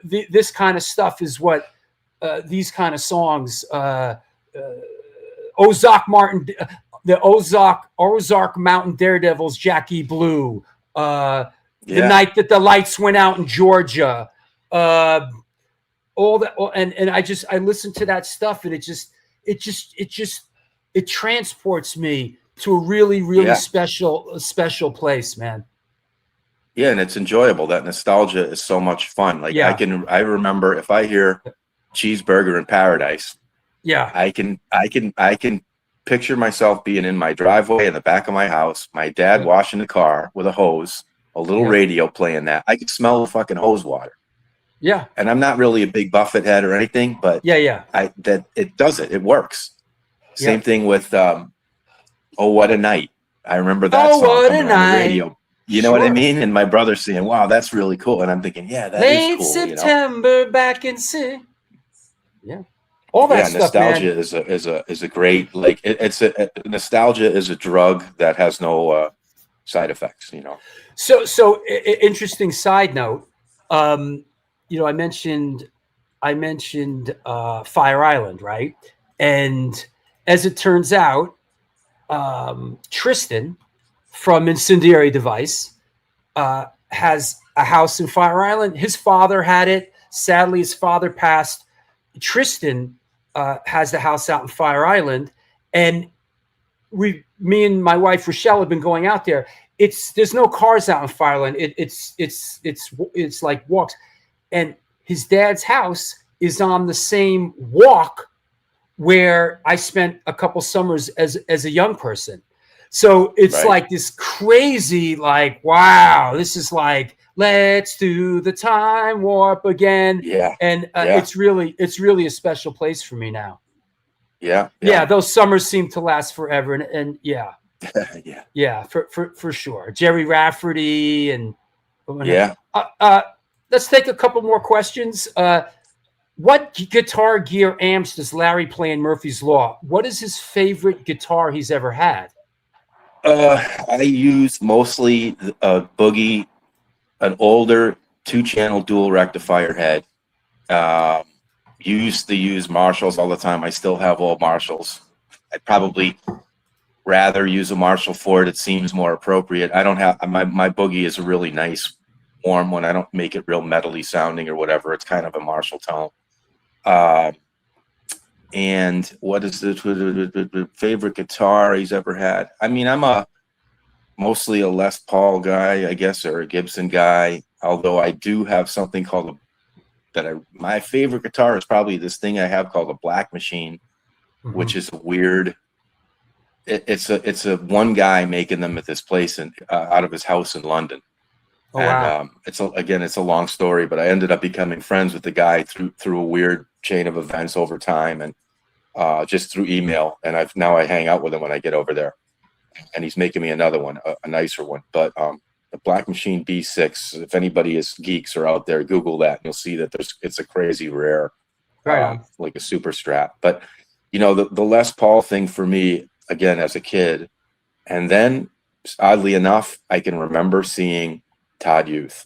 S2: this kind of stuff is what these kind of songs, Ozark Mountain Daredevils, Jackie Blue, the night that the lights went out in Georgia, all that, and I listen to that stuff, and it transports me to a really, really special place, man.
S5: Yeah, and it's enjoyable. That nostalgia is so much fun. Like I remember if I hear Cheeseburger in Paradise, I can picture myself being in my driveway in the back of my house, my dad washing the car with a hose, a little radio playing that. I could smell the fucking hose water.
S2: Yeah.
S5: And I'm not really a big Buffett head or anything, but it works. Same thing with Oh What a Night. I remember that song
S2: What a
S5: on
S2: Night.
S5: the radio. You know what I mean? And my brother saying, wow, that's really cool. And I'm thinking, that
S2: Late
S5: is cool.
S2: September back in C. Yeah. All that stuff,
S5: nostalgia
S2: man.
S5: is a great, like, nostalgia is a drug that has no side effects,
S2: So interesting side note. I mentioned Fire Island, right? And as it turns out, Tristan from Incendiary Device has a house in Fire Island. His father had it. Sadly, his father passed. Tristan has the house out in Fire Island, and me and my wife Rochelle have been going out there. There's no cars out in Fire Island. It's like walks, and his dad's house is on the same walk where I spent a couple summers as a young person. So it's like this crazy, like, wow, this is like, let's do the time warp again.
S5: Yeah.
S2: And it's really a special place for me now.
S5: Yeah.
S2: Yeah. Those summers seem to last forever. And yeah.
S5: Yeah.
S2: Yeah, for sure. Jerry Rafferty and let's take a couple more questions. What guitar gear amps does Larry play in Murphy's Law? What is his favorite guitar he's ever had?
S5: I use mostly a Boogie, an older 2-channel dual rectifier head. Used to use Marshalls all the time. I still have old Marshalls. I'd probably rather use a Marshall for it. It seems more appropriate. I don't have my Boogie is a really nice warm one. I don't make it real metally sounding or whatever. It's kind of a Marshall tone. And what is the favorite guitar he's ever had? I mean, I'm mostly a Les Paul guy, I guess, or a Gibson guy. Although I do have something called my favorite guitar is probably this thing I have called a Black Machine, which is a weird. It's a one guy making them at this place out of his house in London.
S2: Oh, wow.
S5: And it's a long story, but I ended up becoming friends with the guy through a weird chain of events over time, and just through email. And I hang out with him when I get over there, and he's making me another one, a nicer one. But the Black Machine B6. If anybody is geeks or out there, Google that, and you'll see that it's a crazy rare, like a super Strat. But the Les Paul thing for me, again, as a kid, and then oddly enough, I can remember seeing Todd Youth,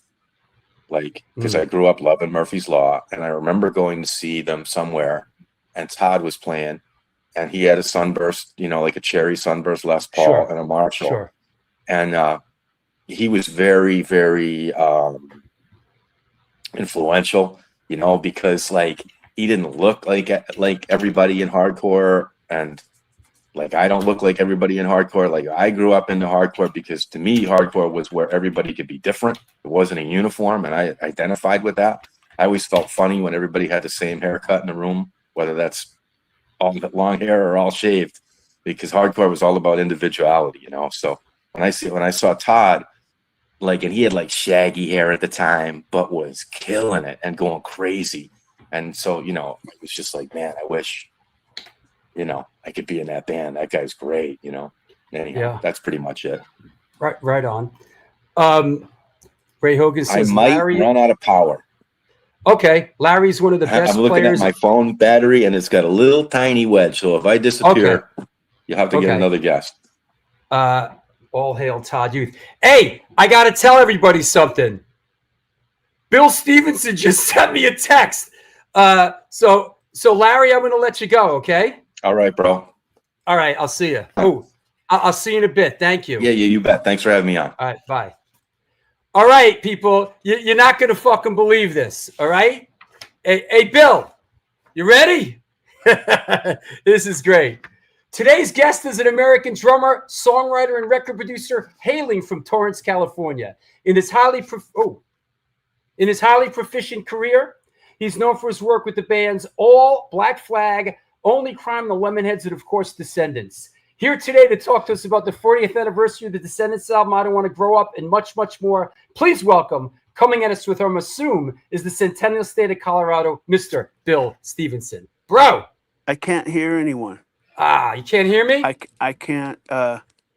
S5: because I grew up loving Murphy's Law, and I remember going to see them somewhere, and Todd was playing, and he had a Sunburst, like a cherry Sunburst Les Paul and a Marshall, and he was very, very influential, because he didn't look like everybody in hardcore, and I don't look like everybody in hardcore. I grew up into hardcore because to me, hardcore was where everybody could be different. It wasn't a uniform, and I identified with that. I always felt funny when everybody had the same haircut in the room, whether that's all long hair or all shaved, because hardcore was all about individuality, So when I saw Todd, and he had shaggy hair at the time, but was killing it and going crazy. And so, it was just man, I wish, I could be in that band. That guy's great, Anyhow, that's pretty much it.
S2: Right on. Ray Hogan says
S5: I might
S2: Larry
S5: run out of power.
S2: Okay, Larry's one of the best players.
S5: I'm looking at my phone battery, and it's got a little tiny wedge. So if I disappear, you'll have to get another guest.
S2: All hail Todd Youth. Hey, I got to tell everybody something. Bill Stevenson just sent me a text. So Larry, I'm going to let you go, okay?
S5: All right, bro.
S2: All right, I'll see you. Oh, I'll see you in a bit. Thank you.
S5: Yeah, you bet. Thanks for having me on.
S2: All right, bye. All right, people, you're not going to fucking believe this, all right? Hey, Bill, you ready? This is great. Today's guest is an American drummer, songwriter, and record producer hailing from Torrance, California. In his highly proficient career, he's known for his work with the bands All, Black Flag, Only Crime, the Lemonheads, and of course, Descendents. Here today to talk to us about the 40th anniversary of the Descendents album, I Don't Want to Grow Up, and much, much more. Please welcome, coming at us with our assume is the Centennial State of Colorado, Mr. Bill Stevenson. Bro!
S7: I can't hear anyone.
S2: You can't hear me?
S7: I can't.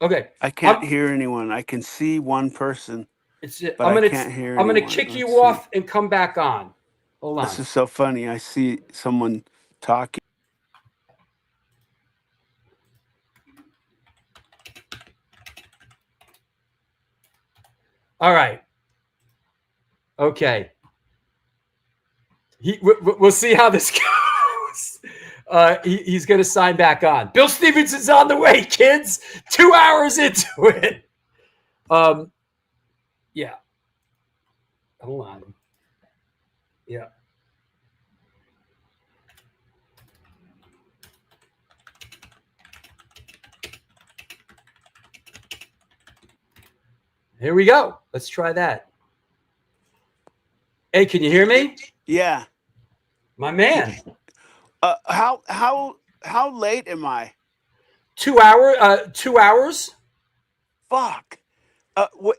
S2: Okay.
S7: I can't hear anyone. I can see one person, but I can't hear anyone.
S2: I'm going to kick you off and come back on. Hold on.
S7: This is so funny. I see someone talking.
S2: All right. Okay. We'll see how this goes. He's going to sign back on. Bill Stevenson's on the way, kids. 2 hours into it. Yeah. Hold on. Yeah. Here we go. Let's try that. Hey, can you hear me?
S7: Yeah.
S2: My man.
S7: How late am I?
S2: 2 hour. 2 hours.
S7: Fuck.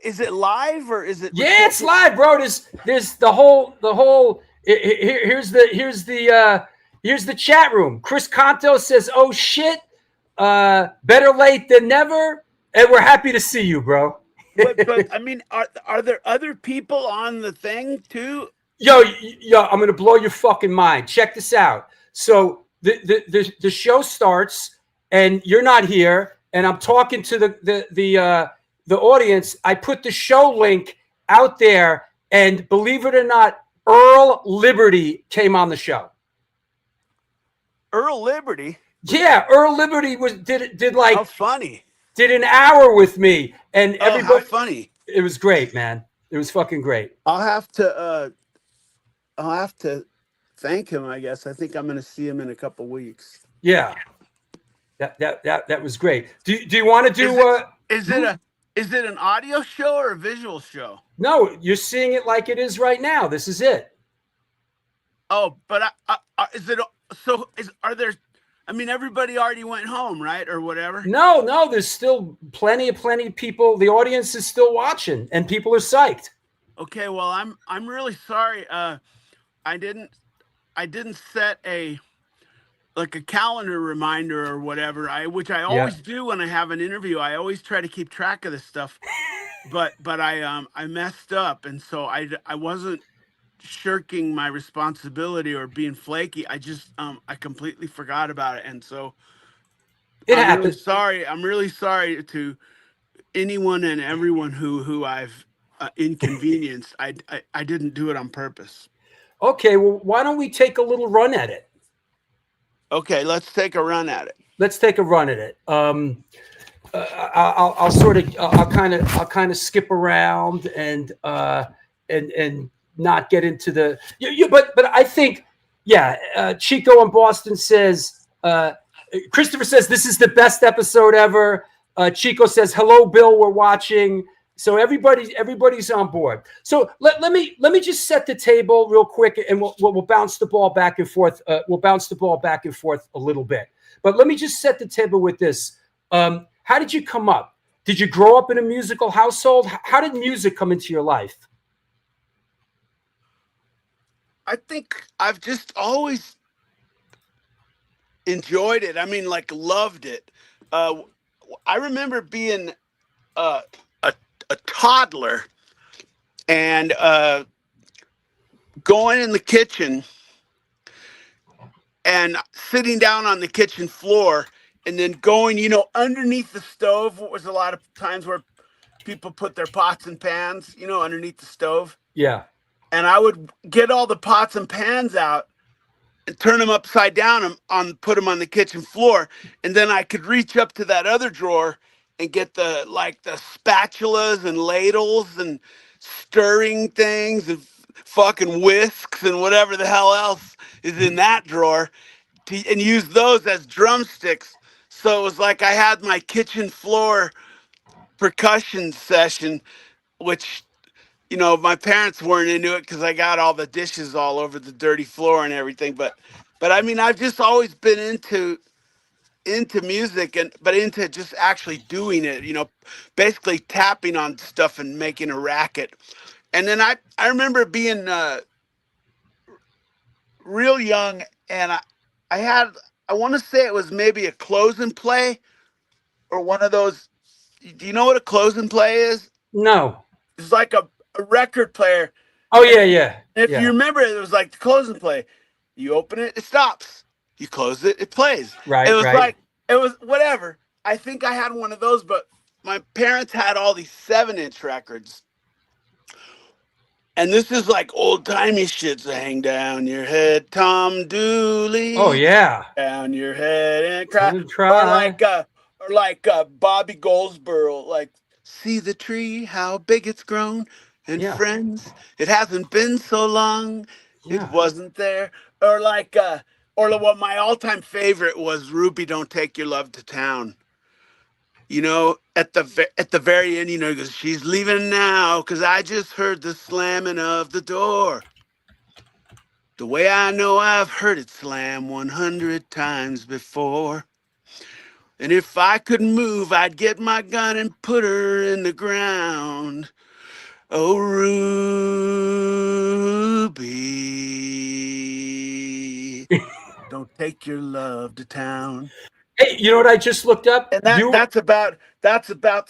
S7: Is it live or is it?
S2: Yeah, it's live, bro. There's the whole. Here's the chat room. Chris Conto says, "Oh shit, better late than never," and we're happy to see you, bro.
S7: but I mean, are there other people on the thing too?
S2: Yo, I'm gonna blow your fucking mind. Check this out. So the show starts, and you're not here, and I'm talking to the audience. I put the show link out there, and believe it or not, Earl Liberty came on the show.
S7: Earl Liberty?
S2: Yeah, Earl Liberty did like
S7: how funny.
S2: Did an hour with me, and everybody.
S7: How funny!
S2: It was great, man. It was fucking great.
S7: I'll have to thank him. I guess I think I'm going to see him in a couple weeks.
S2: Yeah, that was great. Do you want to do?
S7: Is it an audio show or a visual show?
S2: No, you're seeing it like it is right now. This is it.
S7: Oh, but is it? So are there? I mean, everybody already went home, right, or whatever.
S2: No, there's still plenty of people. The audience is still watching, and people are psyched.
S7: Okay, well, I'm really sorry. I didn't set a calendar reminder or whatever. Which I always do when I have an interview. I always try to keep track of this stuff, but I messed up, and so I wasn't shirking my responsibility or being flaky. I just I completely forgot about it, and so
S2: it happened.
S7: I'm really sorry to anyone and everyone who I've inconvenienced. I didn't do it on purpose.
S2: Okay, well, why don't we take a little run at it?
S7: Okay, let's take a run at it.
S2: I'll kind of skip around and not get into the but I think Chico in Boston says Christopher says this is the best episode ever. Chico says hello, Bill, we're watching. So everybody's on board. So let me just set the table real quick, and we'll bounce the ball back and forth. We'll bounce the ball back and forth a little bit. But let me just set the table with this. How did you come up? Did you grow up in a musical household? How did music come into your life?
S7: I think I've just always enjoyed it. I mean, like, loved it. I remember being a toddler and going in the kitchen and sitting down on the kitchen floor and then going, underneath the stove. What was a lot of times where people put their pots and pans, underneath the stove.
S2: Yeah.
S7: And I would get all the pots and pans out and turn them upside down and put them on the kitchen floor. And then I could reach up to that other drawer and get the spatulas and ladles and stirring things and fucking whisks and whatever the hell else is in that drawer and use those as drumsticks. So it was like I had my kitchen floor percussion session, which, my parents weren't into it because I got all the dishes all over the dirty floor and everything. But I mean, I've just always been into music but into just actually doing it, basically tapping on stuff and making a racket. And then I remember being real young, and I want to say it was maybe a close and play or one of those. Do you know what a close and play is?
S2: No.
S7: It's like a record player.
S2: Oh, yeah.
S7: If you remember, it was like the close and play. You open it, it stops. You close it, it plays.
S2: Right.
S7: It was whatever. I think I had one of those, but my parents had all these 7-inch records. And this is like old timey shit. So hang down your head, Tom Dooley.
S2: Oh yeah.
S7: Down your head and cry.
S2: Don't try.
S7: Or like Bobby Goldsboro, like see the tree, how big it's grown, and
S2: Yeah.
S7: friends, it hasn't been so long, it
S2: Yeah.
S7: wasn't there. Or what my all-time favorite was Ruby, Don't Take Your Love to Town. You know, at the very end, you know, he goes, she's leaving now because I just heard the slamming of the door. The way I know I've heard it slam 100 times before. And if I could move, I'd get my gun and put her in the ground. Oh, Ruby, don't take your love to town.
S2: Hey, you know what I just looked up?
S7: And that's about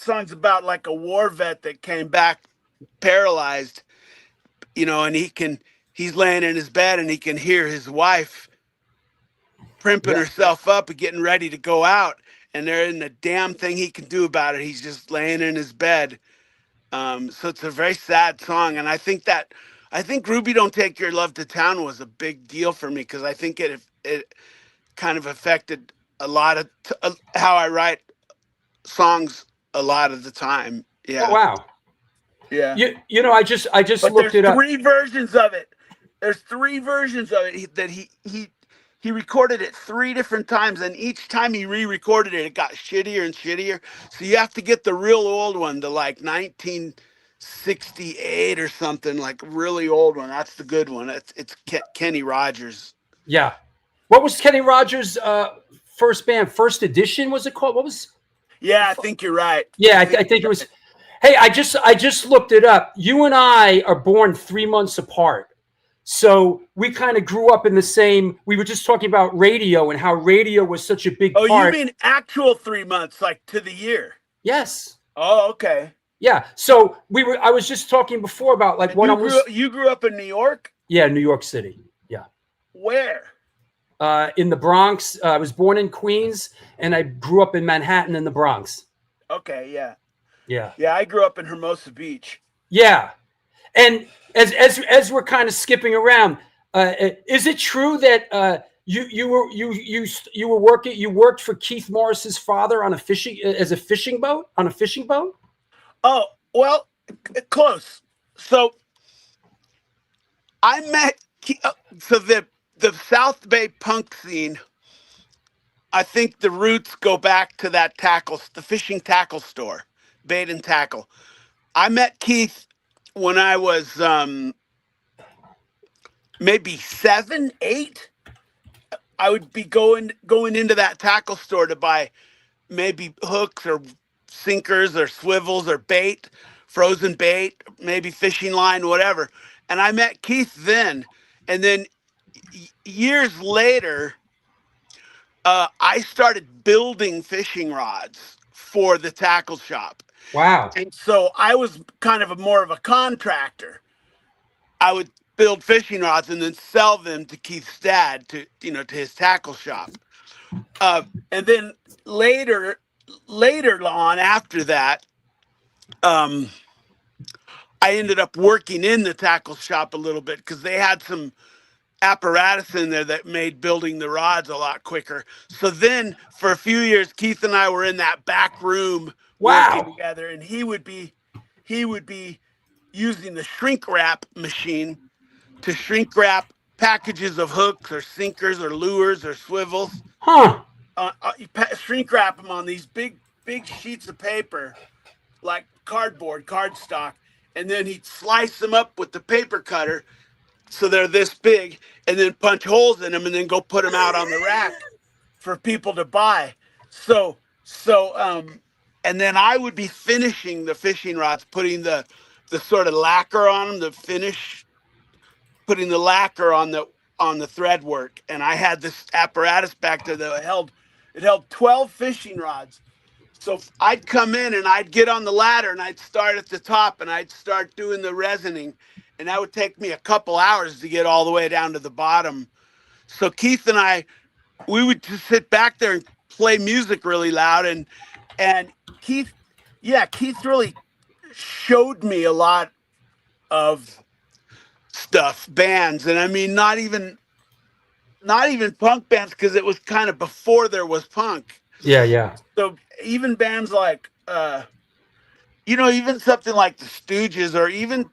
S7: songs about like a war vet that came back paralyzed, you know, and he's laying in his bed and he can hear his wife primping herself up and getting ready to go out, and there isn't a damn thing he can do about it. He's just laying in his bed. So it's a very sad song, and I think Ruby, Don't Take Your Love to Town was a big deal for me because I think it kind of affected a lot of how I write songs a lot of the time. Yeah.
S2: Oh, wow.
S7: Yeah.
S2: You know, I just looked it up.
S7: There's 3 versions of it. There's 3 versions of it that he recorded it 3 different times, and each time he re-recorded it, it got shittier and shittier. So you have to get the real old one, the like 1968 or something, like really old one. That's the good one. It's Kenny Rogers.
S2: Yeah. What was Kenny Rogers' first band? First Edition was it called? What was?
S7: Yeah, I think you're right.
S2: Yeah, I think it was. Hey, I just looked it up. You and I are born 3 months apart. So we kind of grew up in the same. We were just talking about radio and how radio was such a big part.
S7: Oh, you mean actual 3 months, like to the year?
S2: Yes.
S7: Oh, okay.
S2: Yeah. So I was just talking before about like when
S7: you grew up in New York?
S2: Yeah, New York City. Yeah.
S7: Where?
S2: In the Bronx. I was born in Queens, and I grew up in Manhattan in the Bronx.
S7: Okay. Yeah.
S2: Yeah.
S7: Yeah, I grew up in Hermosa Beach.
S2: Yeah. And as we're kind of skipping around, is it true that you worked for Keith Morris's father on a fishing boat?
S7: Oh, well, close. So I met the South Bay punk scene. I think the roots go back to that the fishing tackle store, Bait and Tackle. I met Keith when I was maybe 7, 8. I would be going into that tackle store to buy maybe hooks or sinkers or swivels or bait, frozen bait, maybe fishing line, whatever. And I met Keith then. And then years later, I started building fishing rods for the tackle shop.
S2: Wow.
S7: And so I was kind of more of a contractor. I would build fishing rods and then sell them to Keith's dad to his tackle shop. And then later on after that, I ended up working in the tackle shop a little bit because they had some apparatus in there that made building the rods a lot quicker. So then for a few years, Keith and I were in that back room working together, and he would be using the shrink wrap machine to shrink wrap packages of hooks or sinkers or lures or swivels. You shrink wrap them on these big sheets of paper, like cardstock, and then he'd slice them up with the paper cutter so they're this big, and then punch holes in them and then go put them out on the rack for people to buy. So and then I would be finishing the fishing rods, putting the sort of lacquer on them, putting the lacquer on the thread work. And I had this apparatus back there that held 12 fishing rods. So I'd come in and I'd get on the ladder and I'd start at the top and I'd start doing the resining. And that would take me a couple hours to get all the way down to the bottom. So Keith and I, we would just sit back there and play music really loud. And Keith really showed me a lot of stuff bands, and I mean not even punk bands, because it was kind of before there was punk.
S2: Yeah.
S7: So even bands like even something like the Stooges, or even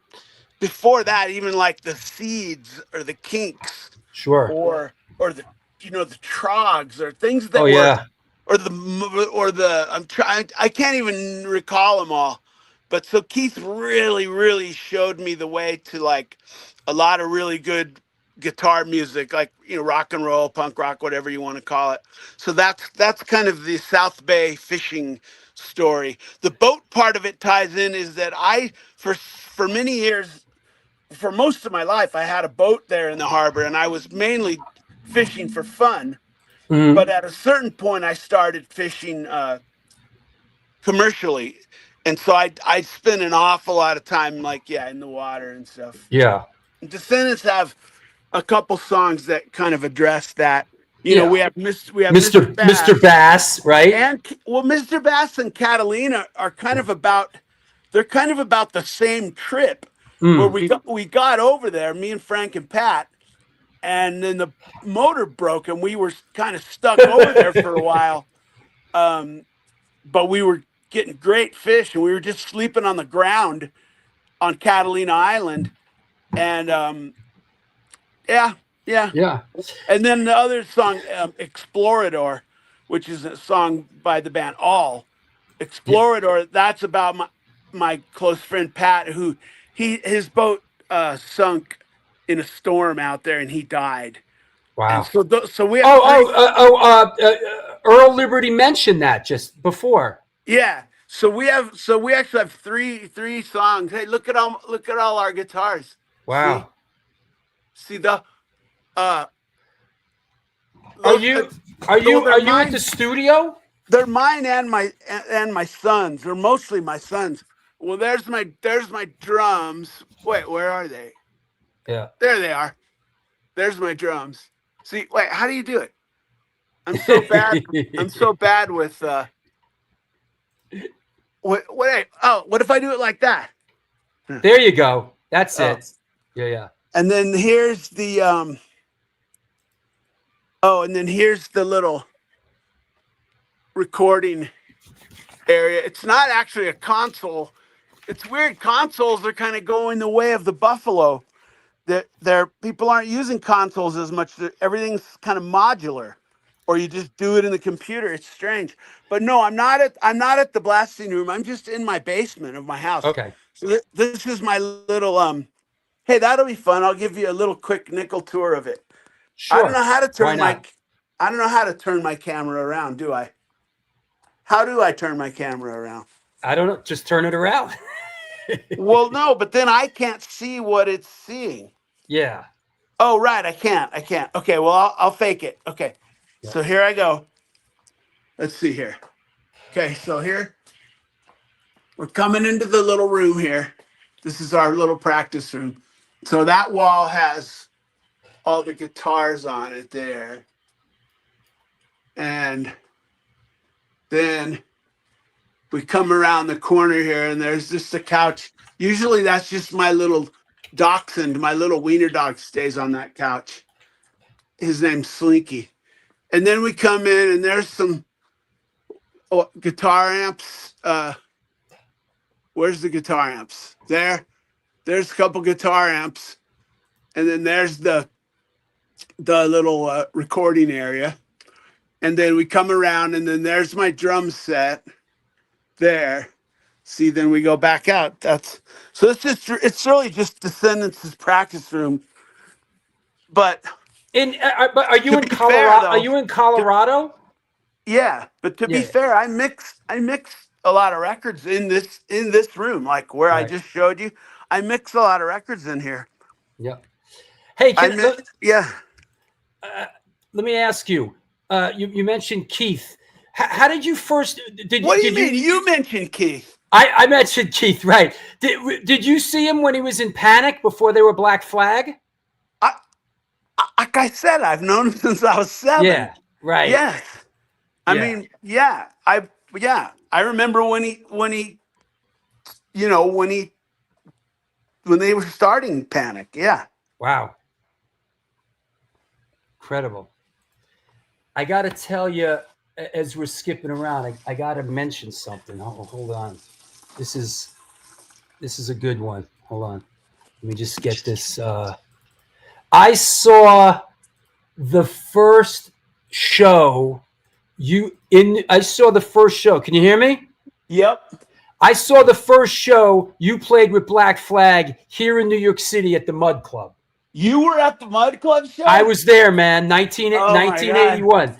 S7: before that, even like the Seeds or the Kinks,
S2: Sure.
S7: or the the Trogs, or things that
S2: Oh,
S7: were,
S2: yeah.
S7: or the I can't even recall them all. But so Keith really showed me the way to like a lot of really good guitar music, like rock and roll, punk rock, whatever you want to call it. So that's kind of the South Bay fishing story. The boat part of it ties in is that I for many years, for most of my life, I had a boat there in the harbor, and I was mainly fishing for fun.
S2: Mhm.
S7: But at a certain point, I started fishing commercially, and so I spent an awful lot of time in the water and stuff.
S2: Yeah.
S7: Descendants have a couple songs that kind of address that.
S2: Yeah.
S7: We have Mr. Bass,
S2: Mr. Bass, right?
S7: and Mr. Bass and Catalina are kind of about the same trip, where we got over there, me and Frank and Pat, and then the motor broke and we were kind of stuck over there for a while. But we were getting great fish, and we were just sleeping on the ground on Catalina Island. And yeah. And then the other song, Explorador, which is a song by the band All. Explorador, that's about my close friend Pat, who his boat sunk in a storm out there, and he died.
S2: Wow.
S7: And so we have
S2: Earl Liberty mentioned that just before.
S7: Yeah. So we actually have three songs. Hey, look at all our guitars.
S2: Wow.
S7: See the
S2: Are you at the studio?
S7: They're mine and my sons. They're mostly my sons. Well, there's my drums. Wait, where are they?
S2: Yeah.
S7: There they are. There's my drums. See, wait, how do you do it? I'm so bad. I'm so bad with what if I do it like that?
S2: There you go. That's it. Yeah.
S7: And then here's the and then here's the little recording area. It's not actually a console. It's weird. Consoles are kind of going the way of the Buffalo. People aren't using consoles as much. Everything's kind of modular, or you just do it in the computer. It's strange. But no, I'm not at the blasting room. I'm just in my basement of my house.
S2: Okay.
S7: So this is my little hey, that'll be fun. I'll give you a little quick nickel tour of it.
S2: Sure.
S7: I don't know how to turn
S2: I
S7: don't know how to turn my camera around, do I? How do I turn my camera around?
S2: I don't know. Just turn it around.
S7: Well, no, but then I can't see what it's seeing.
S2: Yeah.
S7: Oh, right. I can't. Okay, well, I'll fake it. Okay.
S2: Yep.
S7: So here I go. Let's see here. Okay, so here we're coming into the little room here. This is our little practice room. So that wall has all the guitars on it there. And then we come around the corner here, and there's just a couch. Usually that's just my little dachshund, my little wiener dog stays on that couch. His name's Slinky. And then we come in, and there's some guitar amps. Where's the guitar amps? There's a couple guitar amps. And then there's the little recording area. And then we come around, and then there's my drum set there. See, then we go back out. It's really just Descendents' practice room. But
S2: are you in Colorado?
S7: Fair,
S2: are you in Colorado?
S7: Yeah, but to be fair, I mix a lot of records in this room, like where I just showed you. I mix a lot of records in here.
S2: Yeah. Hey, let me ask you. You mentioned Keith. How did you first?
S7: What do you mean? You mentioned Keith.
S2: I mentioned Keith, right? Did you see him when he was in Panic before they were Black Flag?
S7: Like I said, I've known him since I was 7.
S2: Yeah, right.
S7: Yes. I mean, yeah. I remember when they were starting Panic. Yeah.
S2: Wow. Incredible. I got to tell you, as we're skipping around, I got to mention something. Hold on. This is a good one. Hold on. Let me just get this. I saw the first show I saw the first show. Can you hear me?
S7: Yep.
S2: I saw the first show you played with Black Flag here in New York City at the Mud Club.
S7: You were at the Mud Club show?
S2: I was there, man. 1981.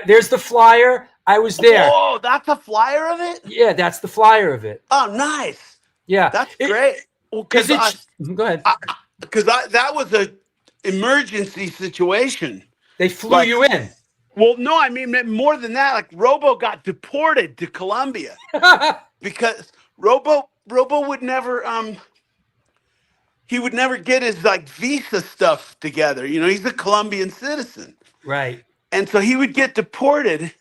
S2: There's the flyer. I was there.
S7: Oh, that's a flyer of it?
S2: Yeah, that's the flyer of it.
S7: Oh, nice.
S2: Yeah.
S7: That's great. Well,
S2: go ahead.
S7: Because that was a emergency situation.
S2: They flew you in.
S7: Well, no, I mean more than that. Like Robo got deported to Colombia because Robo would never he would never get his like visa stuff together. You know, he's a Colombian citizen,
S2: right?
S7: And so he would get deported,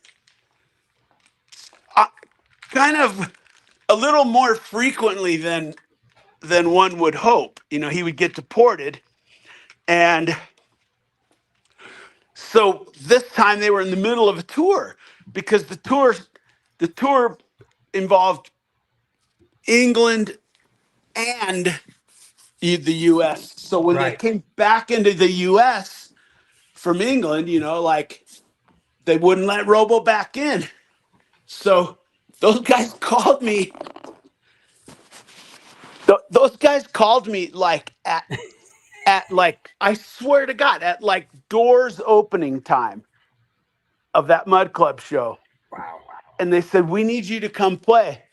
S7: kind of a little more frequently than one would hope. You know, he would get deported, and so this time they were in the middle of a tour because the tour involved England and the U.S. So when they came back into the U.S. from England, you know, like they wouldn't let Robo back in. So those guys called me. Those guys called me like at like, I swear to God, at like doors opening time of that Mud Club show.
S2: Wow.
S7: And they said, we need you to come play.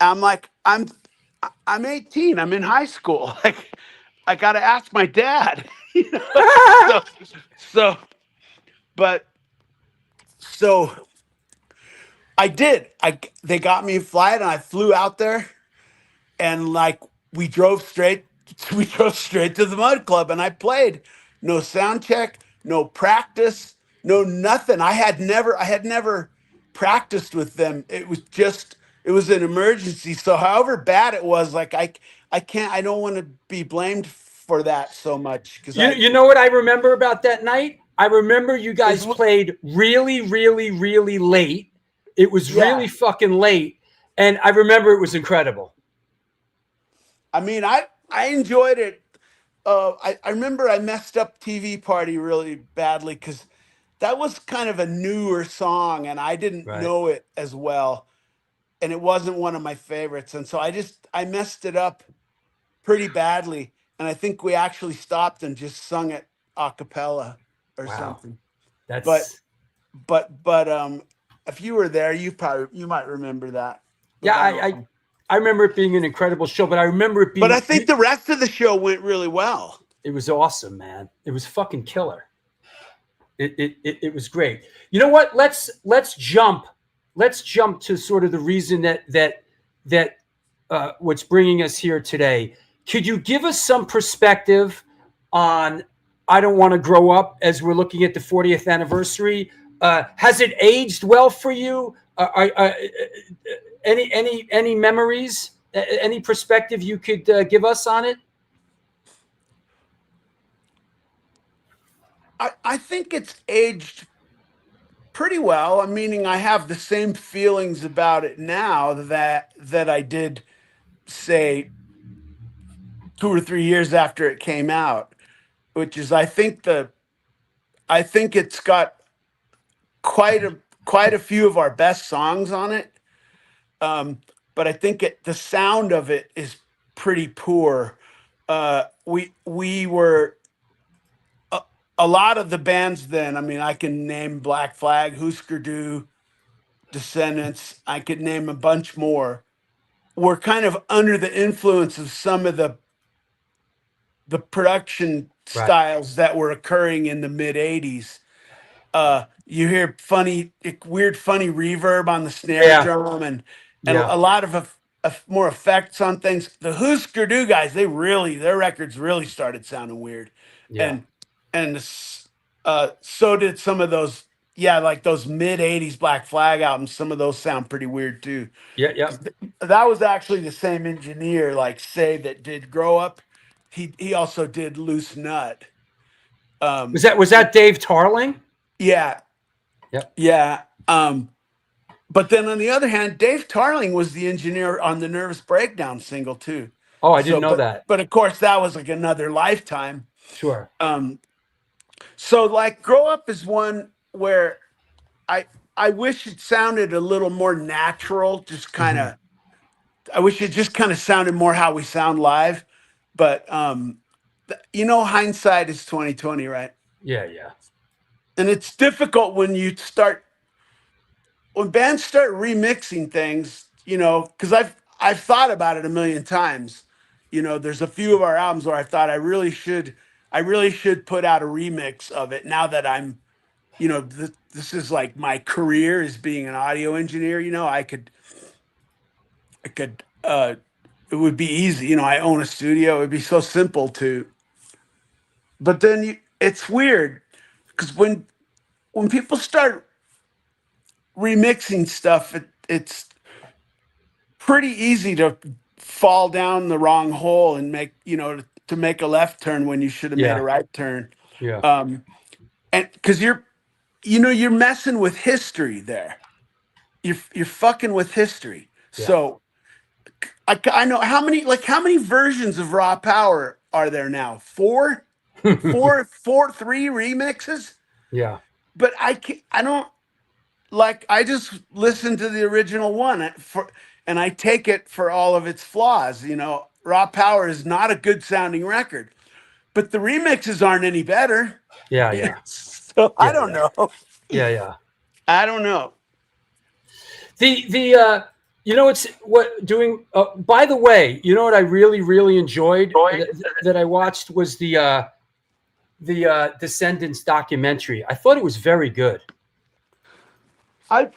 S7: I'm like, I'm 18. I'm in high school. Like, I got to ask my dad. You know? so I did. They got me a flight and I flew out there and like we drove straight to the Mud Club and I played. No sound check, no practice, no nothing. I had never practiced with them. It was an emergency. So however bad it was, like I don't want to be blamed for that so much.
S2: You know what I remember about that night? I remember you guys played really, really, really late. It was really fucking late. And I remember it was incredible.
S7: I mean, I enjoyed it. I remember I messed up TV Party really badly because that was kind of a newer song and I didn't know it as well. And it wasn't one of my favorites. And so I messed it up pretty badly. And I think we actually stopped and just sung it a cappella or something. But if you were there, you might remember that.
S2: Yeah, I remember it being an incredible show, but I remember it being.
S7: But I think the rest of the show went really well.
S2: It was awesome, man. It was fucking killer. It was great. You know what? Let's jump to sort of the reason that what's bringing us here today. Could you give us some perspective on I Don't Want to Grow Up as we're looking at the 40th anniversary? Has it aged well for you? Any memories? Any perspective you could give us on it?
S7: I think it's aged pretty well. Meaning I have the same feelings about it now that I did, say, 2 or 3 years after it came out, which is I think it's got quite a few of our best songs on it. But I think the sound of it is pretty poor. We were a lot of the bands then. I mean, I can name Black Flag, Husker Du, Descendents. I could name a bunch more. Were kind of under the influence of some of the production styles that were occurring in the mid '80s. You hear weird, funny reverb on the snare drum and a lot of more effects on things. The Husker Du guys, their records really started sounding weird.
S2: Yeah.
S7: And so did some of those, like those mid '80s Black Flag albums. Some of those sound pretty weird too.
S2: Yeah.
S7: That was actually the same engineer, like say, that did Grow Up, he also did Loose Nut.
S2: Was that Dave Tarling?
S7: Yeah.
S2: Yep.
S7: Yeah. But then on the other hand, Dave Tarling was the engineer on the Nervous Breakdown single too.
S2: Oh, I didn't know that.
S7: But of course, that was like another lifetime.
S2: Sure.
S7: So like Grow Up is one where I wish it sounded a little more natural, just kind of, I wish it just kind of sounded more how we sound live. But hindsight is 2020, right?
S2: Yeah.
S7: And it's difficult when bands start remixing things, because I've thought about it a million times. There's a few of our albums where I thought I really should put out a remix of it now that I'm, this is like my career as being an audio engineer. It would be easy. I own a studio. It would be so simple but then it's weird because when people start remixing stuff, it's pretty easy to fall down the wrong hole and make to make a left turn when you should have made a right turn.
S2: Yeah.
S7: And because you're messing with history there. You're fucking with history. Yeah. So I know how many versions of Raw Power are there now? 4, 3 remixes. Yeah. But I don't. I just listen to the original one and I take it for all of its flaws. Raw Power is not a good sounding record, but the remixes aren't any better.
S2: Yeah.
S7: So I don't know.
S2: Yeah.
S7: I don't know.
S2: It's what doing. By the way, what I really, really enjoyed that I watched was the Descendents documentary. I thought it was very good.
S7: I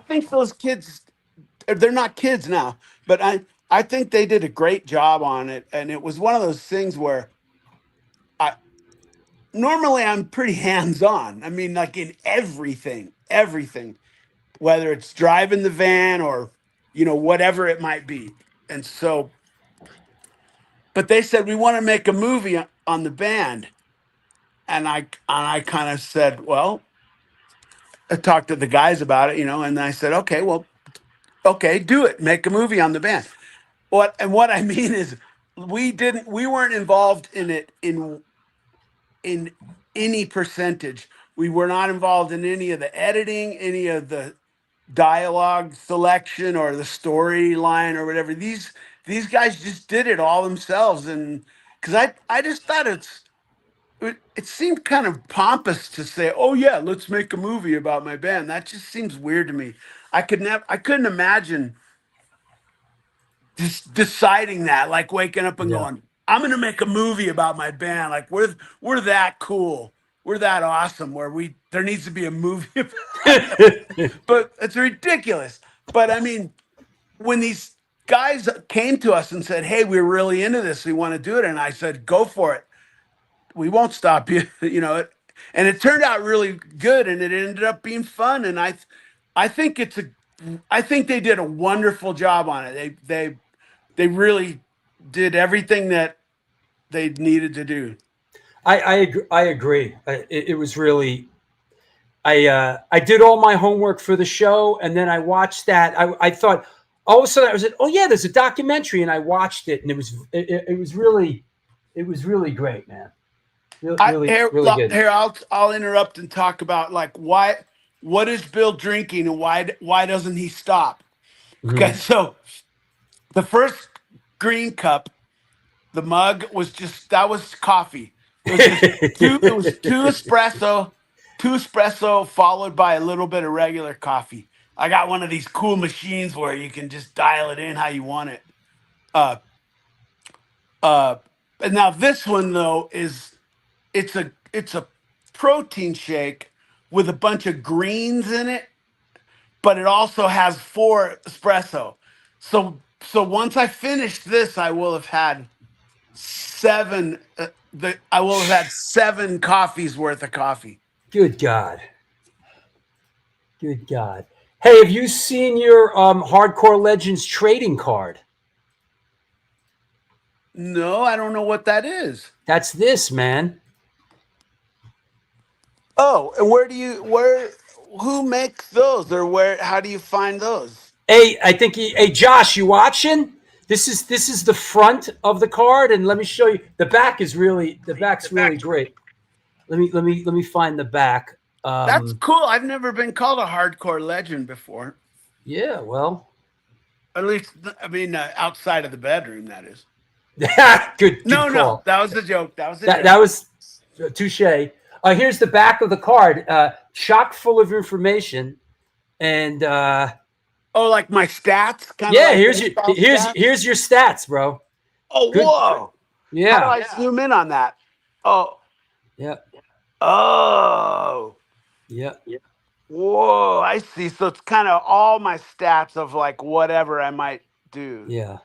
S7: think those kids, they're not kids now, but I think they did a great job on it. And it was one of those things where normally I'm pretty hands-on. I mean, like in everything, whether it's driving the van or, whatever it might be. And so, but they said, we want to make a movie on the band. And I kind of said, well, I talked to the guys about it, and I said, okay, do it. Make a movie on the band. What I mean is we weren't involved in it in any percentage. We were not involved in any of the editing, any of the dialogue selection or the storyline or whatever. These guys just did it all themselves. And because I just thought it seemed kind of pompous to say, oh yeah, let's make a movie about my band. That just seems weird to me. I couldn't imagine just deciding that, like waking up and going, I'm going to make a movie about my band. Like we're that cool. We're that awesome where there needs to be a movie about it. But it's ridiculous. But I mean, when these guys came to us and said, hey, we're really into this, we want to do it. And I said, go for it. We won't stop you, and it turned out really good, and it ended up being fun. And I think they did a wonderful job on it. They really did everything that they needed to do.
S2: I agree. It was really. I did all my homework for the show, and then I watched that. I thought all of a sudden I was like, oh yeah, there's a documentary, and I watched it, and it was really great, man. Really good.
S7: Here, I'll interrupt and talk about what is Bill drinking and why doesn't he stop? Okay, so the first green cup, the mug was coffee. It was two espresso followed by a little bit of regular coffee. I got one of these cool machines where you can just dial it in how you want it. And now this one though it's a protein shake with a bunch of greens in it, but it also has 4 espresso. So once I finish this, I will have had 7 coffees worth of coffee.
S2: Good God. Hey, have you seen your Hardcore Legends trading card?
S7: No, I don't know what that is.
S2: That's this, man.
S7: Oh, and who makes those, or how do you find those?
S2: Hey, hey, Josh, you watching? This is the front of the card, and let me show you. The back's really great. Let me find the back.
S7: That's cool. I've never been called a hardcore legend before.
S2: Yeah, well,
S7: at least I mean outside of the bedroom, that is.
S2: good
S7: No,
S2: call.
S7: no, that was a joke. That was a joke.
S2: That was touche. Here's the back of the card, chock full of information, and
S7: like my stats.
S2: Yeah, like here's your stats, bro.
S7: Oh, good. Whoa!
S2: Yeah.
S7: How do I zoom in on that? Oh.
S2: Yeah.
S7: Oh.
S2: Yeah.
S7: Whoa! I see. So it's kind of all my stats of like whatever I might do.
S2: Yeah.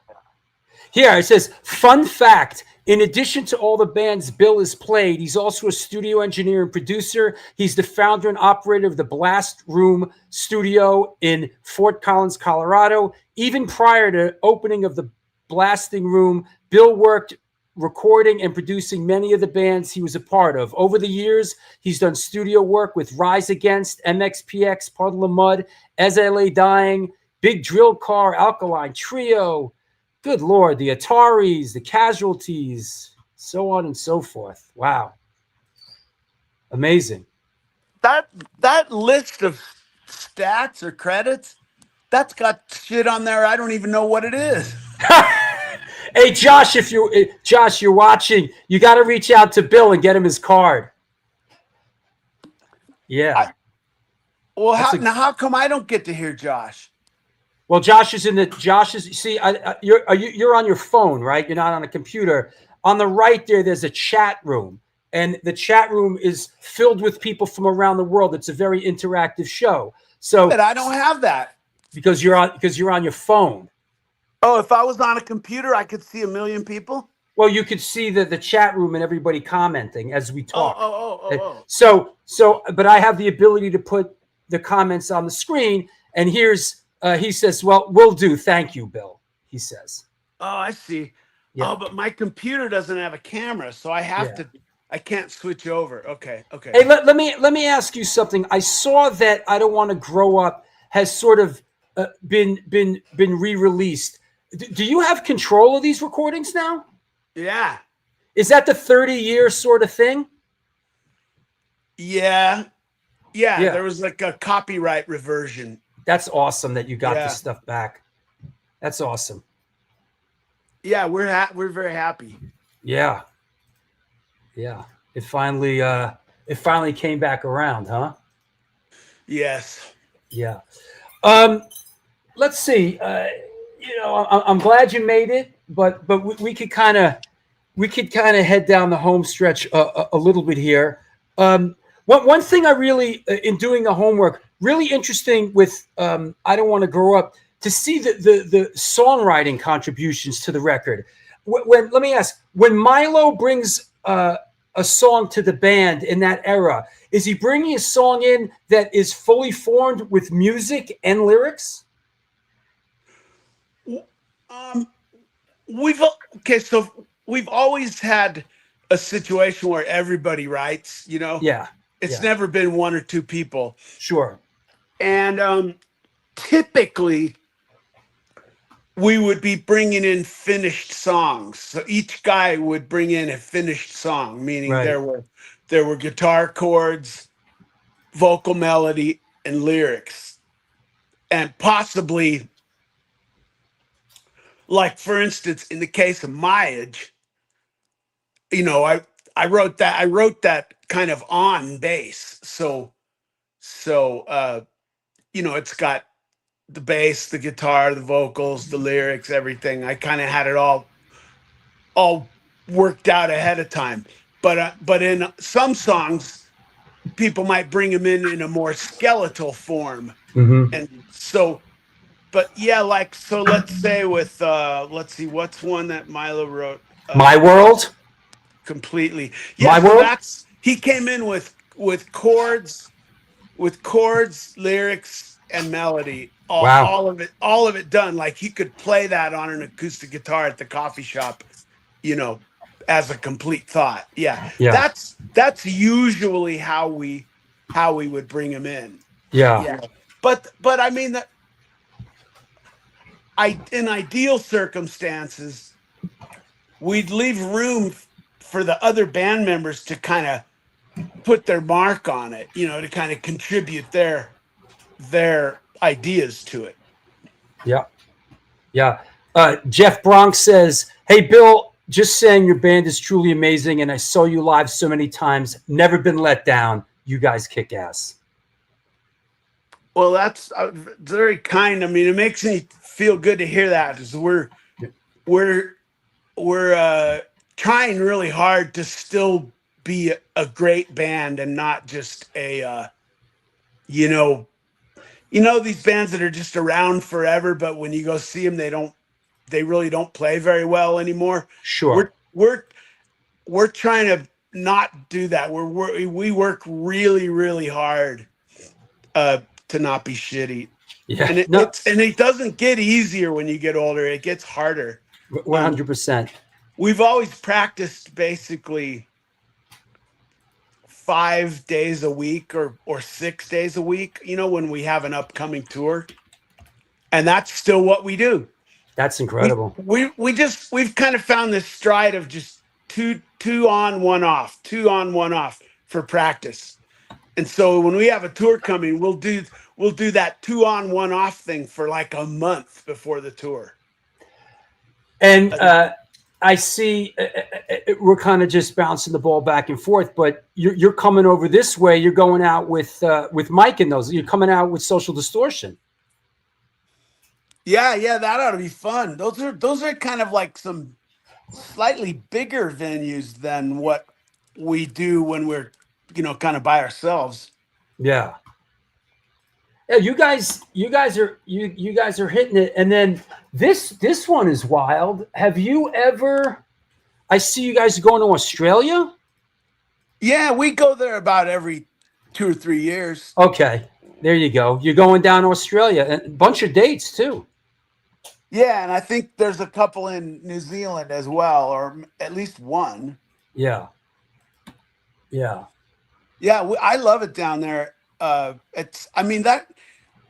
S2: Here it says, fun fact, in addition to all the bands Bill has played, he's also a studio engineer and producer. He's the founder and operator of the Blast Room Studio in Fort Collins, Colorado. Even prior to opening of the Blasting Room, Bill worked recording and producing many of the bands he was a part of. Over the years, he's done studio work with Rise Against, MXPX, Puddle of Mud, As I Lay Dying, Big Drill Car, Alkaline Trio, good Lord, the Ataris, the Casualties, so on and so forth. Wow. Amazing.
S7: That list of stats or credits, that's got shit on there. I don't even know what it is.
S2: Hey, Josh, you're watching, you got to reach out to Bill and get him his card. Yeah.
S7: How come I don't get to hear Josh?
S2: Well, see, you're on your phone, right? You're not on a computer. On the right there's a chat room, and the chat room is filled with people from around the world. It's a very interactive show. So,
S7: but I don't have that
S2: because you're on your phone.
S7: Oh, if I was on a computer, I could see 1 million people.
S2: Well, you could see the chat room and everybody commenting as we talk.
S7: Oh.
S2: So, but I have the ability to put the comments on the screen, and here's. He says, well, will do. Thank you, Bill, he says.
S7: Oh, I see.
S2: Yeah.
S7: Oh, but my computer doesn't have a camera, so I can't switch over. Okay.
S2: Hey, let me ask you something. I saw that I Don't Want to Grow Up has sort of been re-released. Do you have control of these recordings now?
S7: Yeah.
S2: Is that the 30-year sort of thing?
S7: Yeah. There was like a copyright reversion.
S2: That's awesome that you got this stuff back. That's awesome.
S7: Yeah, we're very happy.
S2: Yeah. It finally came back around, huh?
S7: Yes.
S2: Yeah. Let's see. I'm glad you made it, but we could kind of head down the home stretch a little bit here. One thing I really in doing the homework. Really interesting with I Don't Want to Grow Up to see the songwriting contributions to the record. Let me ask, when Milo brings a song to the band in that era, is he bringing a song in that is fully formed with music and lyrics?
S7: We've always had a situation where everybody writes,
S2: Yeah.
S7: It's never been one or two people.
S2: Sure.
S7: And typically, we would be bringing in finished songs. So each guy would bring in a finished song, meaning there were guitar chords, vocal melody, and lyrics. And possibly, like for instance, in the case of Myage, I wrote that kind of on bass. So it's got the bass, the guitar, the vocals, the lyrics, everything. I kind of had it all worked out ahead of time. But in some songs, people might bring them in a more skeletal form.
S2: Mm-hmm.
S7: And so, but yeah, so let's say with, let's see, what's one that Milo wrote?
S2: My World?
S7: Completely. Yeah,
S2: My World?
S7: He came in with chords, lyrics, and melody. All of it done. Like he could play that on an acoustic guitar at the coffee shop as a complete thought. Yeah.
S2: Yeah.
S7: That's usually how we would bring him in.
S2: Yeah.
S7: Yeah. But I mean that in ideal circumstances, we'd leave room for the other band members to kind of put their mark on it, to kind of contribute their ideas to it.
S2: Yeah. Yeah. Jeff Bronx says, "Hey, Bill, just saying your band is truly amazing, and I saw you live so many times. Never been let down. You guys kick ass."
S7: Well, that's very kind. I mean, it makes me feel good to hear that, because we're trying really hard to still be a great band and not just a these bands that are just around forever, but when you go see them, they really don't play very well anymore.
S2: Sure.
S7: We're trying to not do that. We work really, really hard to not be shitty.
S2: Yeah.
S7: And it doesn't get easier when you get older. It gets harder.
S2: 100%.
S7: We've always practiced basically 5 days a week or 6 days a week, when we have an upcoming tour. And that's still what we do.
S2: That's incredible.
S7: We've kind of found this stride of just two on, one off for practice. And so when we have a tour coming, we'll do that 2 on, 1 off thing for like a month before the tour.
S2: And I see we're kind of just bouncing the ball back and forth, but you're coming over this way. You're going out with Mike and those. You're coming out with Social Distortion.
S7: Yeah, that ought to be fun. Those are kind of like some slightly bigger venues than what we do when we're kind of by ourselves.
S2: Yeah. Yeah, you guys are hitting it. And then this one is wild. Have you ever? I see you guys going to Australia.
S7: Yeah, we go there about every 2 or 3 years.
S2: Okay, there you go. You're going down to Australia, and a bunch of dates too.
S7: Yeah, and I think there's a couple in New Zealand as well, or at least one.
S2: Yeah.
S7: I love it down there.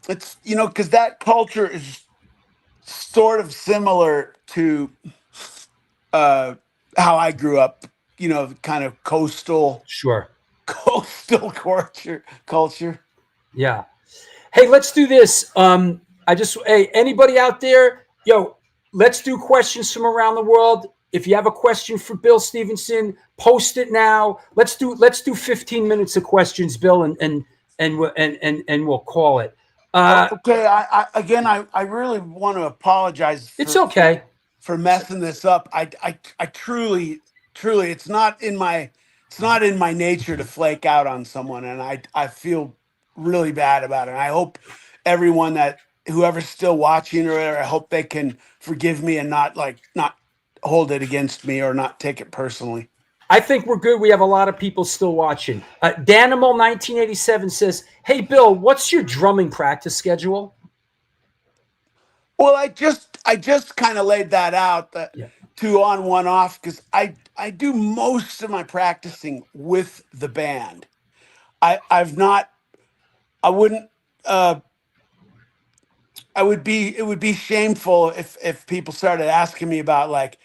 S7: Because that culture is sort of similar to how I grew up. Kind of coastal.
S2: Sure.
S7: Coastal culture.
S2: Yeah. Hey, let's do this. Anybody out there, let's do questions from around the world. If you have a question for Bill Stevenson, post it now. Let's do 15 minutes of questions, Bill, and we'll call it.
S7: Okay. I really want to apologize.
S2: It's okay
S7: for messing this up. I truly, it's not in my nature to flake out on someone, and I feel really bad about it. And I hope everyone whoever's still watching or whatever, I hope they can forgive me and not hold it against me or not take it personally.
S2: I think we're good. We have a lot of people still watching. Danimal 1987 says, "Hey Bill, what's your drumming practice schedule?"
S7: Well, I just kind of laid that out, 2 on, 1 off, because I do most of my practicing with the band. It would be shameful if people started asking me about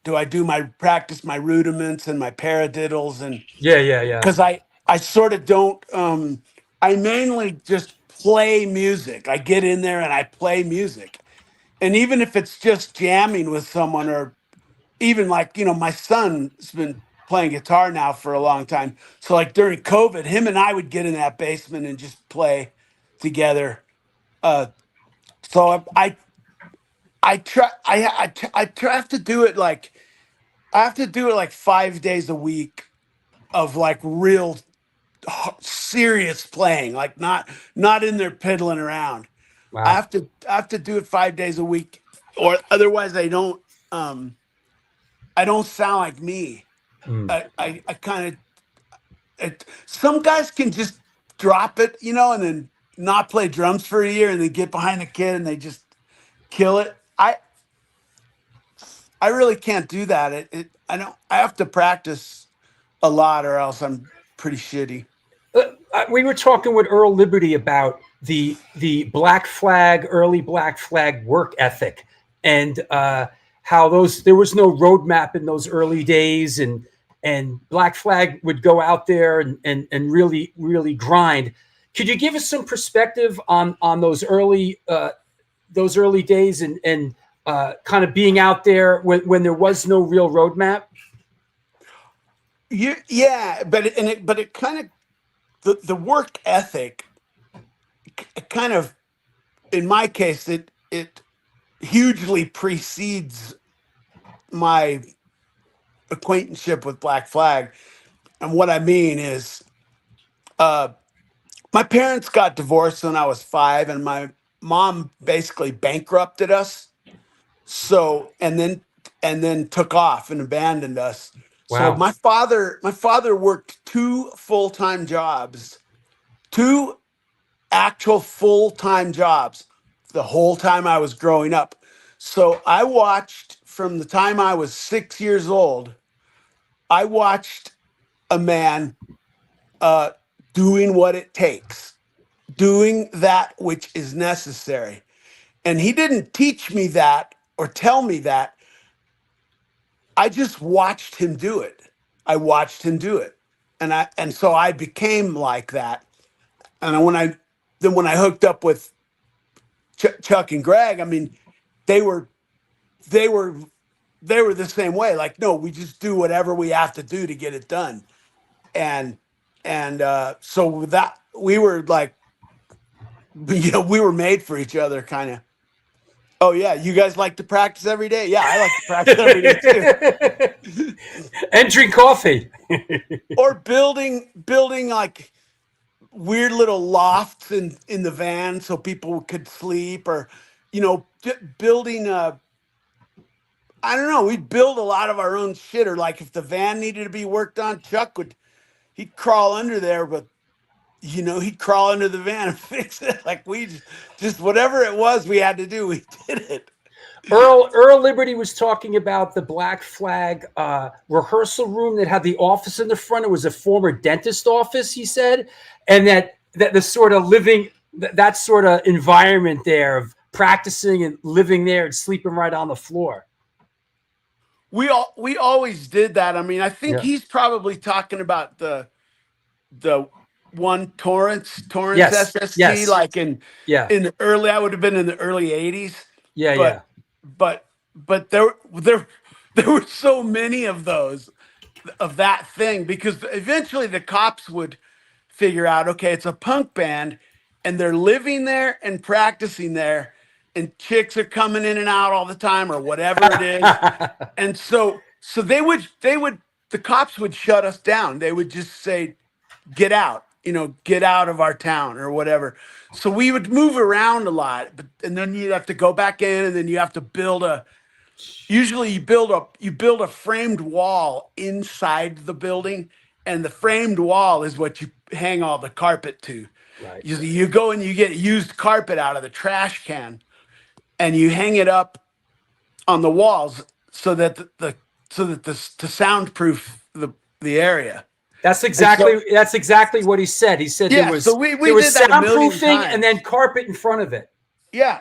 S7: do I do my practice, my rudiments and my paradiddles, and
S2: yeah.
S7: Because I sort of don't. I mainly just play music. I get in there and I play music, and even if it's just jamming with someone, or even my son's been playing guitar now for a long time. So during COVID, him and I would get in that basement and just play together. So I have to do it I have to do it 5 days a week of real serious playing, not in there piddling around.
S2: Wow.
S7: I have to do it 5 days a week, or otherwise I don't sound like me. I kind of some guys can just drop it, and then not play drums for a year and then get behind the kid and they just kill it. I really can't do that. I have to practice a lot, or else I'm pretty shitty.
S2: We were talking with Earl Liberty about the Black Flag, early Black Flag work ethic, and how there was no roadmap in those early days, and Black Flag would go out there and really grind. Could you give us some perspective on those early days and kind of being out there when there was no real roadmap?
S7: Yeah, but it kind of, the work ethic kind of, in my case, it hugely precedes my acquaintanceship with Black Flag. And what I mean is, my parents got divorced when I was 5, and my mom basically bankrupted us. So, and then took off and abandoned us.
S2: Wow.
S7: So my father worked 2 full-time jobs, 2 actual full-time jobs the whole time I was growing up. So I watched from the time I was 6 years old, I watched a man doing what it takes, doing that which is necessary. And he didn't teach me that or tell me that. I just watched him do it. I watched him do it. And so I became like that. And when I hooked up with Chuck and Greg, I mean, they were the same way. Like, no, we just do whatever we have to do to get it done. And so that we were like, we were made for each other, kind of. Oh yeah, you guys like to practice every day? Yeah, I like to practice every day too.
S2: And drink coffee.
S7: Or building like weird little lofts in the van so people could sleep, or building I don't know, we'd build a lot of our own shit. Or like if the van needed to be worked on, he'd crawl under there, but he'd crawl under the van and fix it. Like we just whatever it was we had to do, we did it.
S2: Earl Liberty was talking about the Black Flag rehearsal room that had the office in the front. It was a former dentist office, he said, and that the sort of living, that sort of environment there of practicing and living there and sleeping right on the floor.
S7: We always did that. I mean, I think he's probably talking about the one Torrance
S2: Yes,
S7: SST,
S2: yes.
S7: like in the early, I would have been in the early 80s. But there were so many of those, of that thing, because eventually the cops would figure out, okay, it's a punk band and they're living there and practicing there, and chicks are coming in and out all the time or whatever it is. And so the cops would shut us down. They would just say, get out, get out of our town or whatever. So we would move around a lot, and then you'd have to go back in, and then you have to usually you build a framed wall inside the building, and the framed wall is what you hang all the carpet to.
S2: Right.
S7: You go and you get used carpet out of the trash can, and you hang it up on the walls so that to soundproof the area.
S2: That's exactly what he said. He said there was soundproofing and then carpet in front of it.
S7: Yeah.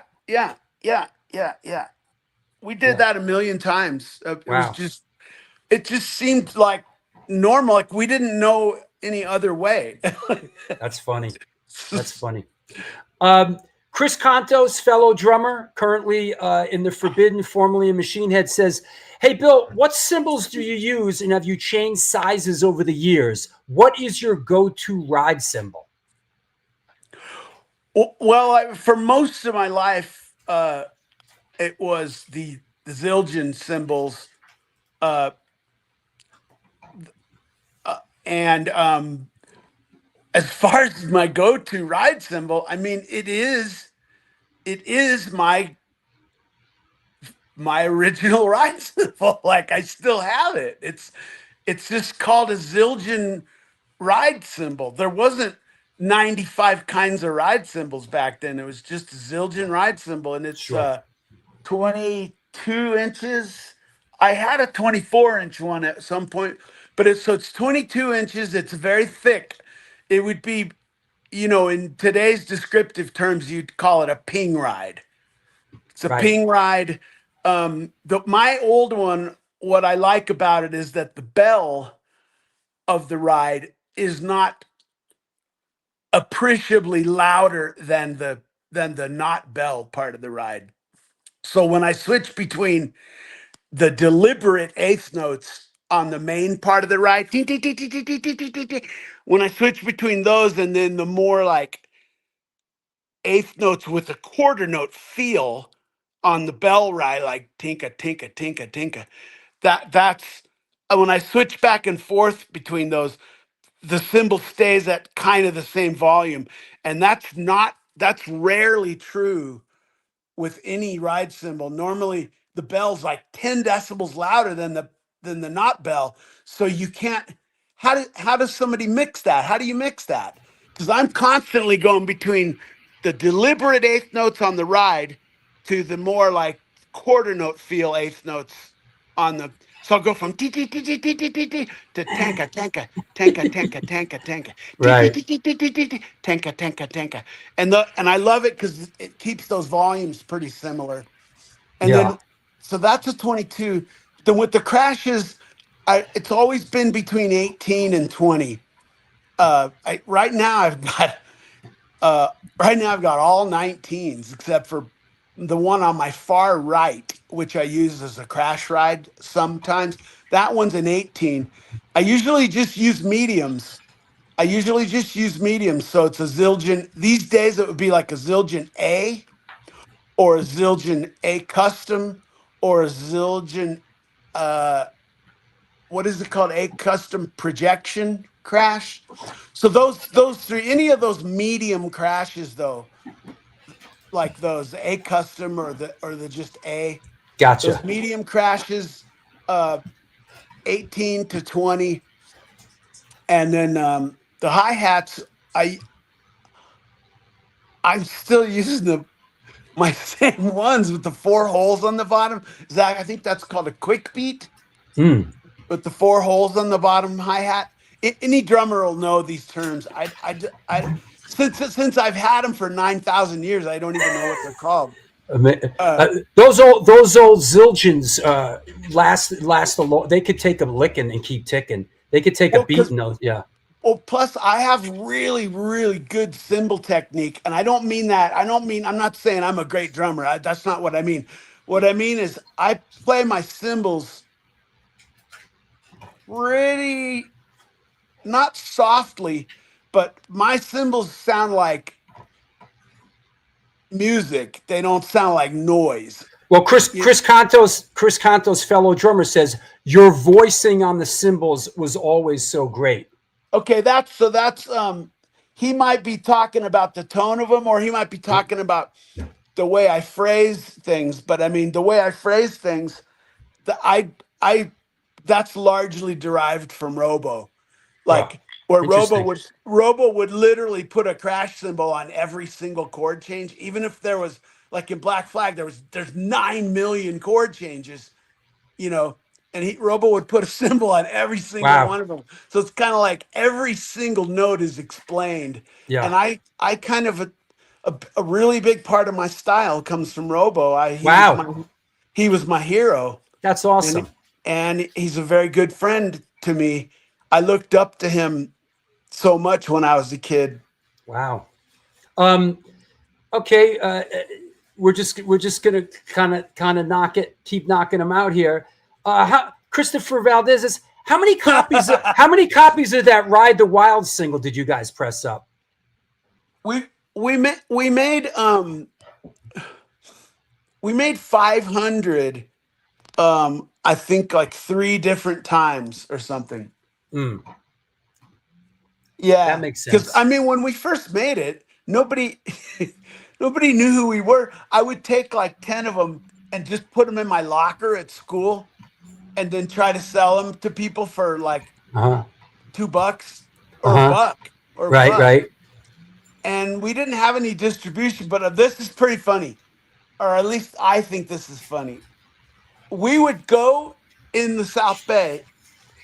S7: We did that a million times. It just seemed like normal. Like we didn't know any other way.
S2: That's funny. Chris Contos, fellow drummer, currently in the Forbidden, formerly in Machine Head, says, "Hey, Bill, what cymbals do you use, and have you changed sizes over the years? What is your go-to ride cymbal?"
S7: Well, for most of my life, it was the Zildjian cymbals. And as far as my go-to ride cymbal, I mean, it is my original ride cymbal. Like I still have it. It's just called a Zildjian ride cymbal. There wasn't 95 kinds of ride cymbals back then. It was just a Zildjian ride cymbal, and it's 22 inches. I had a 24-inch one at some point, but it's 22 inches. It's very thick. It would be, in today's descriptive terms, you'd call it a ping ride. It's a ping ride. My old one, what I like about it is that the bell of the ride is not appreciably louder than the not bell part of the ride. So when I switch between the deliberate eighth notes on the main part of the ride, when I switch between those and then the more like eighth notes with a quarter note feel on the bell ride, like tinka tinka tinka tinka, that's when I switch back and forth between those, the cymbal stays at kind of the same volume, and that's rarely true with any ride cymbal. Normally the bell's like 10 decibels louder than the not bell. So you can't, how does somebody mix that? How do you mix that? Because I'm constantly going between the deliberate eighth notes on the ride to the more like quarter note feel eighth notes on the, so I'll go from t t t t t t t t to tanka tanka tanka tanka tanka tanka t t
S2: Right.
S7: t t t t t tanka tanka tanka, and I love it because it keeps those volumes pretty similar. And
S2: Yeah.
S7: then so that's a 22. Then with the crashes, it's always been between 18 and 20. Right now I've got all 19s except for the one on my far right, which I use as a crash ride sometimes. That one's an 18. I usually just use mediums. So it's a Zildjian. These days it would be like a Zildjian A or a Zildjian A custom or a Zildjian, what is it called? A custom projection crash. So those three, any of those medium crashes though, like those A custom or the just A, those
S2: Gotcha.
S7: medium crashes, 18 to 20, and then the hi-hats, I'm still using my same ones with the four holes on the bottom. Zach, I think that's called a quick beat
S2: Mm.
S7: with the four holes on the bottom hi-hat. Any drummer will know these terms. Since I've had them for 9,000 years, I don't even know what they're called.
S2: Those old Zildjians last a long. They could take a licking and keep ticking. They could take a beating. Yeah.
S7: Well, plus I have really, really good cymbal technique, and I don't mean that. I'm not saying I'm a great drummer. That's not what I mean. What I mean is I play my cymbals pretty, not softly, but my cymbals sound like music. They don't sound like noise.
S2: Well, Chris Canto's fellow drummer says your voicing on the cymbals was always so great.
S7: Okay, that's he might be talking about the tone of them, or he might be talking about the way I phrase things. But I mean, the way I phrase things, that's largely derived from Robo. Like where Robo would literally put a crash cymbal on every single chord change, even if there was, like in Black Flag, there's 9 million chord changes, and Robo would put a cymbal on every single one of them. So it's kind of like every single note is explained.
S2: Yeah.
S7: And I kind of a really big part of my style comes from Robo. He was my hero.
S2: That's awesome.
S7: And he's a very good friend to me. I looked up to him so much when I was a kid.
S2: Wow. Okay. We're just gonna kind of keep knocking them out here. Christopher Valdez is, how many copies of that Ride the Wild single did you guys press up?
S7: We made 500. I think like 3 different times or something.
S2: Mm.
S7: Yeah,
S2: that makes sense.
S7: Because I mean, when we first made it, nobody knew who we were. I would take like 10 of them and just put them in my locker at school, and then try to sell them to people for like $2 or a buck. Or
S2: right.
S7: And we didn't have any distribution, but this is pretty funny, or at least I think this is funny. We would go in the South Bay,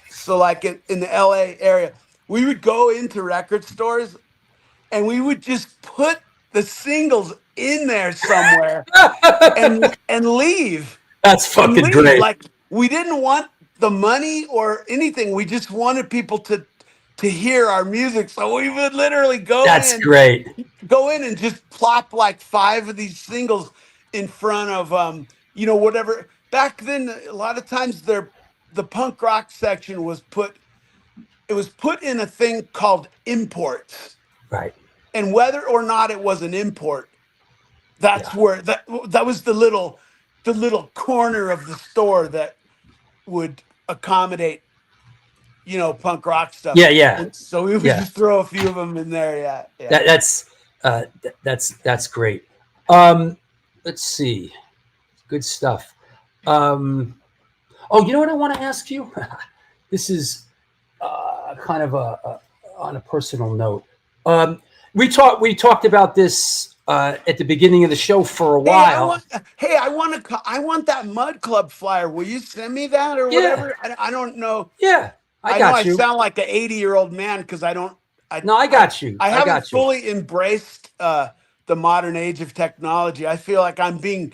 S7: so like in the LA area, we would go into record stores and we would just put the singles in there somewhere and leave.
S2: That's fucking great.
S7: Like, we didn't want the money or anything. We just wanted people to hear our music. So we would literally
S2: That's great.
S7: go in and just plop like 5 of these singles in front of you know, whatever. Back then, a lot of times the punk rock section was put in a thing called imports.
S2: Right.
S7: And whether or not it was an import, that's where that was the little corner of the store that would accommodate, you know, punk rock stuff.
S2: Yeah.
S7: And so we would just throw a few of them in there. Yeah.
S2: That's great. Let's see. Good stuff. Oh, you know what I want to ask you? This is kind of on a personal note. We talked about this at the beginning of the show for a while.
S7: I want that Mud Club flyer. Will you send me that or whatever? I don't know.
S2: Yeah, I got you.
S7: I sound like an 80-year-old man because I don't.
S2: No, I got you.
S7: I haven't fully embraced the modern age of technology. I feel like I'm being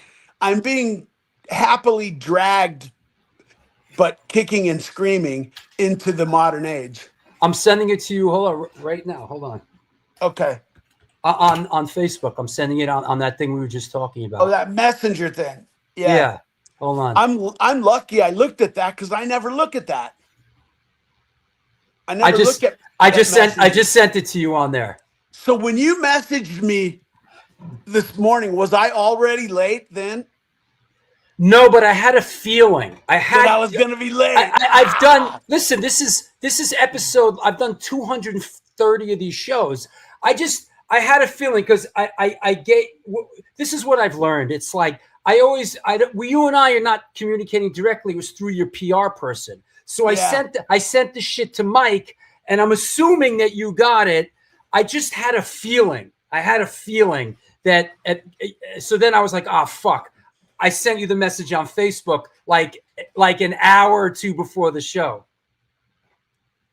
S7: happily dragged, but kicking and screaming into the modern age.
S2: I'm sending it to you. Hold on, right now. Hold on.
S7: Okay.
S2: On Facebook, I'm sending it on that thing we were just talking about.
S7: Oh, that messenger thing. Yeah.
S2: Hold on.
S7: I'm lucky I looked at that because I never look at that.
S2: I just sent it to you on there.
S7: So when you messaged me this morning, was I already late then?
S2: No, but I had a feeling.
S7: I was going to be late.
S2: I've done. Listen, this is episode. I've done 230 of these shows. I had a feeling because I get. This is what I've learned. It's like you and I are not communicating directly. It was through your PR person. So I sent the shit to Mike, and I'm assuming that you got it. I just had a feeling. That. So then I was like, oh fuck. I sent you the message on Facebook like an hour or two before the show.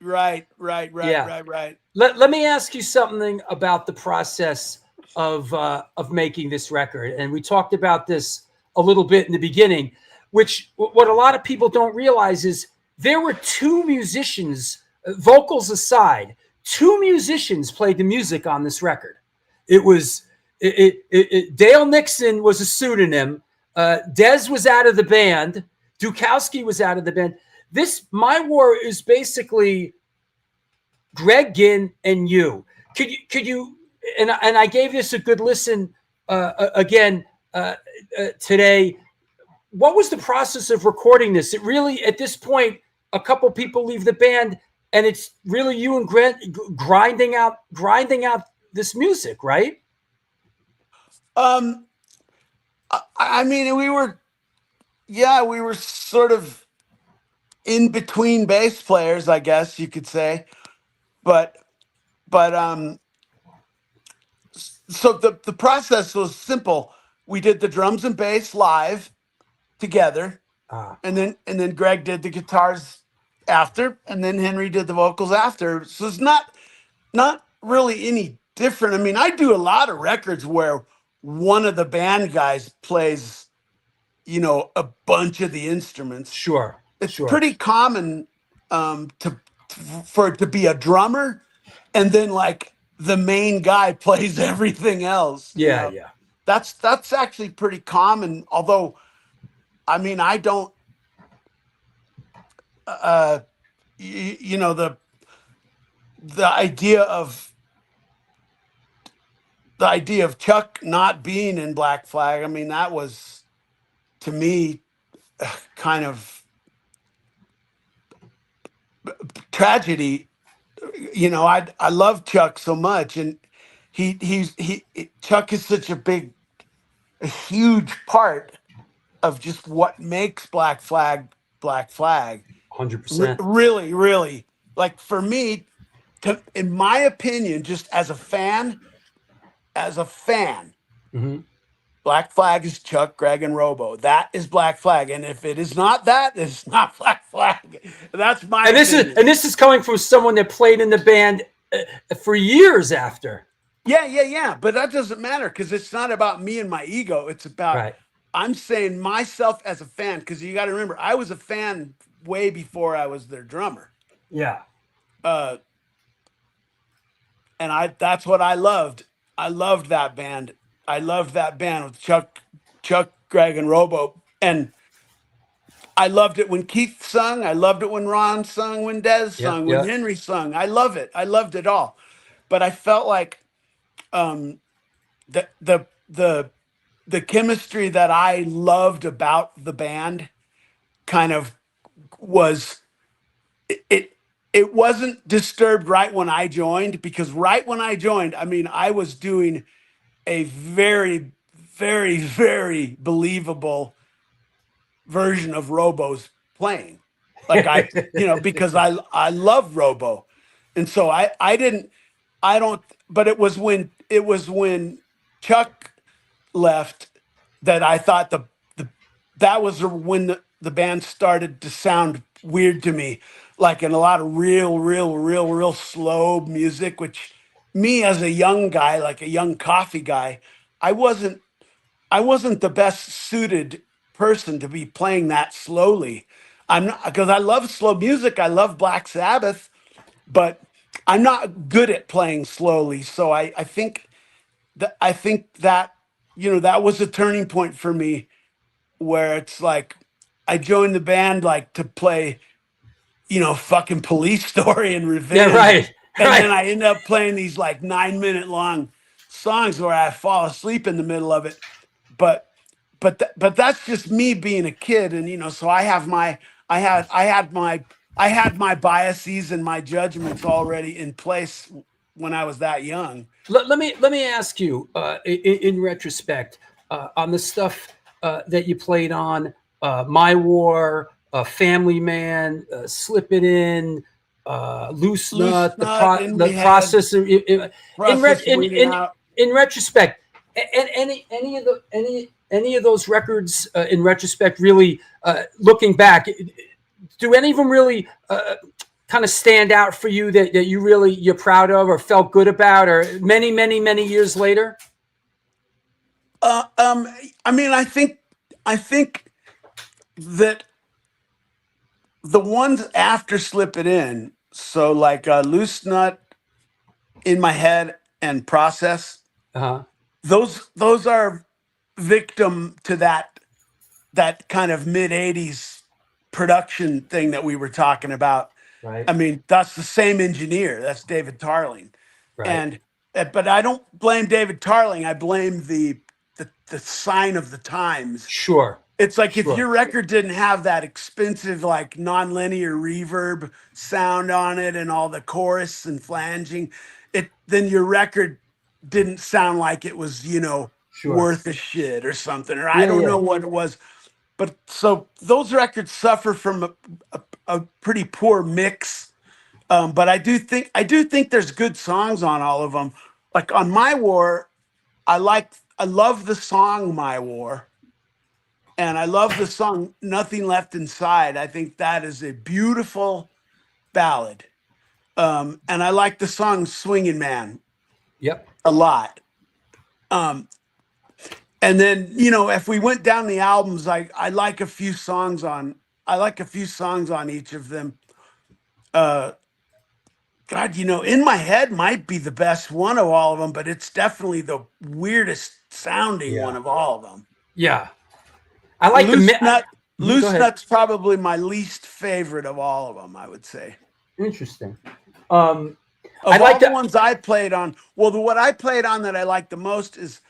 S7: Right.
S2: Let me ask you something about the process of making this record. And we talked about this a little bit in the beginning, which what a lot of people don't realize is there were 2 musicians, vocals aside, 2 musicians played the music on this record. It was Dale Nixon was a pseudonym. Dez was out of the band. Dukowski was out of the band. This My War is basically Greg Ginn and you. Could you? And I gave this a good listen again today. What was the process of recording this? It really, at this point, a couple people leave the band, and it's really you and Greg grinding out this music, right?
S7: I mean, we were sort of in between bass players, I guess you could say, but so the process was simple. We did the drums and bass live together, and then Greg did the guitars after, and then Henry did the vocals after. So it's not really any different. I mean, I do a lot of records where one of the band guys plays, you know, a bunch of the instruments.
S2: Sure.
S7: It's pretty common for it to be a drummer, and then like the main guy plays everything else.
S2: Yeah,
S7: you know? That's actually pretty common. Although, I mean, I don't. You know, the idea of Chuck not being in Black Flag, I mean, that was, to me, kind of tragedy. You know, I love Chuck so much, and Chuck is such a huge part of just what makes Black Flag.
S2: 100%.
S7: Really, really. Like, for me, in my opinion, just as a fan,
S2: mm-hmm.
S7: Black Flag is Chuck, Greg, and Robo. That is Black Flag, and if it is not that, it's not Black Flag. That's my opinion.
S2: And this is coming from someone that played in the band for years after.
S7: Yeah. But that doesn't matter because it's not about me and my ego. It's about I'm saying myself as a fan, because you got to remember I was a fan way before I was their drummer.
S2: Yeah.
S7: And that's what I loved. I loved that band. I loved that band with Chuck, Greg, and Robo. And I loved it when Keith sung. I loved it when Ron sung, when Dez sung, when Henry sung. I love it. I loved it all. But I felt like the chemistry that I loved about the band kind of was it wasn't disturbed right when I joined, because right when I joined, I mean, I was doing a very, very, very believable version of Robo's playing. Like because I love Robo. And so but it was when Chuck left that I thought that was when the band started to sound weird to me, like in a lot of real slow music, which me as a young guy, like a young coffee guy, I wasn't the best suited person to be playing that slowly. I'm not, because I love slow music. I love Black Sabbath, but I'm not good at playing slowly. So I think that that was a turning point for me, where it's like I joined the band like to play, fucking Police Story and Revenge.
S2: Yeah, right.
S7: And then I end up playing these like 9-minute long songs where I fall asleep in the middle of it. But that's just me being a kid, and so I had my biases and my judgments already in place when I was that young.
S2: Let me ask you, in retrospect, on the stuff that you played on, My War, Family Man, Slip It In, Loose Nut, the process. In retrospect, any of those records, in retrospect, really looking back, do any of them really kind of stand out for you that you're proud of or felt good about, or many years later?
S7: I mean, I think that the ones after Slip It In, so like Loose Nut, In My Head, and Process, those are victim to that kind of mid-'80s production thing that we were talking about.
S2: Right.
S7: I mean, that's the same engineer. That's David Tarling.
S2: Right.
S7: But I don't blame David Tarling. I blame the sign of the times.
S2: Sure.
S7: It's like if your record didn't have that expensive, like non-linear reverb sound on it and all the chorus and flanging, then your record didn't sound like it was, worth a shit or something, or I don't know what it was. But so those records suffer from a pretty poor mix. But I do think there's good songs on all of them. Like on My War, I love the song My War. And I love the song Nothing Left Inside. I think that is a beautiful ballad. And I like the song Swingin' Man.
S2: Yep.
S7: A lot. And then, if we went down the albums, I like a few songs on each of them. God, In My Head might be the best one of all of them, but it's definitely the weirdest sounding one of all of them.
S2: Yeah. I like
S7: Loose Nut's probably my least favorite of all of them, I would say.
S2: Interesting.
S7: I like the ones I played on. Well, what I played on that I like the most is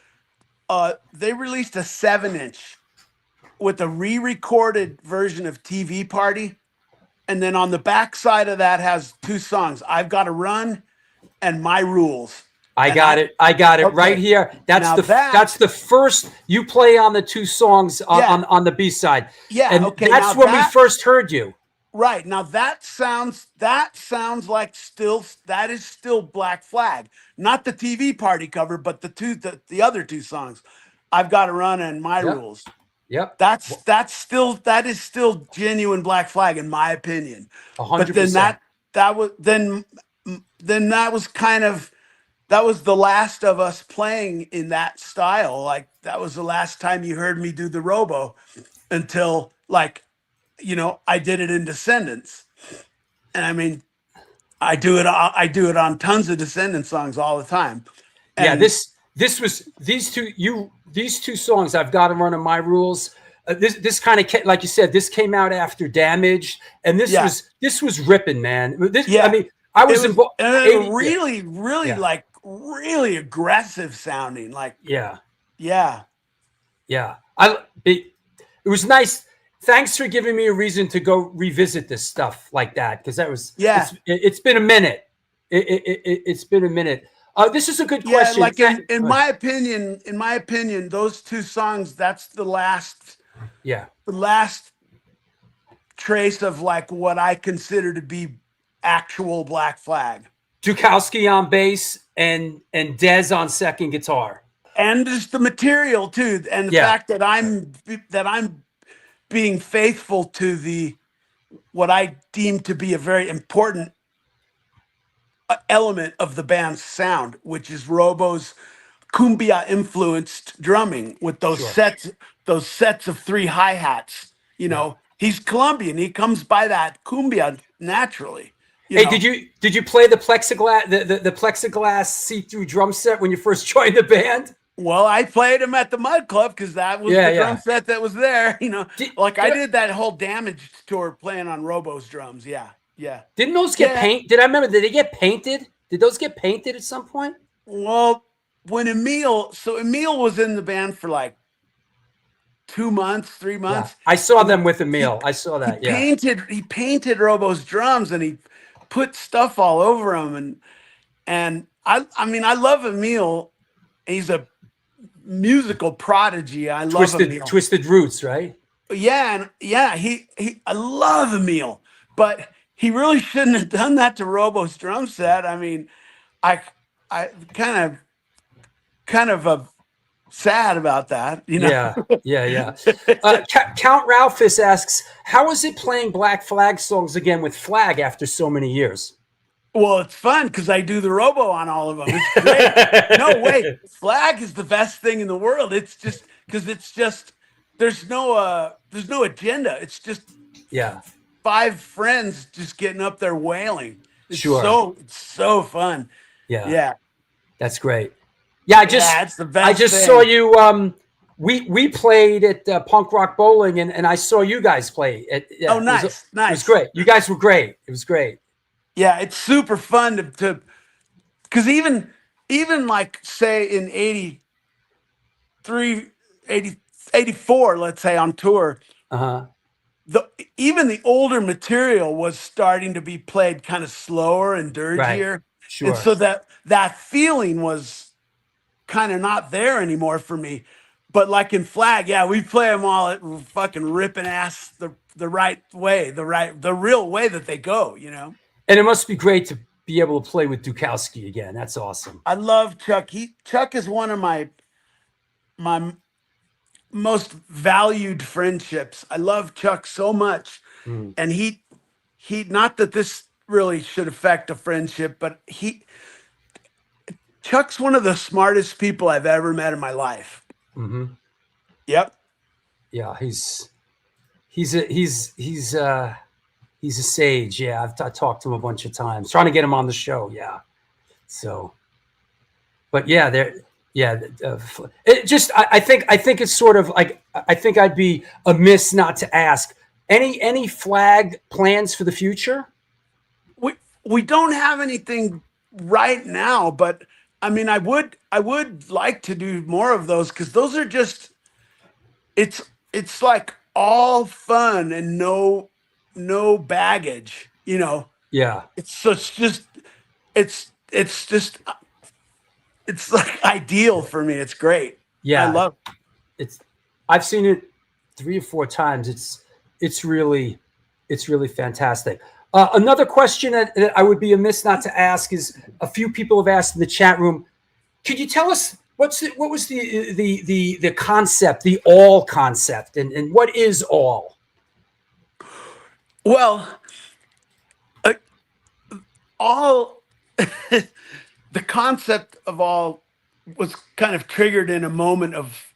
S7: they released a 7-inch with a re-recorded version of TV Party. And then on the back side of that has 2 songs, I've Got to Run and My Rules.
S2: I got it right here. That's the first you play on the 2 songs on the B-side.
S7: Yeah,
S2: and
S7: okay.
S2: That's when we first heard you.
S7: Right. Now that sounds like that is still Black Flag. Not the TV Party cover, but the other 2 songs. I've Got to Run and My Rules.
S2: Yep.
S7: That is still genuine Black Flag in my opinion.
S2: 100%.
S7: But then that was the last of us playing in that style. Like that was the last time you heard me do the Robo until like, I did it in Descendents. And I mean, I do it on tons of Descendants songs all the time. And
S2: these two songs, I've Got to Run and My Rules. This kind of, like you said, this came out after Damaged, and this was ripping, man. I mean, I was involved.
S7: Really like really aggressive sounding. Like
S2: yeah. It was nice. Thanks for giving me a reason to go revisit this stuff like that, because that was it's been a minute. It's been a minute. This is a good question.
S7: Like in my opinion, those two songs, that's the last trace of like what I consider to be actual Black Flag.
S2: Dukowski on bass and Dez on second guitar,
S7: and just the material too, and the fact that I'm being faithful to what I deem to be a very important element of the band's sound, which is Robo's cumbia influenced drumming with those sets of 3 hi-hats. He's Colombian. He comes by that cumbia naturally.
S2: Did you play the plexiglass the plexiglass see-through drum set when you first joined the band?
S7: Well, I played him at the Mud Club because that was the drum set that was there. I did that whole Damaged tour playing on Robo's drums. Yeah.
S2: Didn't those get painted? Did they get painted? Did those get painted at some point?
S7: Well, when Emil was in the band for like 2 months, 3 months.
S2: Yeah. I saw them with Emil. I saw that.
S7: He painted Robo's drums and he put stuff all over them. And I mean, I love Emil. He's a musical prodigy. I love Emil.
S2: Twisted Roots, right?
S7: Yeah, I love Emil, but he really shouldn't have done that to Robo's drum set. I mean, I kind of sad about that,
S2: Yeah. Count Ralphus asks, how is it playing Black Flag songs again with Flag after so many years?
S7: Well, it's fun because I do the Robo on all of them. It's great. No, wait, Flag is the best thing in the world. It's just because there's no agenda. It's just 5 friends just getting up there wailing. It's so fun. Yeah.
S2: That's great. Yeah,
S7: it's the best
S2: I just
S7: thing.
S2: saw you. We played at Punk Rock Bowling, and I saw you guys play.
S7: Nice.
S2: It was great. You guys were great. It was great.
S7: Yeah, it's super fun to because even like say in 83, 84, let's say on tour, even the older material was starting to be played kind of slower and dirtier.
S2: Right. Sure.
S7: And so that feeling was kind of not there anymore for me. But like in Flag, we play them all at fucking ripping ass the right way, the real way that they go,
S2: And it must be great to be able to play with Dukowski again. That's awesome.
S7: I love Chuck. Chuck is one of my most valued friendships. I love Chuck so much. And he not that this really should affect a friendship, but Chuck's one of the smartest people I've ever met in my life.
S2: Mm-hmm.
S7: Yep.
S2: Yeah, he's a sage. Yeah, I've talked to him a bunch of times, trying to get him on the show. Yeah. So, but yeah, I think it's sort of like, I think I'd be amiss not to ask any Flag plans for the future.
S7: We don't have anything right now, but I mean, I would like to do more of those because those are just, it's like all fun and no baggage, Yeah. It's like ideal for me. It's great.
S2: Yeah.
S7: I love it.
S2: I've seen it 3 or 4 times. It's really fantastic. Another question that I would be amiss not to ask is, a few people have asked in the chat room, could you tell us What was the concept, the all concept, and what is all?
S7: Well, all the concept of all was kind of triggered in a moment of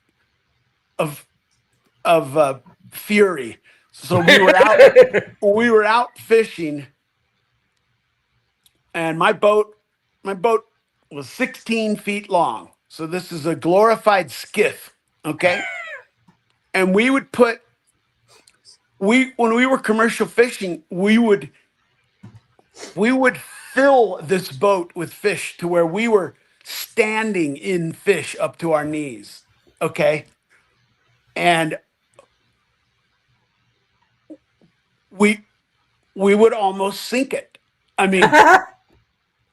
S7: fury. So we were out fishing, and my boat was 16 feet long. So this is a glorified skiff, okay? And we would when we were commercial fishing, we would fill this boat with fish to where we were standing in fish up to our knees, okay? And we would almost sink it. I mean,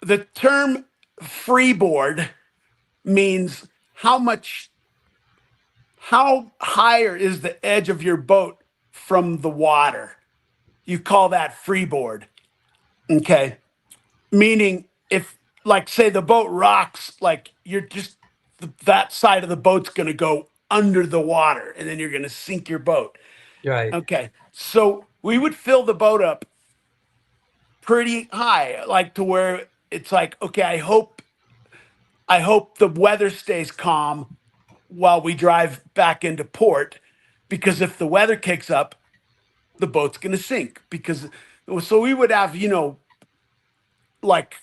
S7: the term freeboard means how higher is the edge of your boat from the water. You call that freeboard. Okay. Meaning if, like, say the boat rocks, like you're just, that side of the boat's going to go under the water and then you're going to sink your boat.
S2: Right.
S7: Okay. So we would fill the boat up pretty high, like to where it's like, okay, I hope the weather stays calm while we drive back into port, because if the weather kicks up, the boat's going to sink. Because so we would have, like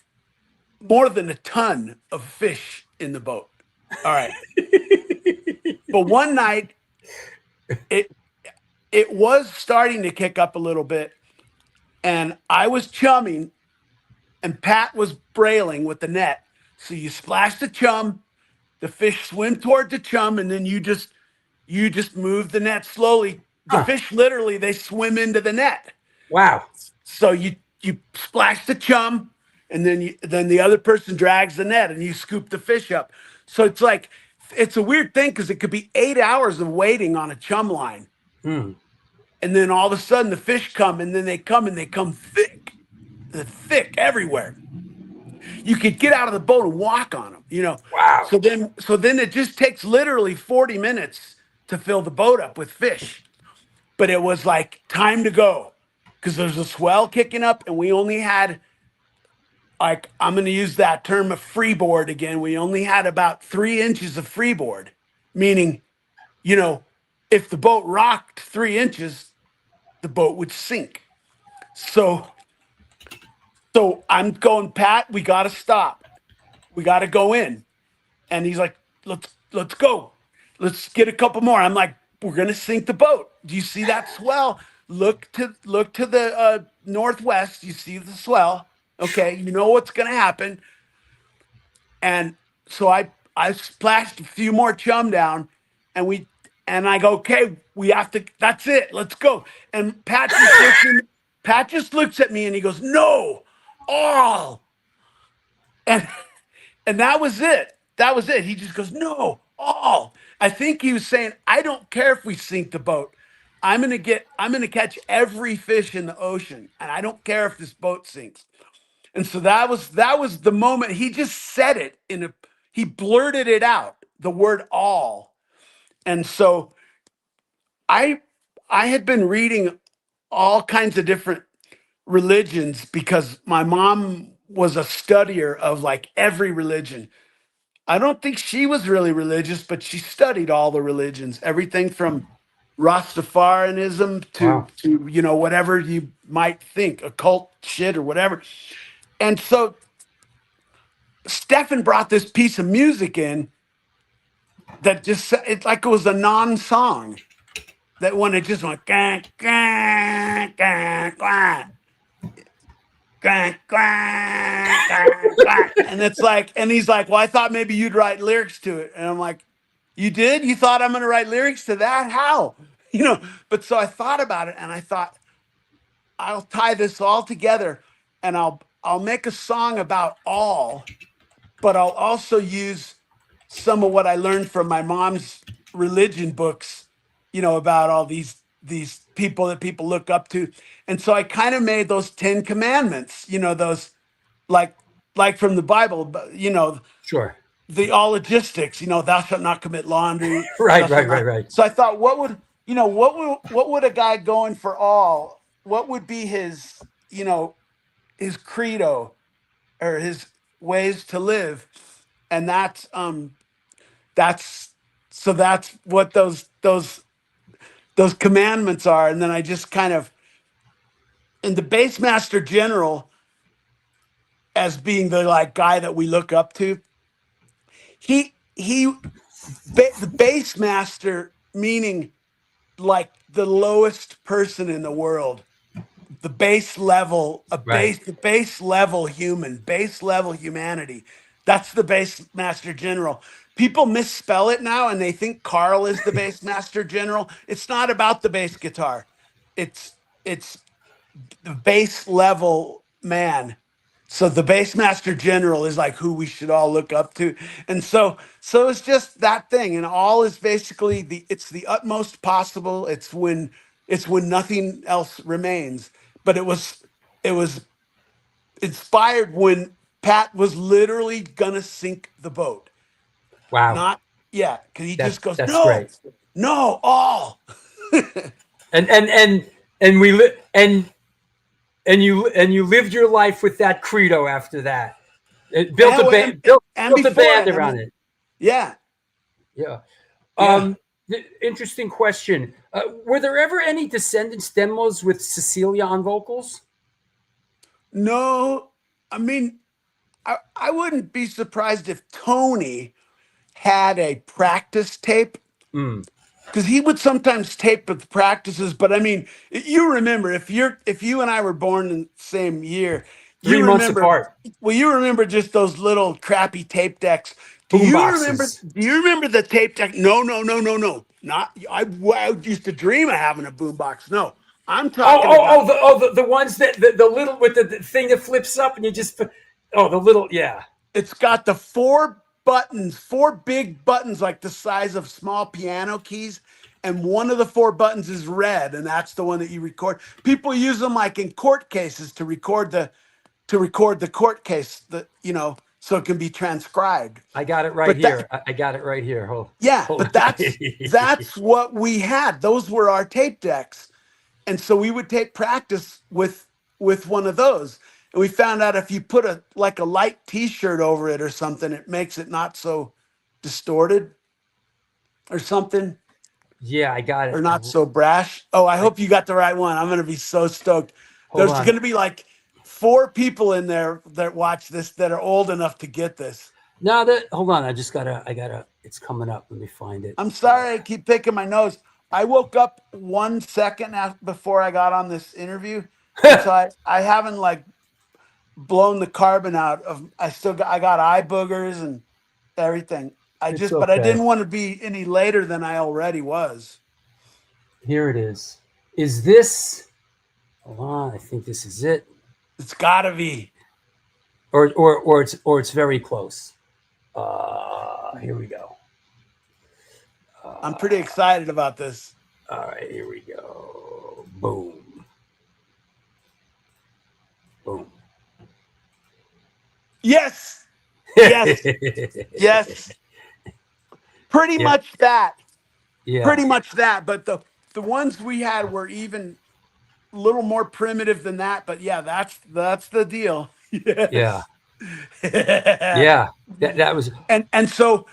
S7: more than a ton of fish in the boat. All right. But one night it was starting to kick up a little bit, and I was chumming and Pat was brailing with the net. So you splash the chum, the fish swim toward the chum, and then you just move the net slowly. The fish literally, they swim into the net.
S2: Wow.
S7: So you splash the chum, and then the other person drags the net and you scoop the fish up. So it's like, it's a weird thing because it could be 8 hours of waiting on a chum line. And then all of a sudden the fish come, and then they come thick. They're thick everywhere. You could get out of the boat and walk on them,
S2: Wow.
S7: So then it just takes literally 40 minutes to fill the boat up with fish. But it was like time to go, because there's a swell kicking up, and we only had, like, I'm going to use that term of freeboard again. We only had about 3 inches of freeboard, meaning, if the boat rocked 3 inches, the boat would sink. So I'm going, Pat, we got to stop. We got to go in. And he's like, let's go. Let's get a couple more. I'm like, we're going to sink the boat. Do you see that swell? Look to the northwest. You see the swell. Okay. You know what's going to happen. And so I splashed a few more chum down, and I go, okay, we have to, that's it. Let's go. And Pat just looks at me and he goes, no, all. And that was it. That was it. He just goes, no, all. I think he was saying, I don't care if we sink the boat. I'm going to catch every fish in the ocean, and I don't care if this boat sinks. And so that was the moment. He just said it he blurted it out, the word all. And so I had been reading all kinds of different religions because my mom was a studier of like every religion. I don't think she was really religious, but she studied all the religions, everything from Rastafarianism to whatever you might think, occult shit or whatever. And so Stefan brought this piece of music in that just, it's like it was a non-song, that when it just went gah, gah, gah, gah, gah, gah, gah, gah. And it's like, and he's like, well, I thought maybe you'd write lyrics to it. And I'm like, you did? You thought I'm going to write lyrics to that? How? But so I thought about it, and I thought, I'll tie this all together, and I'll make a song about all, but I'll also use some of what I learned from my mom's religion books, about all these people that people look up to. And so I kind of made those 10 commandments, those like from the Bible,
S2: Sure.
S7: all logistics, thou shalt not commit laundry.
S2: Right.
S7: So I thought, what would a guy going for all, what would be his, his credo or his ways to live? And that's what those commandments are. And then I just kind of, and the Bassmaster General as being the like guy that we look up to, the Bassmaster, meaning like the lowest person in the world, the base level, the base level human, base level humanity. That's the Bassmaster General. People misspell it now and they think Carl is the Bassmaster General. It's not about the bass guitar. It's the base level man. So the Bassmaster General is like who we should all look up to. And so it's just that thing. And all is basically it's the utmost possible. It's when nothing else remains. But it was inspired when Pat was literally gonna sink the boat.
S2: Wow.
S7: Because he just goes,
S2: that's
S7: no,
S2: great.
S7: No, all.
S2: and you lived your life with that credo after that. It built a band around it.
S7: Yeah.
S2: Interesting question. Were there ever any Descendents demos with Cecilia on vocals?
S7: No, I mean, I wouldn't be surprised if Tony had a practice tape, because he would sometimes tape with practices. But I mean, you remember if you and I were born in the same year,
S2: 3 months apart.
S7: Well, you remember just those little crappy tape decks. Do you remember the tape deck? No. Not I used to dream of having a boombox. No, I'm talking about
S2: the ones that the little with the thing that flips up and you just the little
S7: It's got the four big buttons like the size of small piano keys, and one of the 4 buttons is red, and that's the one that you record. People use them like in court cases to record the court case, so it can be transcribed.
S2: I got it right here. I got it right here. Hold
S7: but that's what we had. Those were our tape decks. And so we would take practice with one of those. And we found out if you put a light t-shirt over it or something, it makes it not so distorted or something.
S2: Yeah, I got it.
S7: Or not so brash. Oh, I hope you got the right one. I'm going to be so stoked. There's going to be like 4 people in there that watch this that are old enough to get this.
S2: No, hold on. I gotta, it's coming up. Let me find it.
S7: I'm sorry. I keep picking my nose. I woke up 1 second before I got on this interview. So I haven't blown the carbon out of, I got eye boogers and everything. But I didn't want to be any later than I already was.
S2: Here it is. Is this, hold on. I think this is it.
S7: It's gotta be,
S2: or it's very close. Here we go.
S7: I'm pretty excited about this.
S2: All right, here we go. Boom.
S7: Yes. Pretty much that.
S2: Yeah.
S7: Pretty much that. But the ones we had were even a little more primitive than that. But yeah, that's the deal.
S2: Yes. Yeah. That was.
S7: And so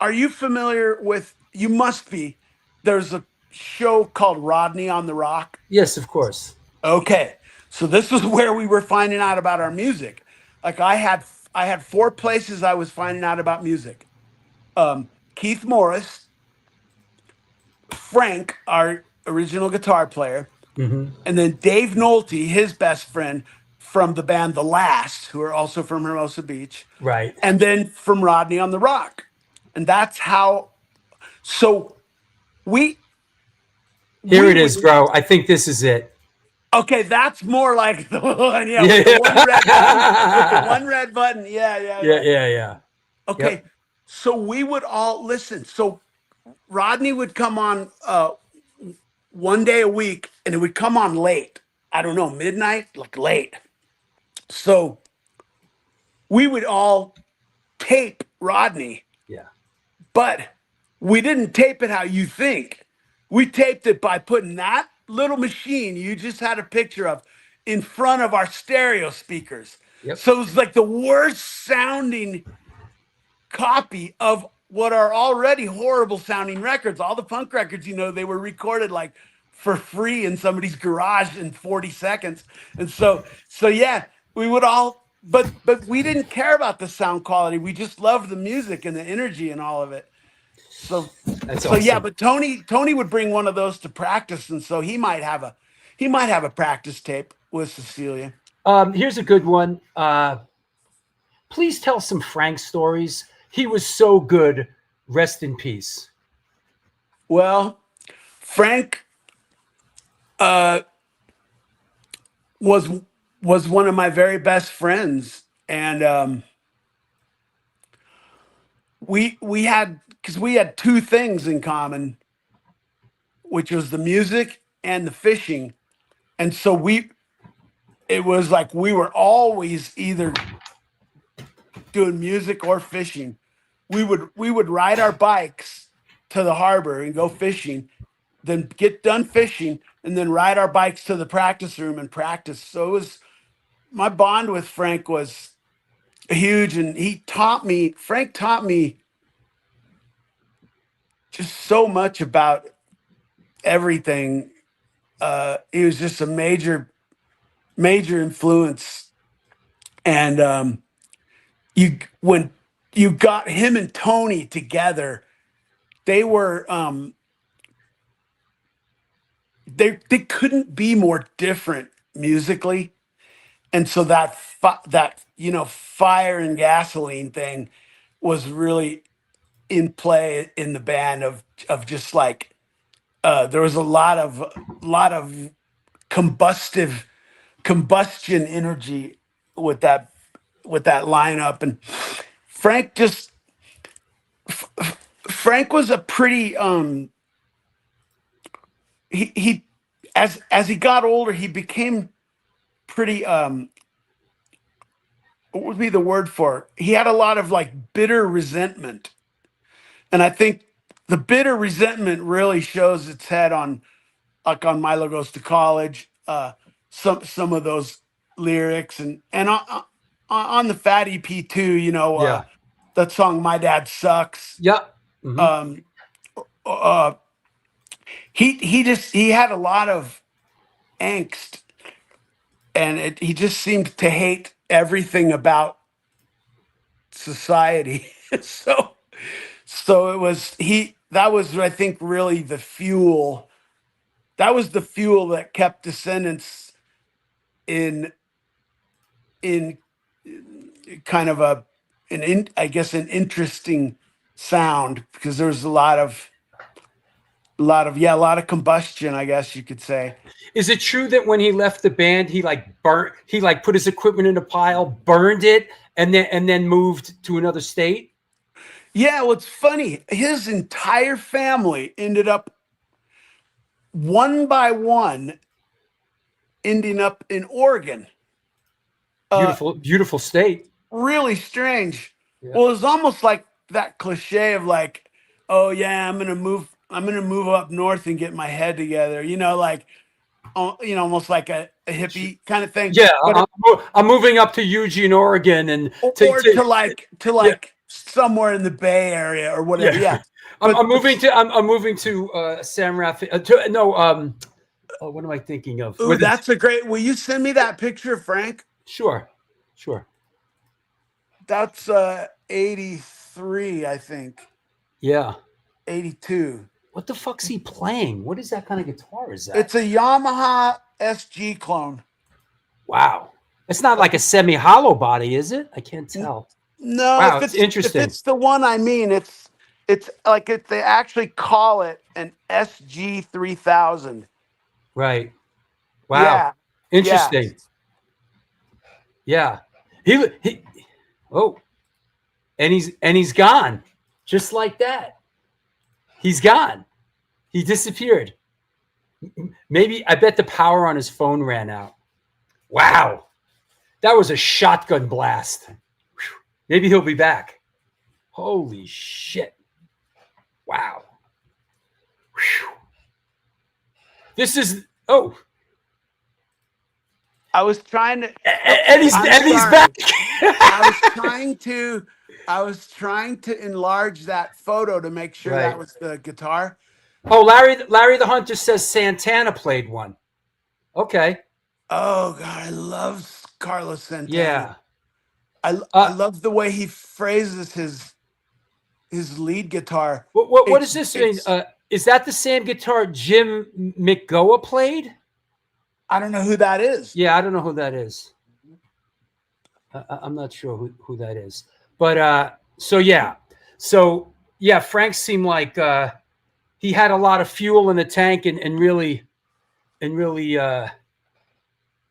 S7: are you familiar with? You must be. There's a show called Rodney on the Rock.
S2: Yes, of course.
S7: Okay, so this is where we were finding out about our music. Like I had 4 places I was finding out about music. Keith Morris, Frank, our original guitar player, and then Dave Nolte, his best friend from the band The Last, who are also from Hermosa Beach.
S2: Right.
S7: And then from Rodney on the Rock. And that's how, so
S2: Here it is, bro. I think this is it.
S7: Okay, that's more like the one, with the one red button. Yeah. Okay, yep. So we would all listen. So Rodney would come on one day a week, and it would come on late. I don't know, midnight, late. So we would all tape Rodney.
S2: Yeah.
S7: But we didn't tape it how you think. We taped it by putting that little machine you just had a picture of in front of our stereo speakers.
S2: Yep.
S7: So it was like the worst sounding copy of what are already horrible sounding records. All the punk records, they were recorded like for free in somebody's garage in 40 seconds. And so yeah, we would all, but we didn't care about the sound quality. We just loved the music and the energy and all of it. So
S2: awesome.
S7: Yeah, but Tony would bring one of those to practice, and so he might have a practice tape with Cecilia.
S2: Here's a good one. Please tell some Frank stories. He was so good. Rest in peace.
S7: Well, Frank was one of my very best friends, and we had two things in common, which was the music and the fishing, and so it was like we were always either doing music or fishing. We would ride our bikes to the harbor and go fishing, then get done fishing, and then ride our bikes to the practice room and practice. So my bond with Frank was huge, and Frank taught me just so much about everything. He was just a major influence. And when you got him and Tony together, they were they couldn't be more different musically. And so that fire and gasoline thing was really in play in the band of just like there was a lot of combustion energy with that lineup. And Frank was a pretty he as he got older, he became pretty what would be the word for it? He had a lot of like bitter resentment. And I think the bitter resentment really shows its head on Milo Goes to College, some of those lyrics, and on the Fat EP too, that song My Dad Sucks.
S2: Yeah. Mm-hmm.
S7: He had a lot of angst, and he just seemed to hate everything about society. So it was that was, I think, really the fuel. That was the fuel that kept Descendents in kind of an interesting sound, because there was a lot of combustion, I guess you could say.
S2: Is it true that when he left the band, he put his equipment in a pile, burned it, and then moved to another state?
S7: Yeah, well, it's funny. His entire family ended up one by one ending up in Oregon.
S2: Beautiful state.
S7: Really strange.
S2: Yeah.
S7: Well, it's almost like that cliche of like, oh yeah, I'm gonna move up north and get my head together. Almost like a hippie kind of thing.
S2: Yeah, I'm moving up to Eugene, Oregon, and
S7: to somewhere in the Bay Area or whatever. Yeah.
S2: I'm moving to San Rafael. What am I thinking of?
S7: Ooh, that's a great. Will you send me that picture, Frank?
S2: Sure.
S7: That's 83, I think.
S2: Yeah.
S7: 82.
S2: What the fuck's he playing? What is that kind of guitar? Is that?
S7: It's a Yamaha SG clone.
S2: Wow. It's not like a semi-hollow body, is it? I can't tell.
S7: No,
S2: wow, it's interesting.
S7: If it's the one I mean, it's like they actually call it an SG 3000.
S2: Right. Wow.
S7: Yeah.
S2: Interesting. Yeah. He and he's gone. Just like that. He's gone. He disappeared. Maybe, I bet the power on his phone ran out. Wow. That was a shotgun blast. Maybe he'll be back. Holy shit. Wow. Whew. This is, oh.
S7: I was trying to.
S2: Eddie's back.
S7: I was trying to enlarge that photo to make sure that was the guitar.
S2: Oh, Larry the Hunter says Santana played one. Okay.
S7: Oh God, I love Carlos Santana.
S2: Yeah.
S7: I love the way he phrases his lead guitar.
S2: What does this mean? Is that the same guitar Jim McGowan played?
S7: I don't know who that is.
S2: Yeah, I don't know who that is. I'm not sure who that is. But so Frank seemed like he had a lot of fuel in the tank and really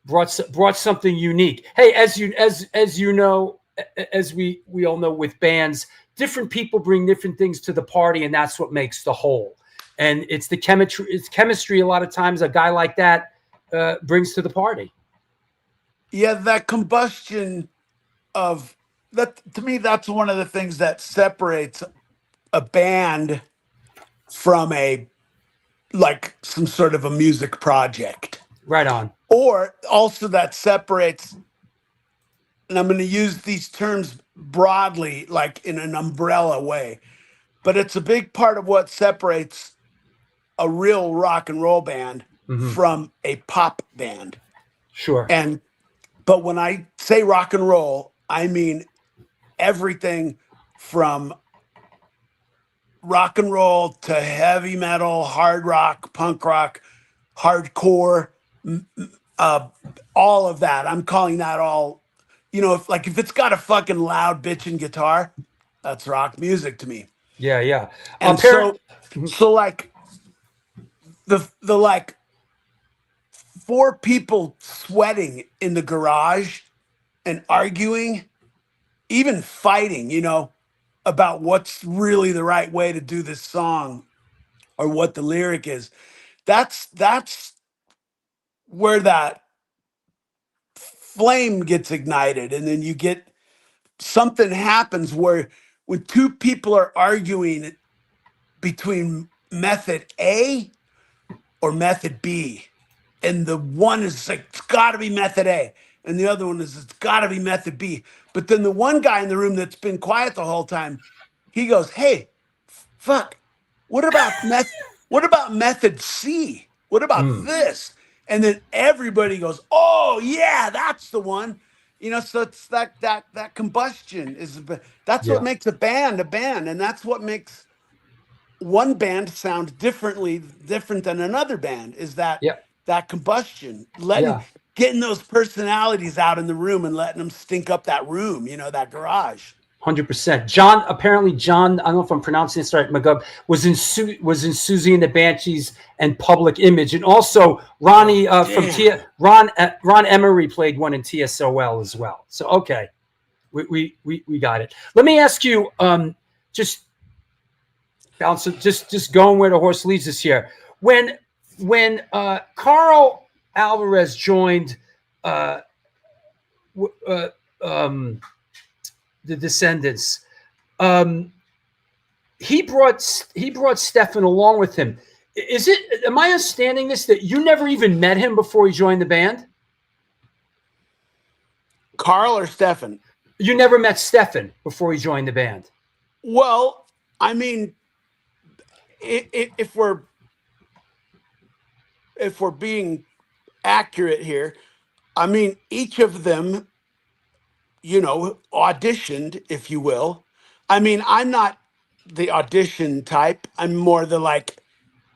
S2: brought something unique. Hey, as you know, as we all know, with bands, different people bring different things to the party, and that's what makes the whole. And it's the chemistry. It's chemistry. A lot of times, a guy like that brings to the party.
S7: Yeah, that combustion of that, to me, that's one of the things that separates a band from some sort of a music project.
S2: Right on.
S7: Or also that separates, and I'm going to use these terms broadly, like in an umbrella way, but it's a big part of what separates a real rock and roll band from a pop band.
S2: Sure.
S7: But when I say rock and roll, I mean everything from rock and roll to heavy metal, hard rock, punk rock, hardcore, all of that. I'm calling that all, if it's got a fucking loud bitchin' guitar, that's rock music to me.
S2: Yeah, yeah.
S7: And so like the like 4 people sweating in the garage and arguing, even fighting, about what's really the right way to do this song or what the lyric is. That's where that flame gets ignited. And then you get something happens where when 2 people are arguing between method A or method B, and the one is like, it's got to be method A, and the other one is, it's got to be method B. But then the one guy in the room that's been quiet the whole time, he goes, hey, fuck, what about method C? What about this? And then everybody goes, oh yeah, that's the one. So it's that combustion that's what makes a band, and that's what makes one band sound different than another band, is that combustion, getting those personalities out in the room and letting them stink up that room, that garage.
S2: 100%. John, I don't know if I'm pronouncing this right, McGubb, was in Susie and the Banshees and Public Image, and also Ronnie Ron Emery played one in TSOL as well. So okay, we got it. Let me ask you, just going where the horse leads us here. When Carl Alvarez joined the Descendents, he brought Stefan along with him. Am I understanding this, that you never even met him before he joined the band?
S7: Carl or Stefan?
S2: You never met Stefan before he joined the band.
S7: Well, I mean, if we're being accurate here, I mean, each of them, auditioned, if you will. I mean, I'm not the audition type. I'm more the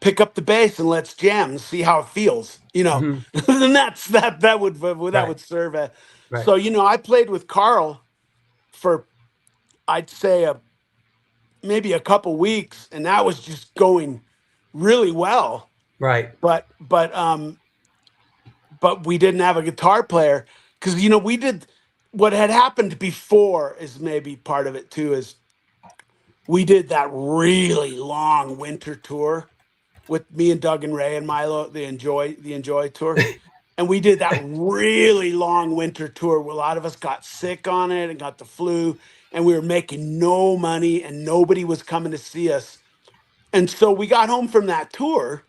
S7: pick up the bass and let's jam and see how it feels, and that would serve as. Right. So, I played with Carl for, I'd say maybe a couple weeks, and that was just going really well.
S2: Right.
S7: But we didn't have a guitar player because, we did. What had happened before is maybe part of it too, is we did that really long winter tour with me and Doug and Ray and Milo, the Enjoy tour. And we did that really long winter tour where a lot of us got sick on it and got the flu, and we were making no money and nobody was coming to see us. And so we got home from that tour,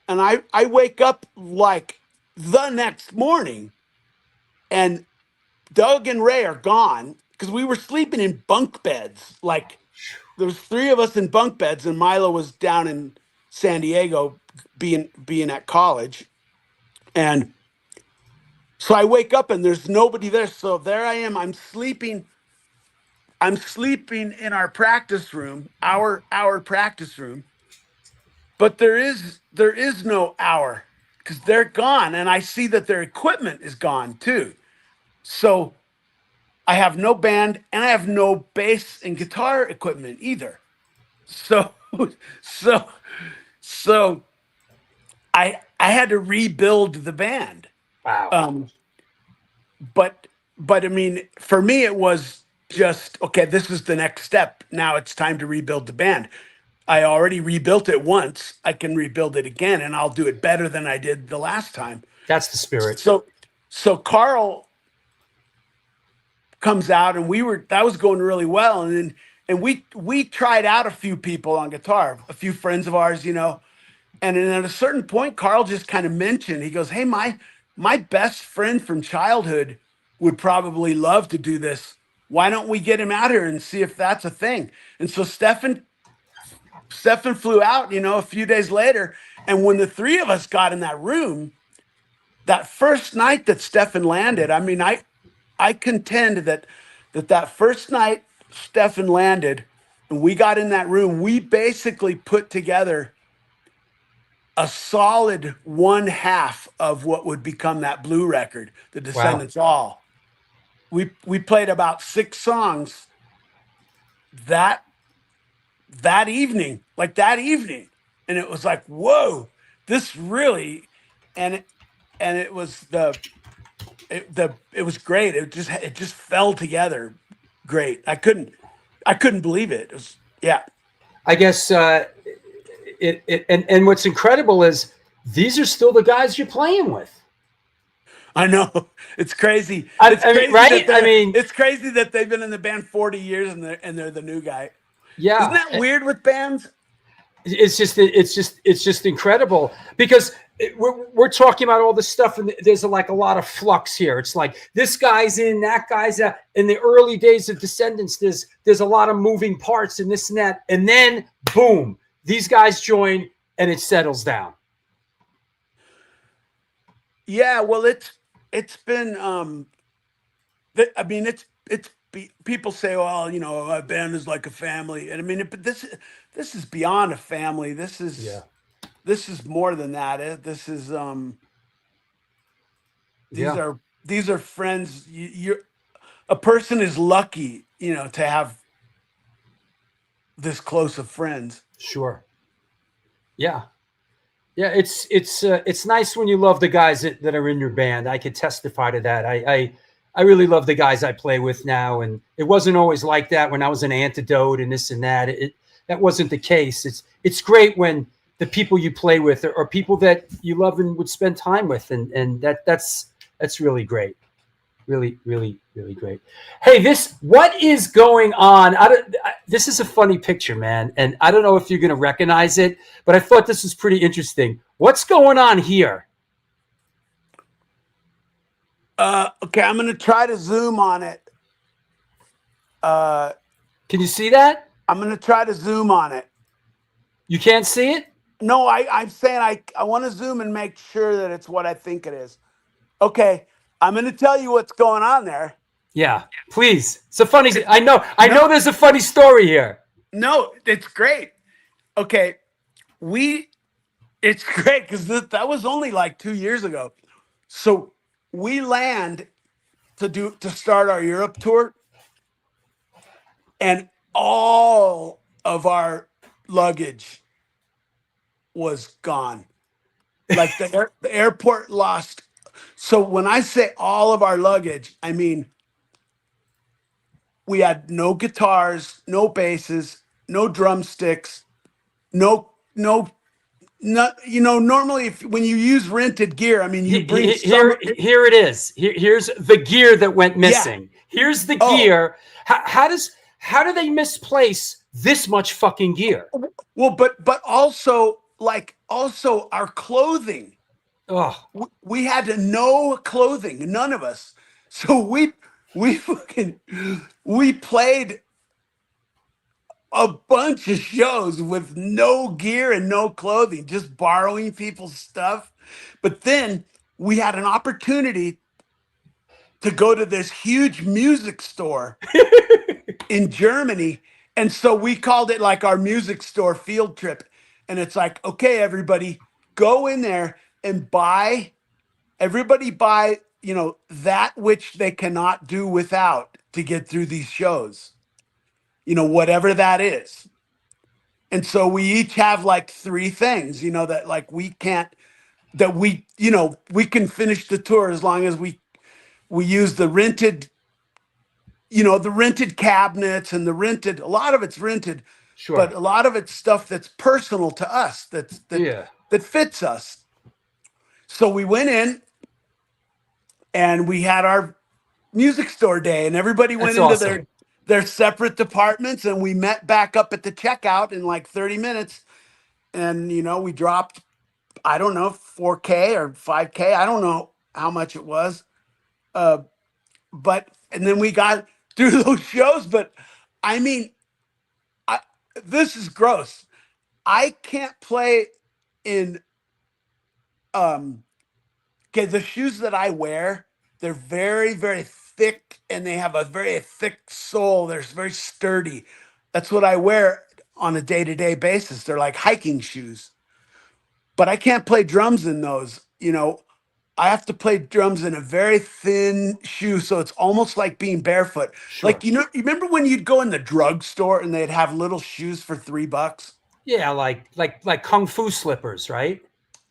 S7: and I wake up like the next morning, and Doug and Ray are gone because we were sleeping in bunk beds. Like there was 3 of us in bunk beds, and Milo was down in San Diego being at college. And so I wake up and there's nobody there. So there I am. I'm sleeping in our practice room, our practice room. But there is no hour because they're gone, and I see that their equipment is gone too. So I have no band and I have no bass and guitar equipment either. So so I had to rebuild the band.
S2: Wow.
S7: But I mean, for me, it was just, okay, this is the next step. Now it's time to rebuild the band. I already rebuilt it once. I can rebuild it again, and I'll do it better than I did the last time.
S2: That's the spirit.
S7: So Carl comes out, and that was going really well. And we tried out a few people on guitar, a few friends of ours, you know. And then at a certain point, Carl just kind of mentioned, he goes, hey, my best friend from childhood would probably love to do this. Why don't we get him out here and see if that's a thing? And so Stefan flew out, you know, a few days later. And when the 3 of us got in that room, that first night that Stefan landed, I mean, I contend that first night Stefan landed and we got in that room, we basically put together a solid 1/2 of what would become that Blue record, the Descendents. Wow. All. We played about 6 songs that evening, and it was like, whoa, this really, and it was it was great. It just fell together great. I couldn't believe it. It was, yeah.
S2: I guess and what's incredible is these are still the guys you're playing with.
S7: I know, it's crazy.
S2: It's crazy, right? I mean,
S7: it's crazy that they've been in the band 40 years and they're the new guy.
S2: Yeah,
S7: isn't that weird with bands?
S2: It's just incredible because we're talking about all this stuff, and there's a lot of flux here. It's like this guy's in, that guy's out. In the early days of Descendents, there's a lot of moving parts and this and that, and then boom, these guys join and it settles down.
S7: Yeah, well, it's been I mean, it's people say, well, you know, a band is like a family, and I mean, but this is beyond a family. This is more than that. This is these are friends. A person is lucky, you know, to have this close of friends.
S2: Sure. Yeah. Yeah, it's nice when you love the guys that are in your band. I could testify to that. I really love the guys I play with now, and it wasn't always like that when I was an Antidote and this and that. That wasn't the case. It's great when the people you play with are people that you love and would spend time with, and that's really great. Really, really, really great. Hey, what is going on? This is a funny picture, man, and I don't know if you're going to recognize it, but I thought this was pretty interesting. What's going on here?
S7: Okay, I'm going to try to zoom on it.
S2: Can you see that?
S7: I'm going to try to zoom on it.
S2: You can't see it?
S7: No, I'm saying I want to zoom and make sure that it's what I think it is. Okay, I'm going to tell you what's going on there.
S2: Yeah, please. It's a funny. I know there's a funny story here.
S7: No, it's great. Okay, it's great because that was only like 2 years ago. So we land to start our Europe tour, and all of our luggage was gone. Like the airport lost. So when I say all of our luggage, I mean we had no guitars, no basses, no drumsticks, no not, normally when you use rented gear, I mean, you bring
S2: here it is. Here's the gear that went missing. Here's the gear. How do they misplace this much fucking gear?
S7: Well, but also our clothing.
S2: Oh,
S7: We had no clothing, none of us. So we played a bunch of shows with no gear and no clothing, just borrowing people's stuff. But then we had an opportunity to go to this huge music store in Germany. And so we called it like our music store field trip. And it's like, okay, everybody, go in there and buy that which they cannot do without to get through these shows, whatever that is. And so we each have like 3 things, that like we can finish the tour as long as we use the rented cabinets and a lot of it's rented,
S2: sure.
S7: But a lot of it's stuff that's personal to us, that fits us. So we went in and we had our music store day, and everybody went into their separate departments, and we met back up at the checkout in like 30 minutes. And, we dropped, I don't know, 4K or 5K. I don't know how much it was. And then we got through those shows. But I mean, this is gross. I can't play in, the shoes that I wear, they're very, very thick, and they have a very thick sole. They're very sturdy. That's what I wear on a day-to-day basis. They're like hiking shoes. But I can't play drums in those. I have to play drums in a very thin shoe, so it's almost like being barefoot.
S2: Sure.
S7: Like, you remember when you'd go in the drugstore and they'd have little shoes for $3?
S2: Yeah, like kung fu slippers, right?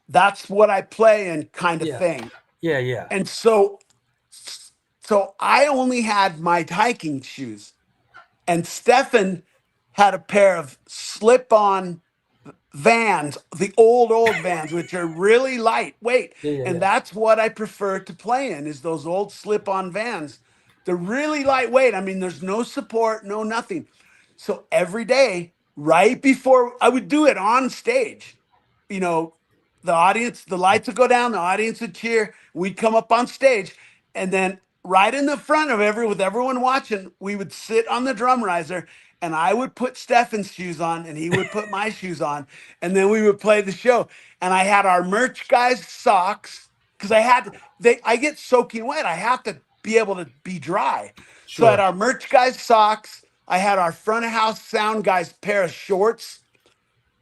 S7: That's what I play in, kind of thing.
S2: Yeah.
S7: And so I only had my hiking shoes, and Stefan had a pair of slip-on Vans, the old Vans, which are really lightweight. And that's what I prefer to play in, is those old slip-on Vans. They're really lightweight. I mean, there's no support, no nothing. So every day, right before I would do it on stage, the audience, the lights would go down, the audience would cheer, we'd come up on stage, and then right in the front of with everyone watching, we would sit on the drum riser, and I would put Stefan's shoes on, and he would put my shoes on, and then we would play the show. And I had our merch guys' socks, because I get soaking wet. I have to be able to be dry. Sure. So I had our merch guys' socks. I had our front of house sound guys' pair of shorts,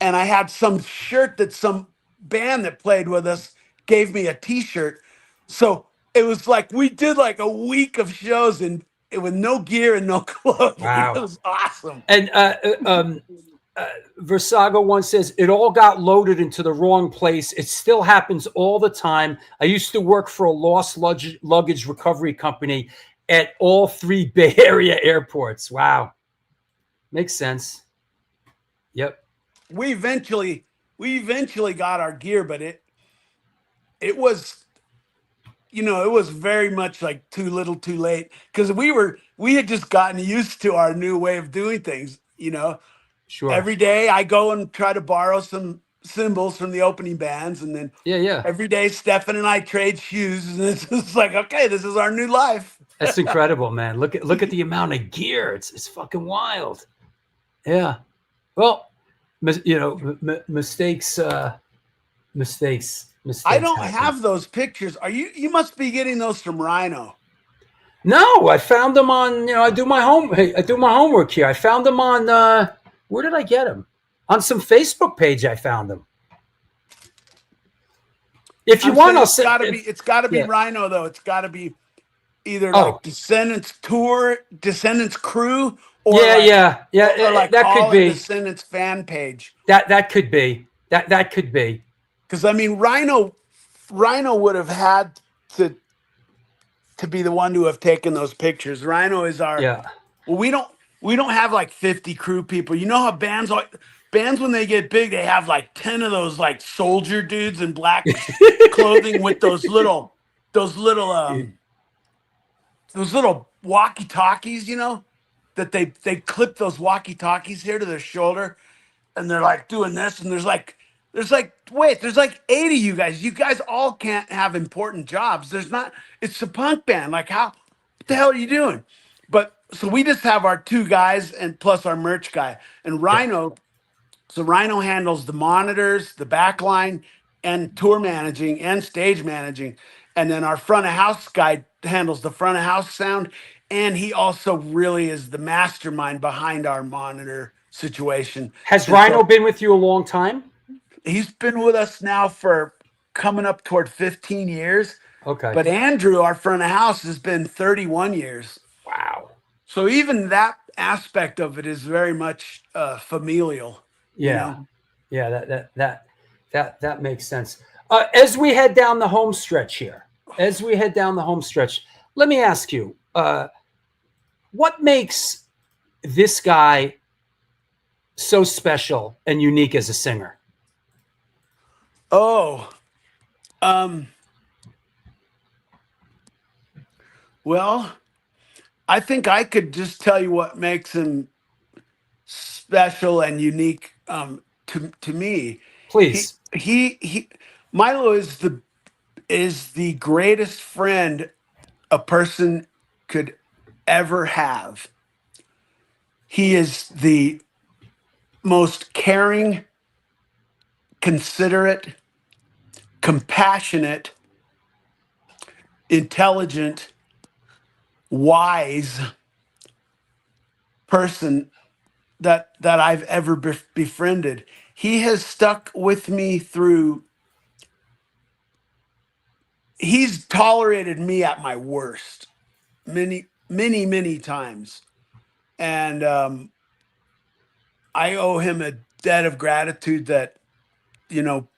S7: and I had some shirt that some band that played with us gave me a t-shirt. So it was like we did like a week of shows and with no gear and no clothes.
S2: Wow.
S7: It was awesome.
S2: And Versago once says, it all got loaded into the wrong place. It still happens all the time. I used to work for a lost luggage recovery company at all 3 Bay Area airports. Wow. Makes sense. Yep.
S7: We eventually got our gear, but it was, it was very much like too little too late, because we had just gotten used to our new way of doing things.
S2: Sure.
S7: Every day I go and try to borrow some cymbals from the opening bands, and then every day Stefan and I trade shoes, and it's just like, okay, this is our new life.
S2: That's incredible, man. Look at the amount of gear. It's fucking wild. Yeah. Well, mistakes.
S7: I don't have those pictures. You must be getting those from Rhino.
S2: No, I found them on, I do my homework here. I found them on, where did I get them? On some Facebook page, I found them. If you want, I'll say
S7: it's gotta be Rhino, though. It's gotta be either like Descendents tour, Descendents crew, or or like
S2: that could be
S7: Descendents fan page.
S2: That could be. That could be.
S7: Because I mean, Rhino would have had to be the one to have taken those pictures. Rhino is our.
S2: Yeah.
S7: Well, we don't have like 50 crew people. You know how bands bands when they get big, they have like 10 of those like soldier dudes in black clothing with those little walkie-talkies, you know, that they clip those walkie-talkies here to their shoulder, and they're like doing this, and there's like 8 of you guys. You guys all can't have important jobs. It's a punk band. Like, what the hell are you doing? But so we just have our 2 guys and plus our merch guy. And Rhino, so Rhino handles the monitors, the back line, and tour managing and stage managing. And then our front of house guy handles the front of house sound. And he also really is the mastermind behind our monitor situation.
S2: Has Rhino been with you a long time?
S7: He's been with us now for coming up toward 15 years.
S2: Okay.
S7: But Andrew, our front of house, has been 31 years.
S2: Wow.
S7: So even that aspect of it is very much familial.
S2: Yeah.
S7: You know?
S2: Yeah, that makes sense. As we head down the home stretch here, let me ask you, what makes this guy so special and unique as a singer?
S7: Oh, well, I think I could just tell you what makes him special and unique to me.
S2: Please.
S7: He Milo is the greatest friend a person could ever have. He is the most caring, considerate, compassionate, intelligent, wise person that I've ever befriended. He has stuck with me through. He's tolerated me at my worst many times. And I owe him a debt of gratitude that, you know,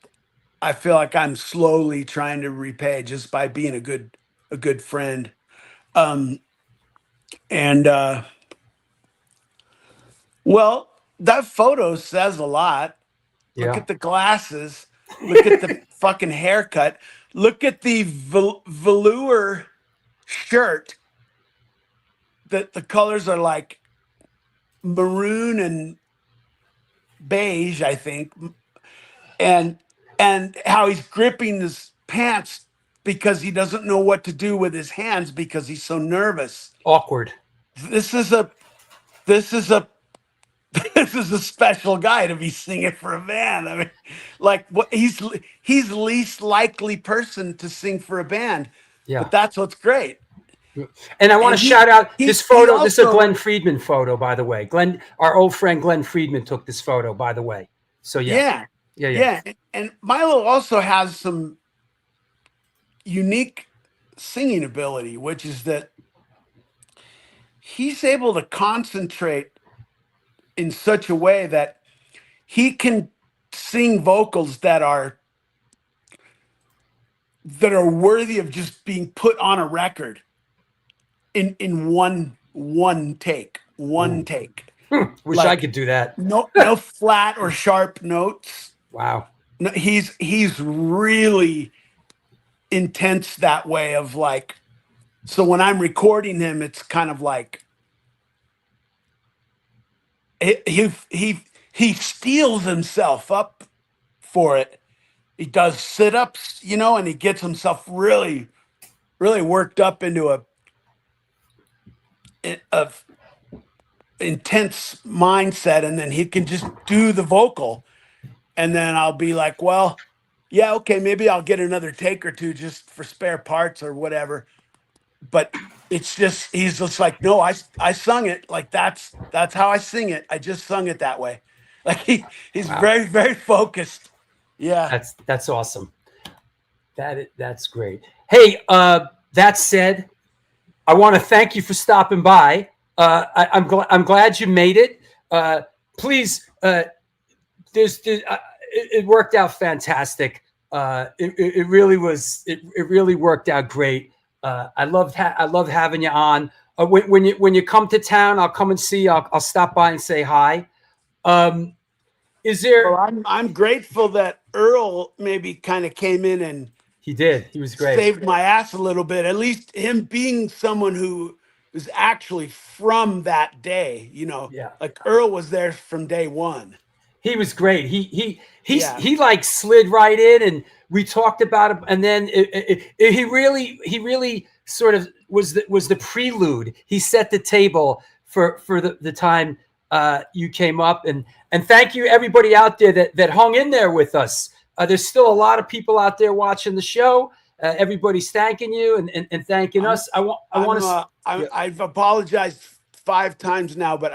S7: I feel like I'm slowly trying to repay just by being a good friend. Well, that photo says a lot.
S2: Yeah.
S7: Look at the glasses. Look at the fucking haircut. Look at the velour shirt. That the colors are like maroon and beige, I think. And how he's gripping his pants because he doesn't know what to do with his hands because he's so nervous.
S2: Awkward.
S7: This is a special guy to be singing for a band. I mean, like, what he's least likely person to sing for a band.
S2: Yeah.
S7: But that's what's great.
S2: And I want to shout out this photo.
S7: Also,
S2: this is a Glenn Friedman photo, by the way. Our old friend Glenn Friedman took this photo, by the way. So yeah.
S7: And Milo also has some unique singing ability, which is that he's able to concentrate in such a way that he can sing vocals that are worthy of just being put on a record in one take.
S2: Wish I could do that.
S7: No flat or sharp notes.
S2: Wow.
S7: No, he's really intense that way of like, so when I'm recording him, it's kind of like he steels himself up for it. He does sit-ups, you know, and he gets himself really, really worked up into a intense mindset, and then he can just do the vocal, and then I'll be like, well, yeah, okay, maybe I'll get another take or two just for spare parts or whatever. But it's just, he's just like, no, I sung it like that's how I sing it. I just sung it that way. Like he's wow. Very, very focused. Yeah,
S2: that's awesome. That's great. Hey, that said, I want to thank you for stopping by. I'm glad you made it. Please, it worked out fantastic. It really was. It really worked out great. I love having you on. When you come to town, I'll come and see you. I'll stop by and say hi. Is there?
S7: Well, I'm grateful that Earl maybe kind of came in and
S2: He did. He was great.
S7: saved my ass a little bit. At least him being someone who was actually from that day,
S2: Yeah.
S7: like Earl was there from day one.
S2: He was great.
S7: Yeah.
S2: He like slid right in, and we talked about it. And then he really sort of was the prelude. He set the table for the time you came up, and thank you everybody out there that hung in there with us. There's still a lot of people out there watching the show. Everybody's thanking you and thanking us.
S7: I've apologized 5 times now, but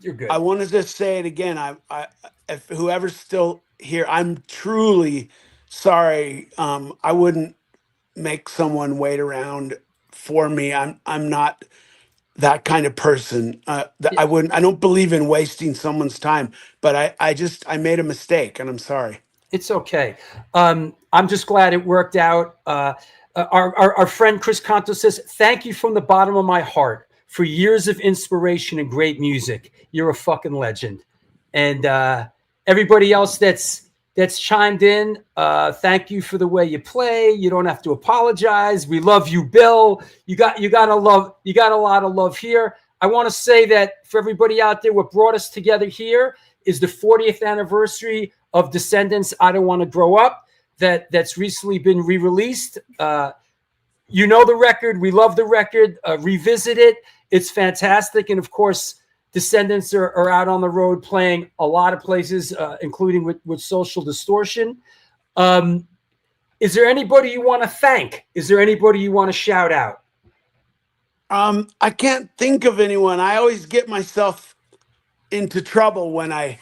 S2: You're good.
S7: I want to just say it again. If whoever's still here, I'm truly sorry. I wouldn't make someone wait around for me. I'm not that kind of person. I don't believe in wasting someone's time, but I made a mistake and I'm sorry.
S2: It's okay. I'm just glad it worked out. Our friend Chris Canto says, thank you from the bottom of my heart for years of inspiration and great music. You're a fucking legend. And everybody else that's chimed in, thank you for the way you play. You don't have to apologize. We love you, Bill. You got a lot of love here. I want to say that for everybody out there, what brought us together here is the 40th anniversary of Descendents, I Don't Want to Grow Up, that's recently been re-released. You know the record. We love the record. Revisit it. It's fantastic. And of course, Descendents are out on the road playing a lot of places, including with Social Distortion. Is there anybody you want to thank? Is there anybody you want to shout out?
S7: I can't think of anyone. I always get myself into trouble when I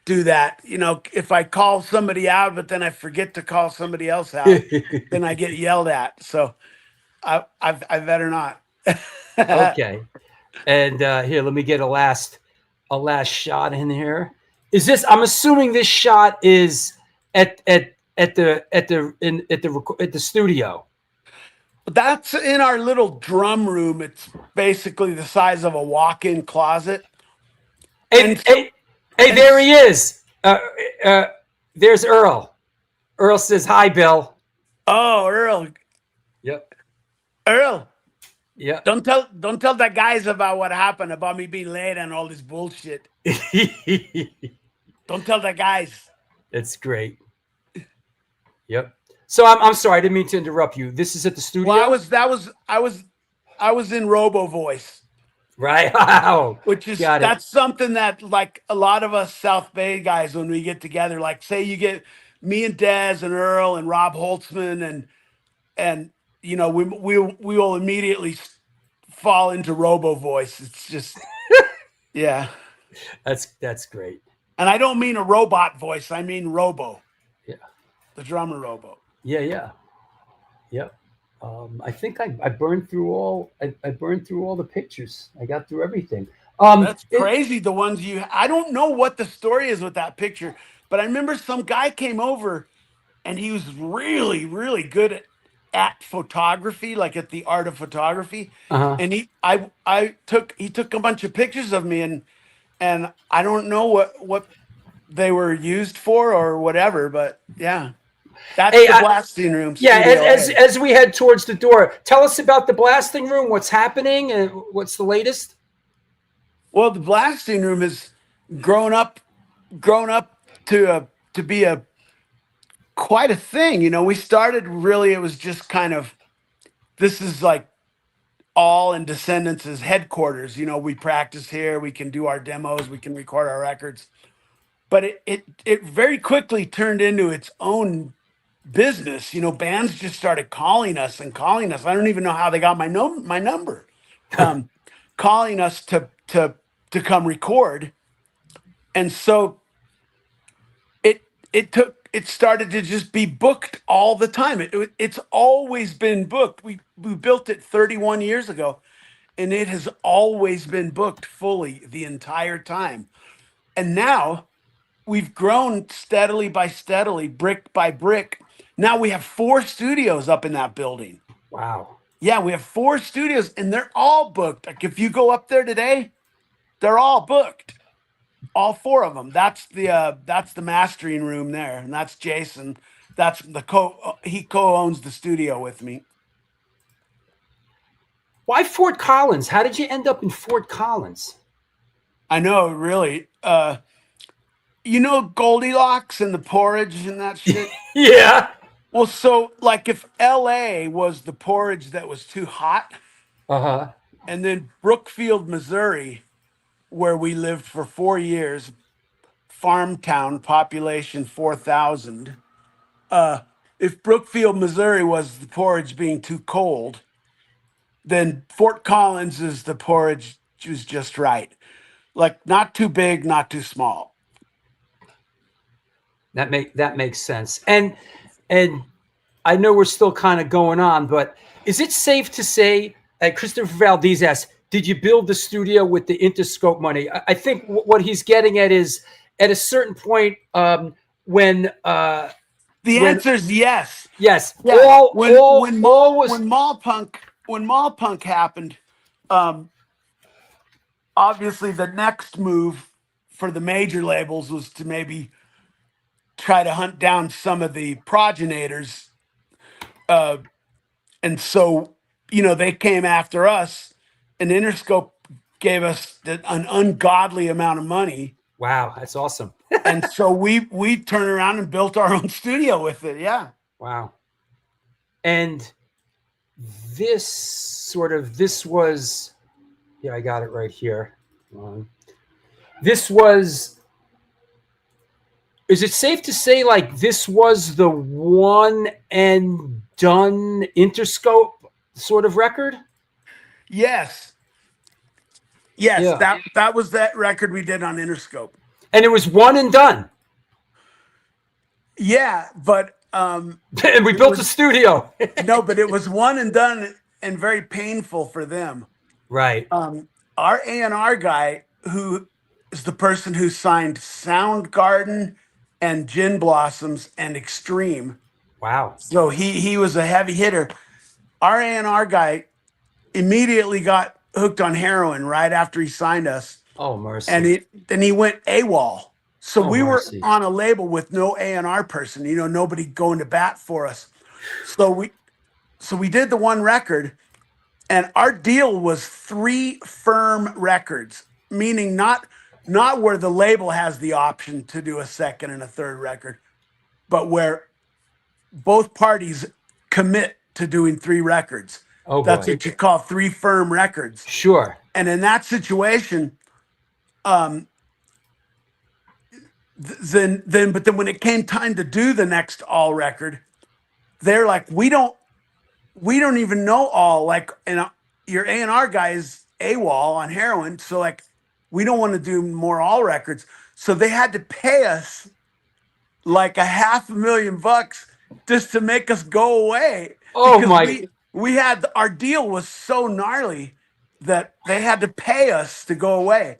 S7: do that. If I call somebody out, but then I forget to call somebody else out, then I get yelled at. So I better not.
S2: Okay. And here, let me get a last shot in here. Is this? I'm assuming this shot is at the studio.
S7: That's in our little drum room. It's basically the size of a walk-in closet.
S2: Hey, there he is. There's Earl. Earl says, hi, Bill.
S7: Oh, Earl.
S2: Yep.
S7: Earl.
S2: Yeah.
S7: Don't tell the guys about what happened about me being late and all this bullshit. Don't tell the guys.
S2: That's great. Yep. So I'm sorry, I didn't mean to interrupt you. This is at the studio.
S7: Well, I was in Robo voice.
S2: Right. Wow.
S7: That's something that like a lot of us South Bay guys, when we get together, like say you get me and Dez and Earl and Rob Holtzman and we will immediately fall into Robo voice. It's just yeah.
S2: That's great.
S7: And I don't mean a robot voice, I mean Robo.
S2: Yeah.
S7: The drummer Robo.
S2: Yeah. Yep. I think I burned through all. I burned through all the pictures. I got through everything.
S7: That's crazy. The ones I don't know what the story is with that picture, but I remember some guy came over, and he was really, really good at photography, like at the art of photography. And he took a bunch of pictures of me, and I don't know what they were used for or whatever, but yeah. That's the blasting room.
S2: Yeah, as we head towards the door, tell us about the blasting room. What's happening and what's the latest?
S7: Well, the blasting room has grown up to be quite a thing. We started really. It was just kind of this is like all in Descendents' headquarters. We practice here. We can do our demos. We can record our records. But it very quickly turned into its own business. Bands just started calling us. I don't even know how they got my number. Calling us to come record. And so it started to just be booked all the time. It's always been booked. We built it 31 years ago, and it has always been booked fully the entire time. And now we've grown steadily, brick by brick. Now we have 4 studios up in that building.
S2: Wow.
S7: Yeah, we have 4 studios, and they're all booked. Like if you go up there today, they're all booked. All four of them. That's the mastering room there, and that's Jason. That's he co-owns the studio with me.
S2: Why Fort Collins? How did you end up in Fort Collins?
S7: I know, really. You know Goldilocks and the porridge and that shit?
S2: Yeah.
S7: Well, so like if LA was the porridge that was too hot, and then Brookfield, Missouri, where we lived for 4 years, farm town, population 4,000. If Brookfield, Missouri was the porridge being too cold, then Fort Collins is the porridge was just right. Like not too big, not too small.
S2: That makes sense. And I know we're still kind of going on, but is it safe to say, Christopher Valdez asks, did you build the studio with the Interscope money? I think what he's getting at is at a certain point when the
S7: answer is yes.
S2: Yes.
S7: Yeah. When Mall Punk happened, obviously the next move for the major labels was to maybe try to hunt down some of the progenitors. And so, they came after us, and Interscope gave us an ungodly amount of money.
S2: Wow, that's awesome.
S7: And so we turned around and built our own studio with it. Yeah.
S2: Wow. And this was, yeah, I got it right here. Is it safe to say like this was the one and done Interscope sort of record?
S7: Yes. Yes,
S2: yeah.
S7: that was that record we did on Interscope.
S2: And it was one and done.
S7: Yeah, but
S2: and we built a studio.
S7: No, but it was one and done and very painful for them.
S2: Right.
S7: Our A&R guy, who is the person who signed Soundgarden and Gin Blossoms and Extreme.
S2: Wow.
S7: So he was a heavy hitter. Our A&R guy immediately got hooked on heroin right after he signed us.
S2: Oh, mercy.
S7: And then he went AWOL. So we were on a label with no A&R person, nobody going to bat for us. So we did the one record, and our deal was 3 firm records, meaning not where the label has the option to do a second and a third record, but where both parties commit to doing 3 records.
S2: Oh,
S7: that's
S2: boy.
S7: what you call 3 firm records.
S2: Sure.
S7: And in that situation, then when it came time to do the next all record, they're like, we don't even know all, like, and your A&R guy is AWOL on heroin, so like we don't want to do more all records. So they had to pay us like $500,000 just to make us go away.
S2: Oh my!
S7: We had our deal was so gnarly that they had to pay us to go away.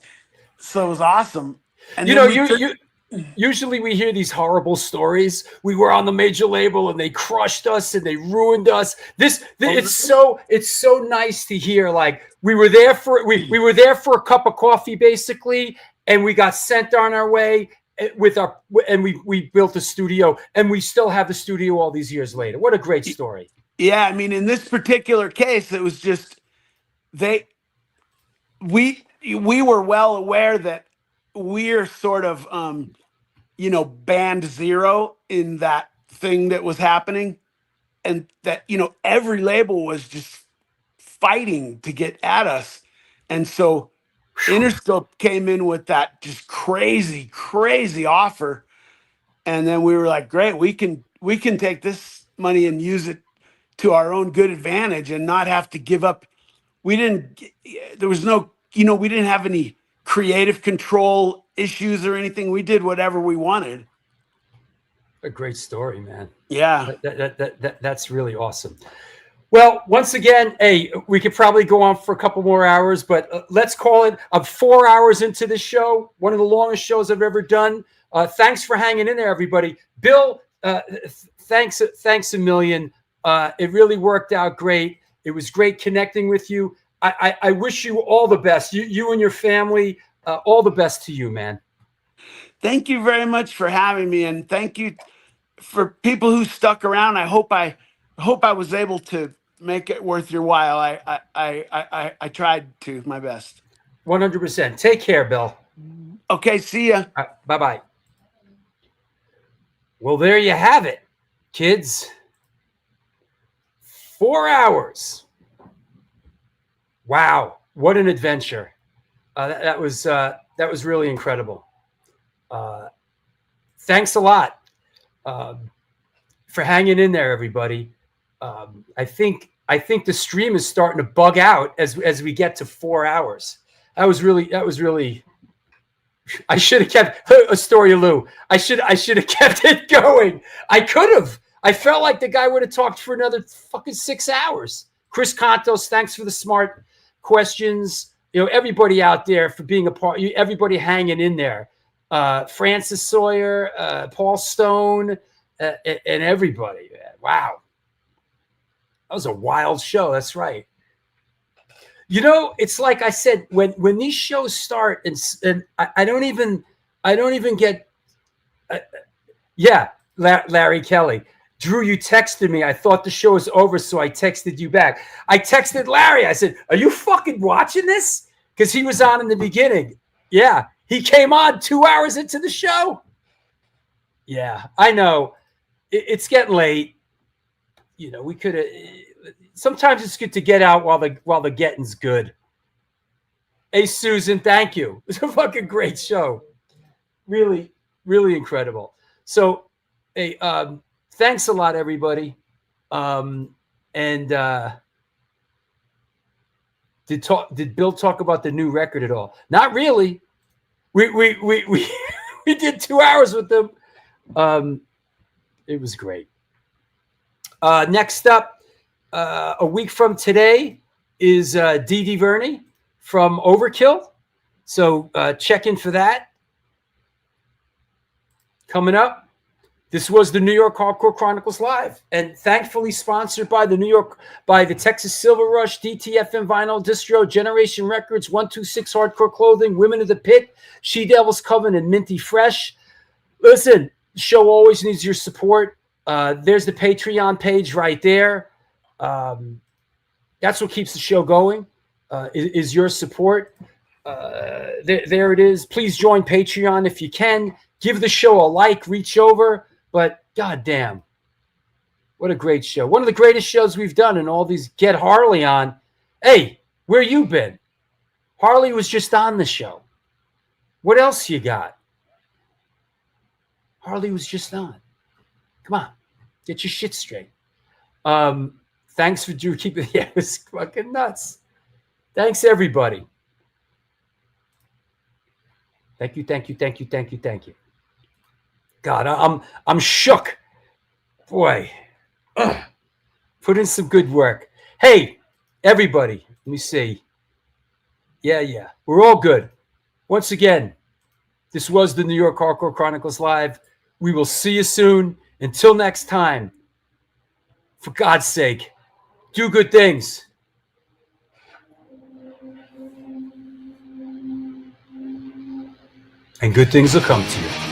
S7: So it was awesome. And
S2: usually we hear these horrible stories. We were on the major label and they crushed us and they ruined us. It's so nice to hear. Like we were there for a cup of coffee basically, and we got sent on our way and we built a studio, and we still have the studio all these years later. What a great story.
S7: Yeah, I mean, in this particular case, it was just we were well aware that we're sort of band zero in that thing that was happening, and that every label was just fighting to get at us. And so Interscope came in with that just crazy offer, and then we were like, great, we can take this money and use it to our own good advantage and not have to give up. We didn't have any creative control issues or anything. We did whatever we wanted.
S2: A great story, man.
S7: Yeah.
S2: That's really awesome. Well, once again, hey, we could probably go on for a couple more hours, but let's call it 4 hours into the show. One of the longest shows I've ever done. Thanks for hanging in there, everybody. Bill, thanks a million. It really worked out great. It was great connecting with you. I wish you all the best. You and your family, all the best to you, man.
S7: Thank you very much for having me, and thank you for people who stuck around. I hope I was able to make it worth your while. I tried to my best.
S2: 100%. Take care, Bill.
S7: Okay, see ya.
S2: Bye-bye. Well, there you have it, kids. 4 hours. Wow, what an adventure. That was really incredible. Thanks a lot for hanging in there, everybody. I think the stream is starting to bug out as we get to 4 hours. That was really. I should have kept a story of Lou. I should have kept it going. I could have. I felt like the guy would have talked for another fucking 6 hours. Chris Contos, thanks for the smart questions. You know, everybody out there for being a part. Everybody hanging in there. Francis Sawyer, Paul Stone, and everybody. Wow, that was a wild show. That's right. You know, it's like I said, when these shows start, and I don't even get. Larry Kelly, Drew, you texted me. I thought the show was over, so I texted you back. I texted Larry. I said, "Are you fucking watching this?" Because he was on in the beginning. Yeah, he came on 2 hours into the show. Yeah, I know. It's getting late. You know, we could have. Sometimes it's good to get out while the getting's good. Hey, Susan, thank you. It was a fucking great show. Really, really incredible. So, hey, thanks a lot, everybody. Did Bill talk about the new record at all? Not really. We did 2 hours with them. It was great. Next up. A week from today is Dee Dee Verney from Overkill. So check in for that. Coming up, this was the New York Hardcore Chronicles Live, and thankfully sponsored by the Texas Silver Rush, DTFM Vinyl Distro, Generation Records, 126 Hardcore Clothing, Women of the Pit, She Devil's Coven, and Minty Fresh. Listen, the show always needs your support. There's the Patreon page right there. That's what keeps the show going, is your support. There it is. Please join Patreon if you can. Give the show a like, reach over. But goddamn, what a great show. One of the greatest shows we've done, and all these get Harley on. Hey, where you been? Harley was just on the show. What else you got? Harley was just on. Come on, get your shit straight. Thanks for Drew keeping. Yeah, it was fucking nuts. Thanks, everybody. Thank you. God, I'm shook. Boy, put in some good work. Hey, everybody, let me see. Yeah, we're all good. Once again, this was the New York Hardcore Chronicles Live. We will see you soon. Until next time, for God's sake, do good things. And good things will come to you.